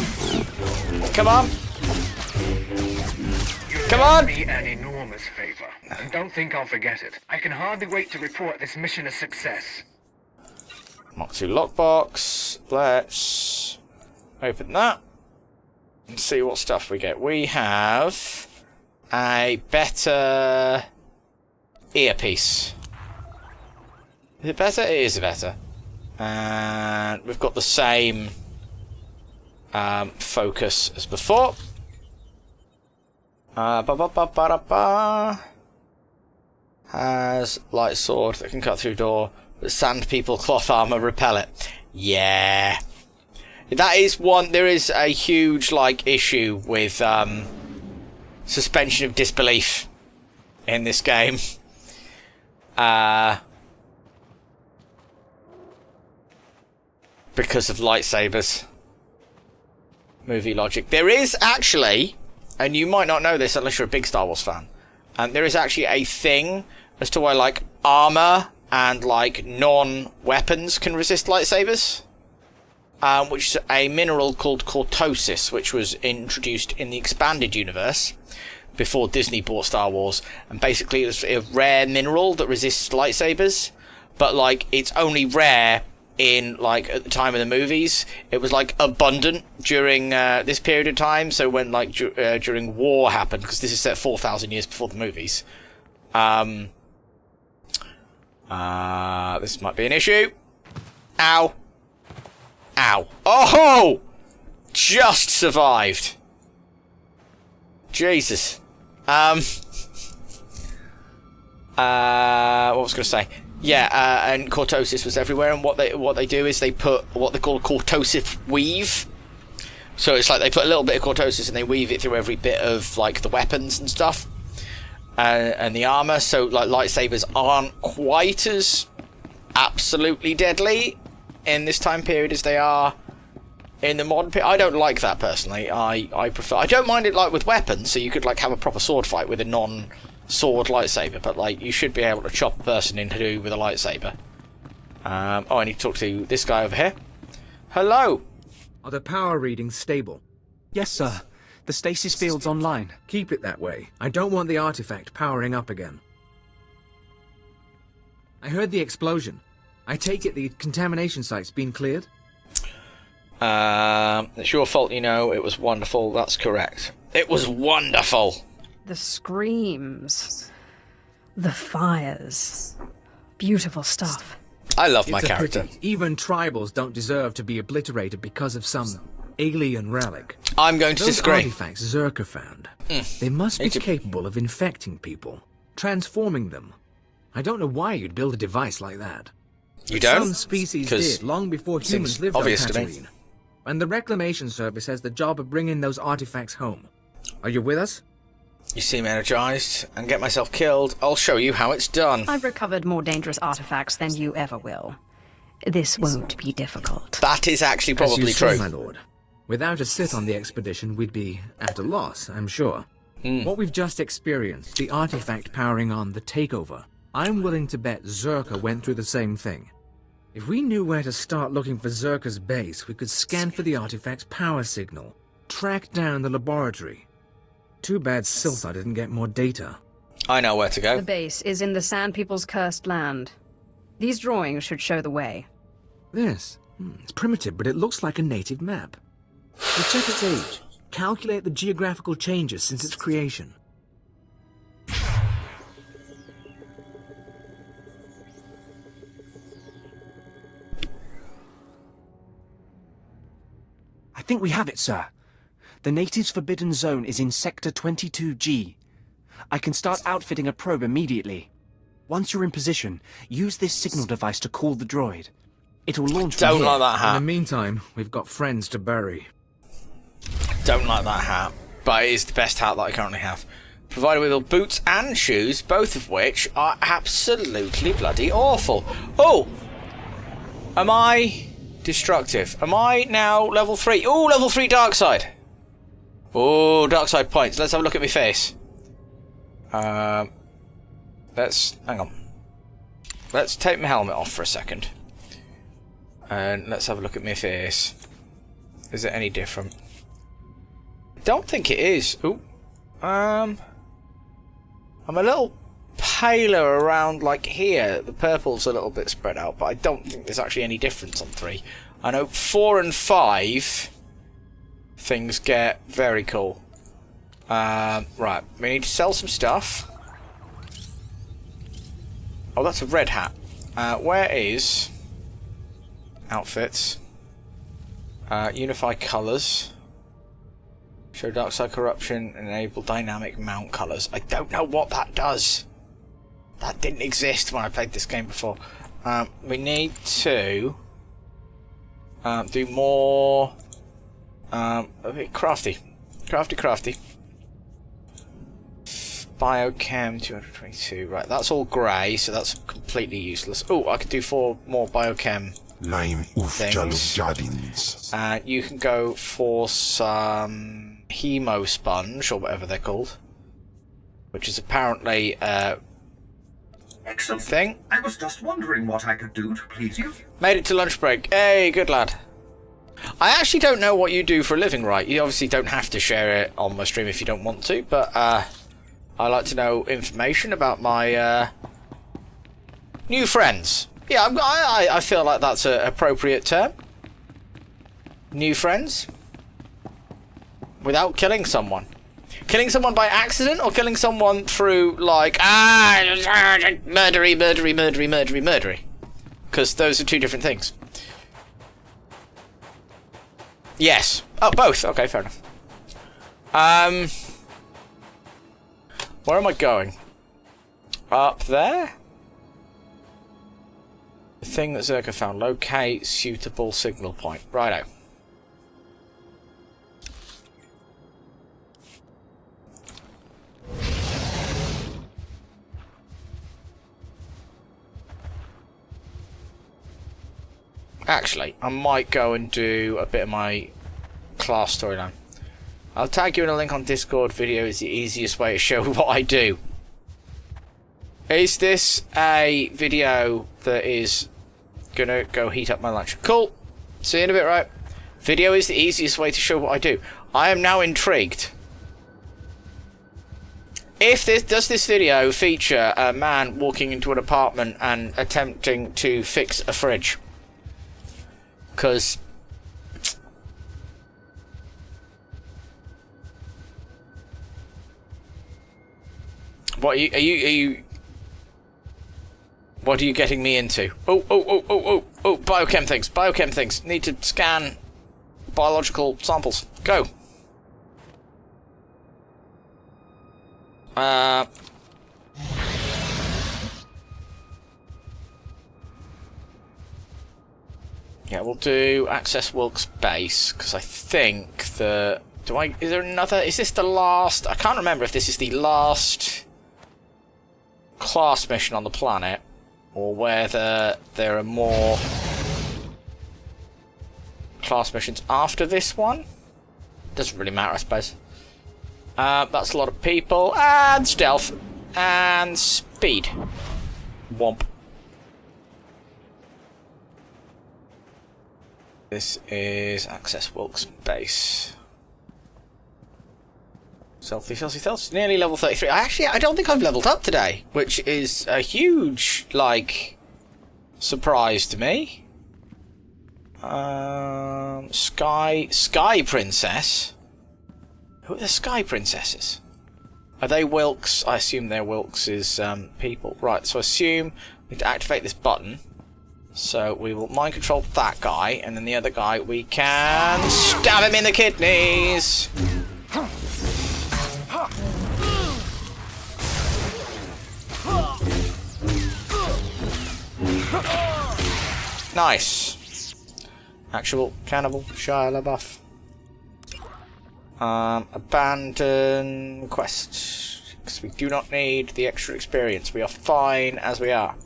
Come on. Come on. You did me an enormous favor, and don't think I'll forget it. I can hardly wait to report this mission a success. Mark 2 lockbox. Let's open that and see what stuff we get. We have a better earpiece. Is it better? It is better. And we've got the same focus as before. Has light sword that can cut through door. but sand people cloth armor repel it. Yeah. That is one. There is a huge like issue with suspension of disbelief in this game. Because of lightsabers. Movie logic. There is actually, and you might not know this unless you're a big Star Wars fan, there is actually a thing as to why like armor and like non-weapons can resist lightsabers. Which is a mineral called cortosis, which was introduced in the expanded universe before Disney bought Star Wars, and basically it was a rare mineral that resists lightsabers, but like it's only rare in like at the time of the movies. It was like abundant during this period of time, so when like during war happened, because this is set 4,000 years before the movies. This might be an issue. Ow. Ow. Oh! Just survived. Jesus. What was I going to say? Yeah, and cortosis was everywhere, and what they do is they put what they call a cortosive weave. So it's like they put a little bit of cortosis and they weave it through every bit of like the weapons and stuff, and the armor. So like lightsabers aren't quite as absolutely deadly in this time period as they are in the modern period. I don't like that personally. I prefer. I don't mind it like with weapons, so you could like have a proper sword fight with a non-sword lightsaber, but like you should be able to chop a person in two with a lightsaber. Oh, I need to talk to this guy over here. Hello. Are the power readings stable? Yes, sir. The stasis field's online. Keep it that way. I don't want the artifact powering up again. I heard the explosion. I take it the contamination site's been cleared? It's your fault, you know. It was wonderful. That's correct. It was wonderful. The screams. The fires. Beautiful stuff. I love my It's a character. pity. Even tribals don't deserve to be obliterated because of some alien relic. I'm going to Those disagree. artifacts Zerka found, they must be capable of infecting people, transforming them. I don't know why you'd build a device like that. You But don't? Some species 'Cause did, long before seems humans lived on obvious to me. Tatooine. And the Reclamation Service has the job of bringing those artifacts home. Are you with us? You seem energized, and get myself killed. I'll show you how it's done. I've recovered more dangerous artifacts than you ever will. This won't be difficult. That is actually As probably you say, true. my lord. Without a Sith on the expedition, we'd be at a loss, I'm sure. What we've just experienced, the artifact powering on the takeover, I'm willing to bet Zerka went through the same thing. If we knew where to start looking for Zerka's base, we could scan for the artifact's power signal, track down the laboratory. Too bad SWTOR didn't get more data. I know where to go. The base is in the Sand People's cursed land. These drawings should show the way. This? It's primitive, but it looks like a native map. We check its age, calculate the geographical changes since its creation. I think we have it, sir. The natives' forbidden zone is in Sector 22G. I can start outfitting a probe immediately. Once you're in position, use this signal device to call the droid. It'll launch from Don't here. like that hat. In the meantime, we've got friends to bury. Don't like that hat, but it is the best hat that I currently have. Provided with all boots and shoes, both of which are absolutely bloody awful. Oh! Am I destructive? Am I now level 3? Oh, level 3 dark side. Oh, dark side points. Let's have a look at my face. Let's hang on. Let's take my helmet off for a second. And let's have a look at my face. Is it any different? Don't think it is. Ooh. I'm a little paler around like here. The purple's a little bit spread out, but I don't think there's actually any difference on 3. I know 4 and 5 things get very cool. Right, we need to sell some stuff. Oh, that's a red hat. Where is outfits? Unify colours. Show dark side corruption and enable dynamic mount colours. I don't know what that does. That didn't exist when I played this game before. We need to do more a bit crafty. Crafty. Biochem 222. Right, that's all grey, so that's completely useless. Oh, I could do 4 more biochem things. You can go for some hemo sponge, or whatever they're called, which is apparently excellent thing. I was just wondering what I could do to please you. Made it to lunch break. Hey, good lad. I actually don't know what you do for a living, right? You obviously don't have to share it on my stream if you don't want to, but I like to know information about my new friends. Yeah, I feel like that's an appropriate term. New friends. Without killing someone. Killing someone by accident, or killing someone through, like, murdery. Because those are 2 different things. Yes. Oh, both. Okay, fair enough. Where am I going? Up there? The thing that Zerka found. Locate suitable signal point. Righto. Actually, I might go and do a bit of my class storyline. I'll tag you in a link on Discord. Video is the easiest way to show what I do. Is this a video that is gonna go heat up my lunch? Cool. See you in a bit, right? Video is the easiest way to show what I do. I am now intrigued. If does this video feature a man walking into an apartment and attempting to fix a fridge? Because what are you what are you getting me into? Oh, biochem things. Need to scan biological samples. Go. Yeah, we'll do access Wilkes base, because I think the... is there another... Is this the last... I can't remember if this is the last class mission on the planet, or whether there are more class missions after this one. Doesn't really matter, I suppose. That's a lot of people, and stealth, and speed. Womp. This is access Wilkes base. Stealthy. Nearly level 33. I don't think I've leveled up today, which is a huge, like, surprise to me. Sky Princess. Who are the Sky Princesses? Are they Wilkes? I assume they're Wilkes' people. Right, so I assume we need to activate this button. So we will mind control that guy, and then the other guy we can stab him in the kidneys. Nice. Actual cannibal Shia LaBeouf. Abandon quest, because we do not need the extra experience. We are fine as we are.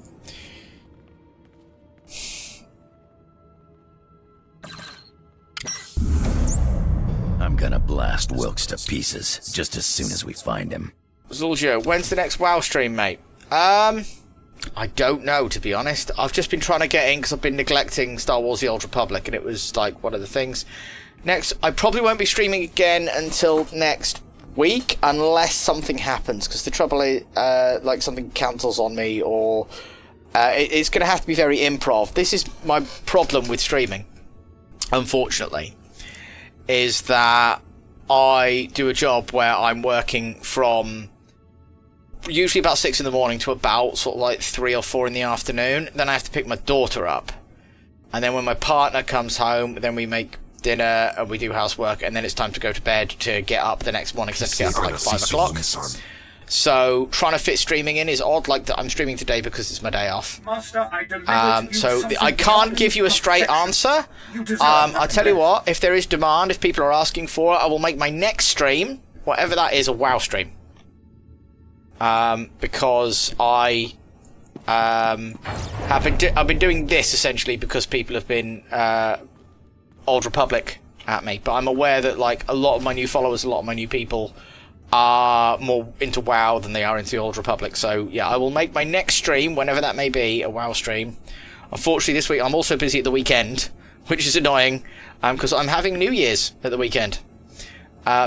I'm gonna blast Wilkes to pieces just as soon as we find him. Zuljo, when's the next WoW stream, mate? I don't know, to be honest. I've just been trying to get in because I've been neglecting Star Wars The Old Republic, and it was like one of the things. Next, I probably won't be streaming again until next week, unless something happens, because the trouble is, like, something cancels on me, or it's going to have to be very improv. This is my problem with streaming, unfortunately, is that I do a job where I'm working from usually about 6 in the morning to about sort of like 3 or 4 in the afternoon. Then I have to pick my daughter up, and then when my partner comes home, then we make dinner and we do housework, and then it's time to go to bed to get up the next morning, because I have to get up at like 5 o'clock. So trying to fit streaming in is odd. Like that, I'm streaming today because it's my day off. Master, I So I can't give you a straight answer. I'll tell you what, if there is demand, if people are asking for it, I will make my next stream, whatever that is, a WoW stream. Because I've been doing this essentially because people have been Old Republic at me, but I'm aware that like a lot of my new followers, a lot of my new people are more into WoW than they are into the Old Republic. So yeah, I will make my next stream, whenever that may be, a WoW stream. Unfortunately, this week I'm also busy at the weekend, which is annoying, because I'm having New Year's at the weekend.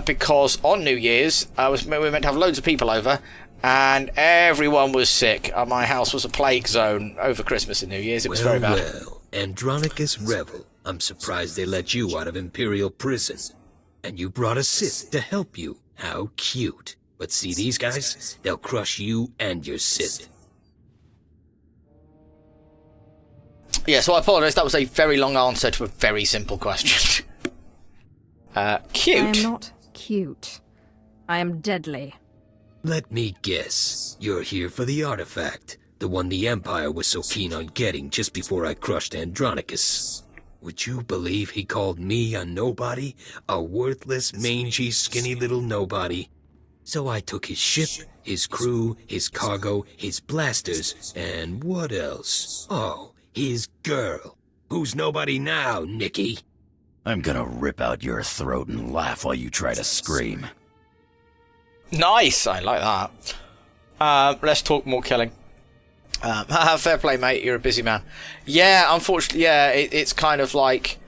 Because on New Year's, we were meant to have loads of people over, and everyone was sick. My house was a plague zone over Christmas and New Year's. It was very bad. Well, Andronicus Revel, I'm surprised they let you out of Imperial prison. And you brought a Sith to help you. How cute. But see these guys? They'll crush you and your Sith. Yeah, so I apologise. That was a very long answer to a very simple question. Cute? I am not cute. I am deadly. Let me guess. You're here for the artifact. The one the Empire was so keen on getting just before I crushed Andronicus. Would you believe he called me a nobody? A worthless, mangy, skinny little nobody. So I took his ship, his crew, his cargo, his blasters, and what else? Oh, his girl. Who's nobody now, Nicky? I'm gonna rip out your throat and laugh while you try to scream. Nice, I like that. Let's talk more killing. Fair play, mate, you're a busy man. Yeah, unfortunately, yeah, it's kind of like,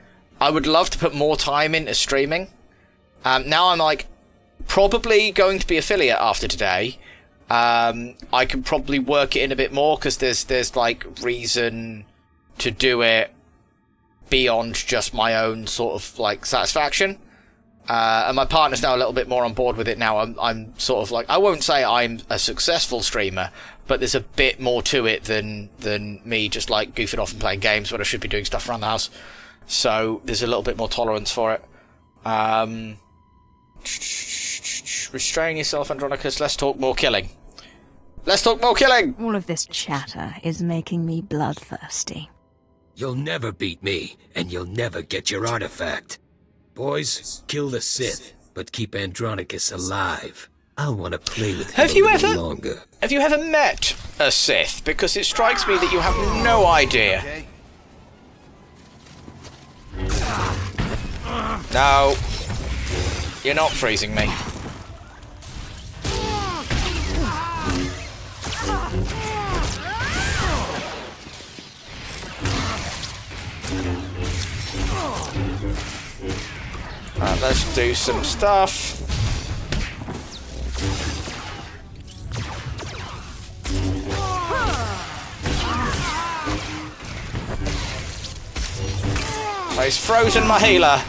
I would love to put more time into streaming. Now I'm like, probably going to be affiliate after today. I can probably work it in a bit more, because there's like reason to do it beyond just my own sort of like satisfaction. And my partner's now a little bit more on board with it now. I'm sort of like, I won't say I'm a successful streamer, but there's a bit more to it than me just like goofing off and playing games when I should be doing stuff around the house. So there's a little bit more tolerance for it. Restrain yourself, Andronicus. Let's talk more killing. Let's talk more killing! All of this chatter is making me bloodthirsty. You'll never beat me, and you'll never get your artifact. Boys, kill the Sith, but keep Andronicus alive. I'll want to play with him a little longer. Have you ever met a Sith? Because it strikes me that you have no idea. Okay. No. You're not freezing me. Let's do some stuff. Oh, he's frozen my healer.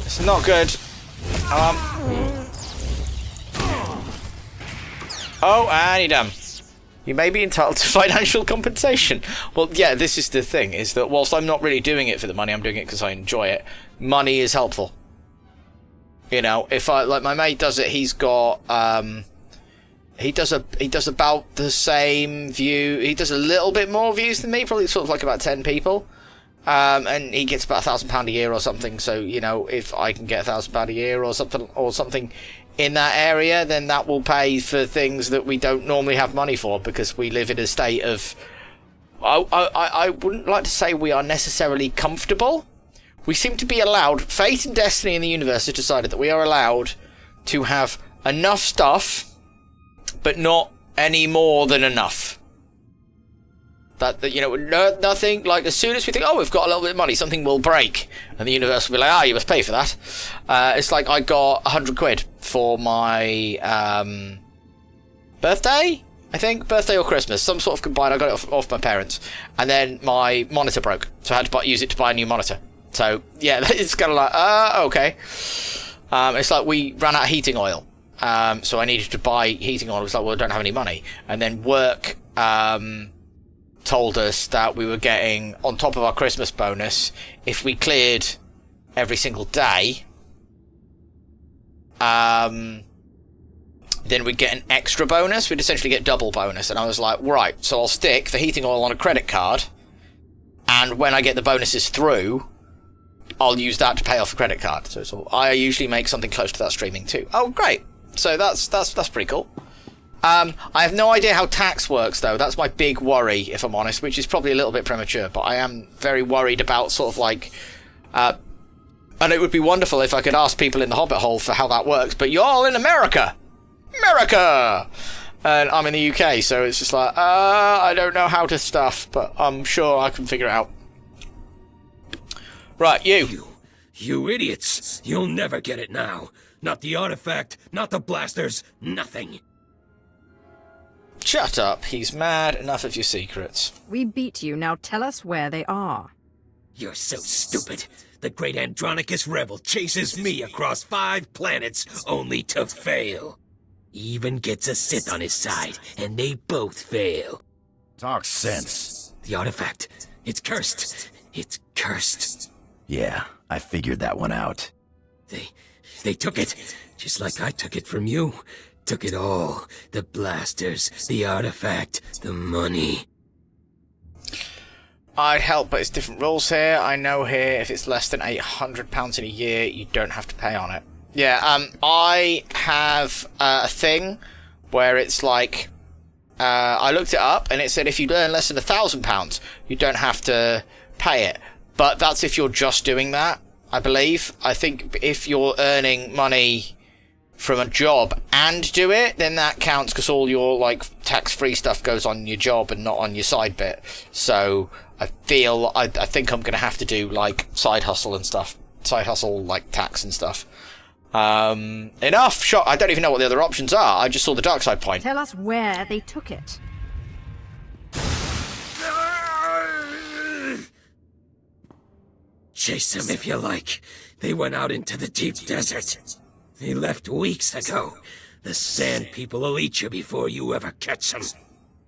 It's not good. Oh, and you're done. You may be entitled to financial compensation. Well, yeah, this is the thing, is that whilst I'm not really doing it for the money, I'm doing it because I enjoy it. Money is helpful. You know, if I, like my mate does it, he's got, he does about the same view. He does a little bit more views than me, probably sort of like about 10 people. And he gets about £1,000 a year or something. So, you know, if I can get £1,000 a year or something in that area, then that will pay for things that we don't normally have money for, because we live in a state of, I wouldn't like to say we are necessarily comfortable. We seem to be allowed, fate and destiny in the universe has decided that we are allowed to have enough stuff, but not any more than enough. That you know, nothing, like as soon as we think, oh, we've got a little bit of money, something will break, and the universe will be like, you must pay for that. It's like I got 100 quid for my birthday, I think, birthday or Christmas, some sort of combined. I got it off my parents, and then my monitor broke, so I had to use it to buy a new monitor. So yeah, it's kind of like, okay. It's like we ran out of heating oil, so I needed to buy heating oil. It was like, well, I don't have any money, and then work told us that we were getting, on top of our Christmas bonus, if we cleared every single day, the then we'd get an extra bonus. We'd essentially get double bonus. And I was like, right, so I'll stick the heating oil on a credit card, and when I get the bonuses through, I'll use that to pay off the credit card. So I usually make something close to that streaming too. Oh, great. So that's pretty cool. I have no idea how tax works, though. That's my big worry, if I'm honest, which is probably a little bit premature, but I am very worried about sort of like... and it would be wonderful if I could ask people in the Hobbit Hole for how that works, but you're all in America! America! And I'm in the UK, so it's just like, I don't know how to stuff, but I'm sure I can figure it out. Right, you. You idiots! You'll never get it now. Not the artifact, not the blasters, nothing. Shut up, he's mad. Enough of your secrets. We beat you, now tell us where they are. You're so stupid. The great Andronicus Rebel chases me across 5 planets, only to fail. He even gets a Sith on his side, and they both fail. Talk sense. The artifact, it's cursed. It's cursed. Yeah, I figured that one out. They took it, just like I took it from you. Took it all. The blasters, the artifact, the money. I'd help, but it's different rules here. I know here, if it's less than £800 in a year, you don't have to pay on it. Yeah, I have a thing where it's like, I looked it up, and it said if you earn less than £1,000, you don't have to pay it. But that's if you're just doing that, I believe. I think if you're earning money from a job and do it, then that counts, because all your like tax-free stuff goes on your job and not on your side bit. So I think I'm gonna have to do like side hustle and stuff, side hustle like tax and stuff. Enough. Shot. I don't even know what the other options are. I just saw the dark side point. Tell us where they took it. Chase them if you like. They went out into the deep desert. They left weeks ago. The Sand People will eat you before you ever catch them.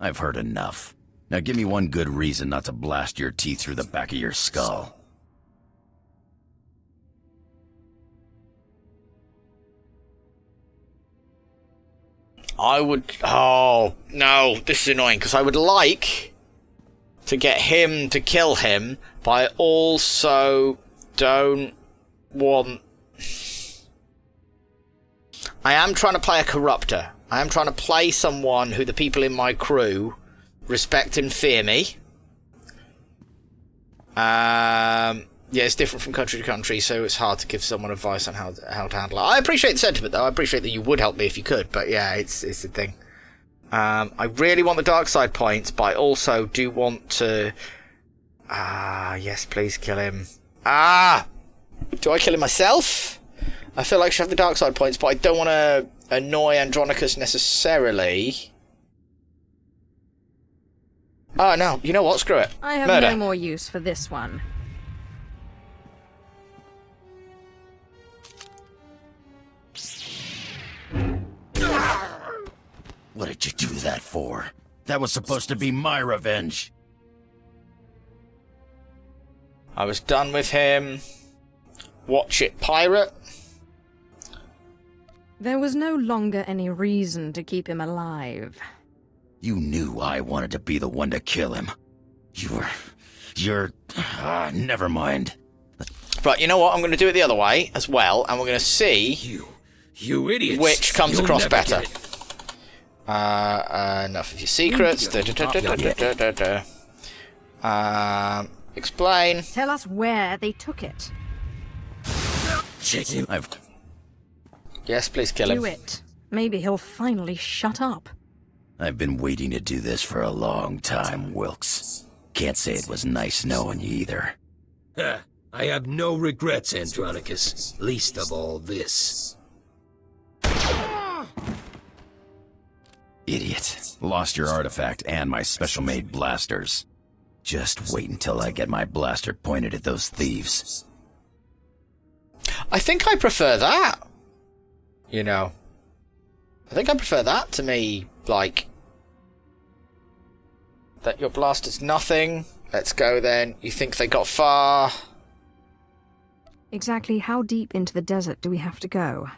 I've heard enough. Now give me one good reason not to blast your teeth through the back of your skull. I would... Oh, no, this is annoying, because I would like to get him to kill him, but I also don't want... I am trying to play a corruptor. I am trying to play someone who the people in my crew respect and fear me. Yeah, it's different from country to country, so it's hard to give someone advice on how to handle it. I appreciate the sentiment, though. I appreciate that you would help me if you could, but yeah, it's the thing. I really want the dark side points, but I also do want to... yes, please kill him. Do I kill him myself? I feel like I should have the dark side points, but I don't want to annoy Andronicus necessarily. Oh, no. You know what? Screw it. I have Murder. no more use for this one. What did you do that for? That was supposed to be my revenge. I was done with him. Watch it, pirate. There was no longer any reason to keep him alive. You knew I wanted to be the one to kill him. Never mind. Right, you know what? I'm going to do it the other way as well, and we're going to see you idiots. Which comes across better. Enough of your secrets. Explain. Tell us where they took it. Yes, please kill him. Do it. Maybe he'll finally shut up. I've been waiting to do this for a long time, Wilkes. Can't say it was nice knowing you either. I have no regrets, Andronicus. Least of all this. Idiot. Lost your artifact and my special-made blasters. Just wait until I get my blaster pointed at those thieves. I think I prefer that. You know. I think I prefer that to me, like... That your blaster's nothing. Let's go then. You think they got far? Exactly how deep into the desert do we have to go?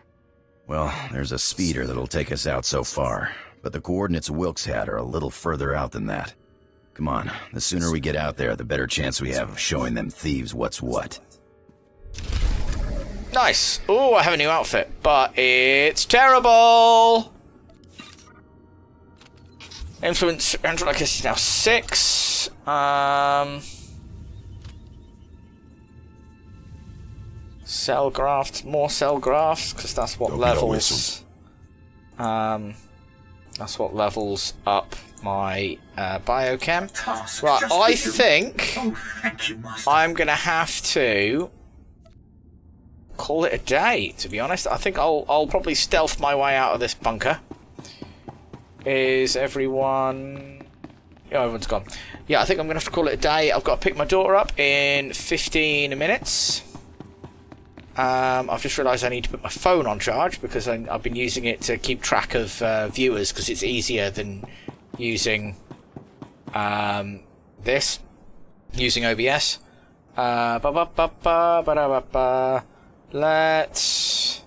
Well, there's a speeder that'll take us out so far, but the coordinates Wilkes had are a little further out than that. Come on, the sooner we get out there, the better chance we have of showing them thieves what's what. Nice. Oh, I have a new outfit, but it's terrible. Influence Andronicus is now 6. Cell grafts, more cell grafts, because that's what levels. That's what levels up my biochem. Right, I think I'm gonna have to call it a day. To be honest, I think I'll probably stealth my way out of this bunker. Is everyone? Yeah, everyone's gone. Yeah, I think I'm gonna have to call it a day. I've got to pick my daughter up in 15 minutes. I've just realised I need to put my phone on charge because I've been using it to keep track of viewers because it's easier than using using OBS. Let's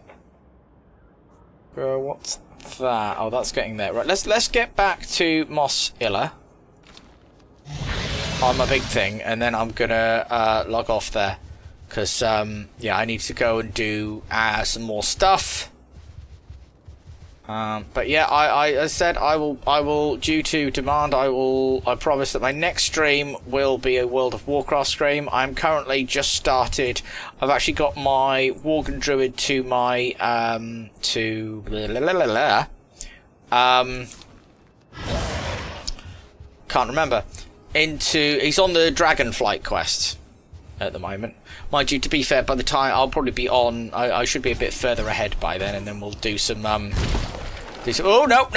what's that? Oh, that's getting there. Right, let's get back to Mos Illa on my big thing, and then I'm gonna log off there. Because, yeah, I need to go and do some more stuff. But yeah, I said I will, due to demand, I promise that my next stream will be a World of Warcraft stream. I'm currently just started. I've actually got my Worgen Druid to my, can't remember. He's on the Dragonflight quest at the moment. Mind you, to be fair, by the time I'll probably be on, I should be a bit further ahead by then, and then we'll do some, oh, no,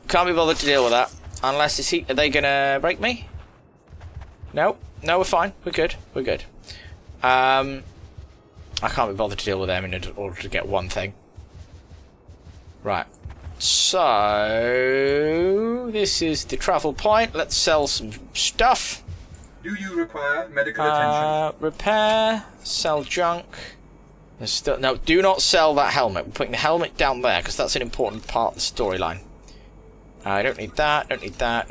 can't be bothered to deal with that. Unless, are they gonna break me? No, we're fine, we're good. I can't be bothered to deal with them in order to get one thing. Right, so, this is the travel point. Let's sell some stuff. Do you require medical attention? Repair, sell junk. No, do not sell that helmet. We're putting the helmet down there because that's an important part of the storyline. I don't need that, don't need that.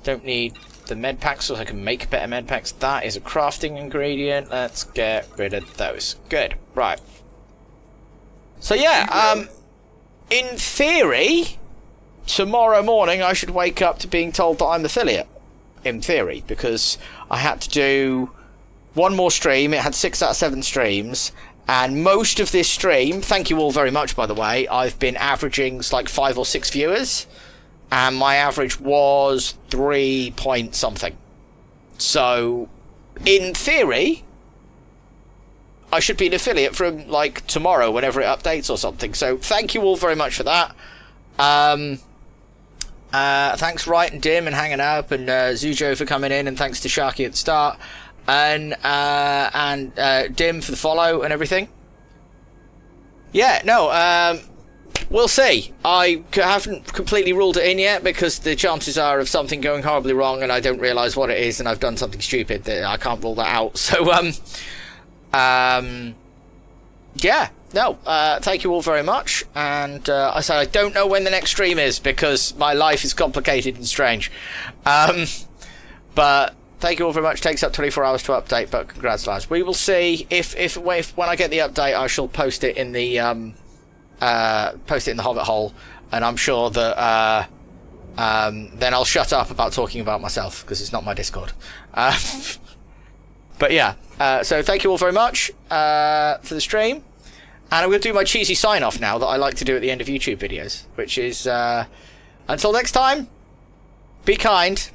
Don't need the med packs so I can make better med packs. That is a crafting ingredient. Let's get rid of those. Good, right. So yeah, in theory, tomorrow morning I should wake up to being told that I'm affiliate. In theory, because I had to do one more stream. It had 6 out of 7 streams, and most of this stream, thank you all very much by the way, I've been averaging like 5 or 6 viewers, and my average was 3 point something. So in theory I should be an affiliate from like tomorrow whenever it updates or something. So thank you all very much for that. Thanks Wright and Dim and hanging up, and Zujo for coming in, and thanks to Sharky at the start, and Dim for the follow and everything. Yeah, no, we'll see. I haven't completely ruled it in yet because the chances are of something going horribly wrong and I don't realise what it is and I've done something stupid that I can't rule that out. So yeah. No, thank you all very much, and I said I don't know when the next stream is because my life is complicated and strange, but thank you all very much. It takes up 24 hours to update, but congrats lads. We will see if when I get the update I shall post it in the Hobbit hole, and I'm sure that then I'll shut up about talking about myself because it's not my Discord. But yeah, so thank you all very much for the stream. And I'm going to do my cheesy sign-off now that I like to do at the end of YouTube videos, which is, until next time, be kind,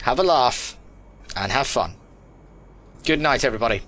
have a laugh, and have fun. Good night, everybody.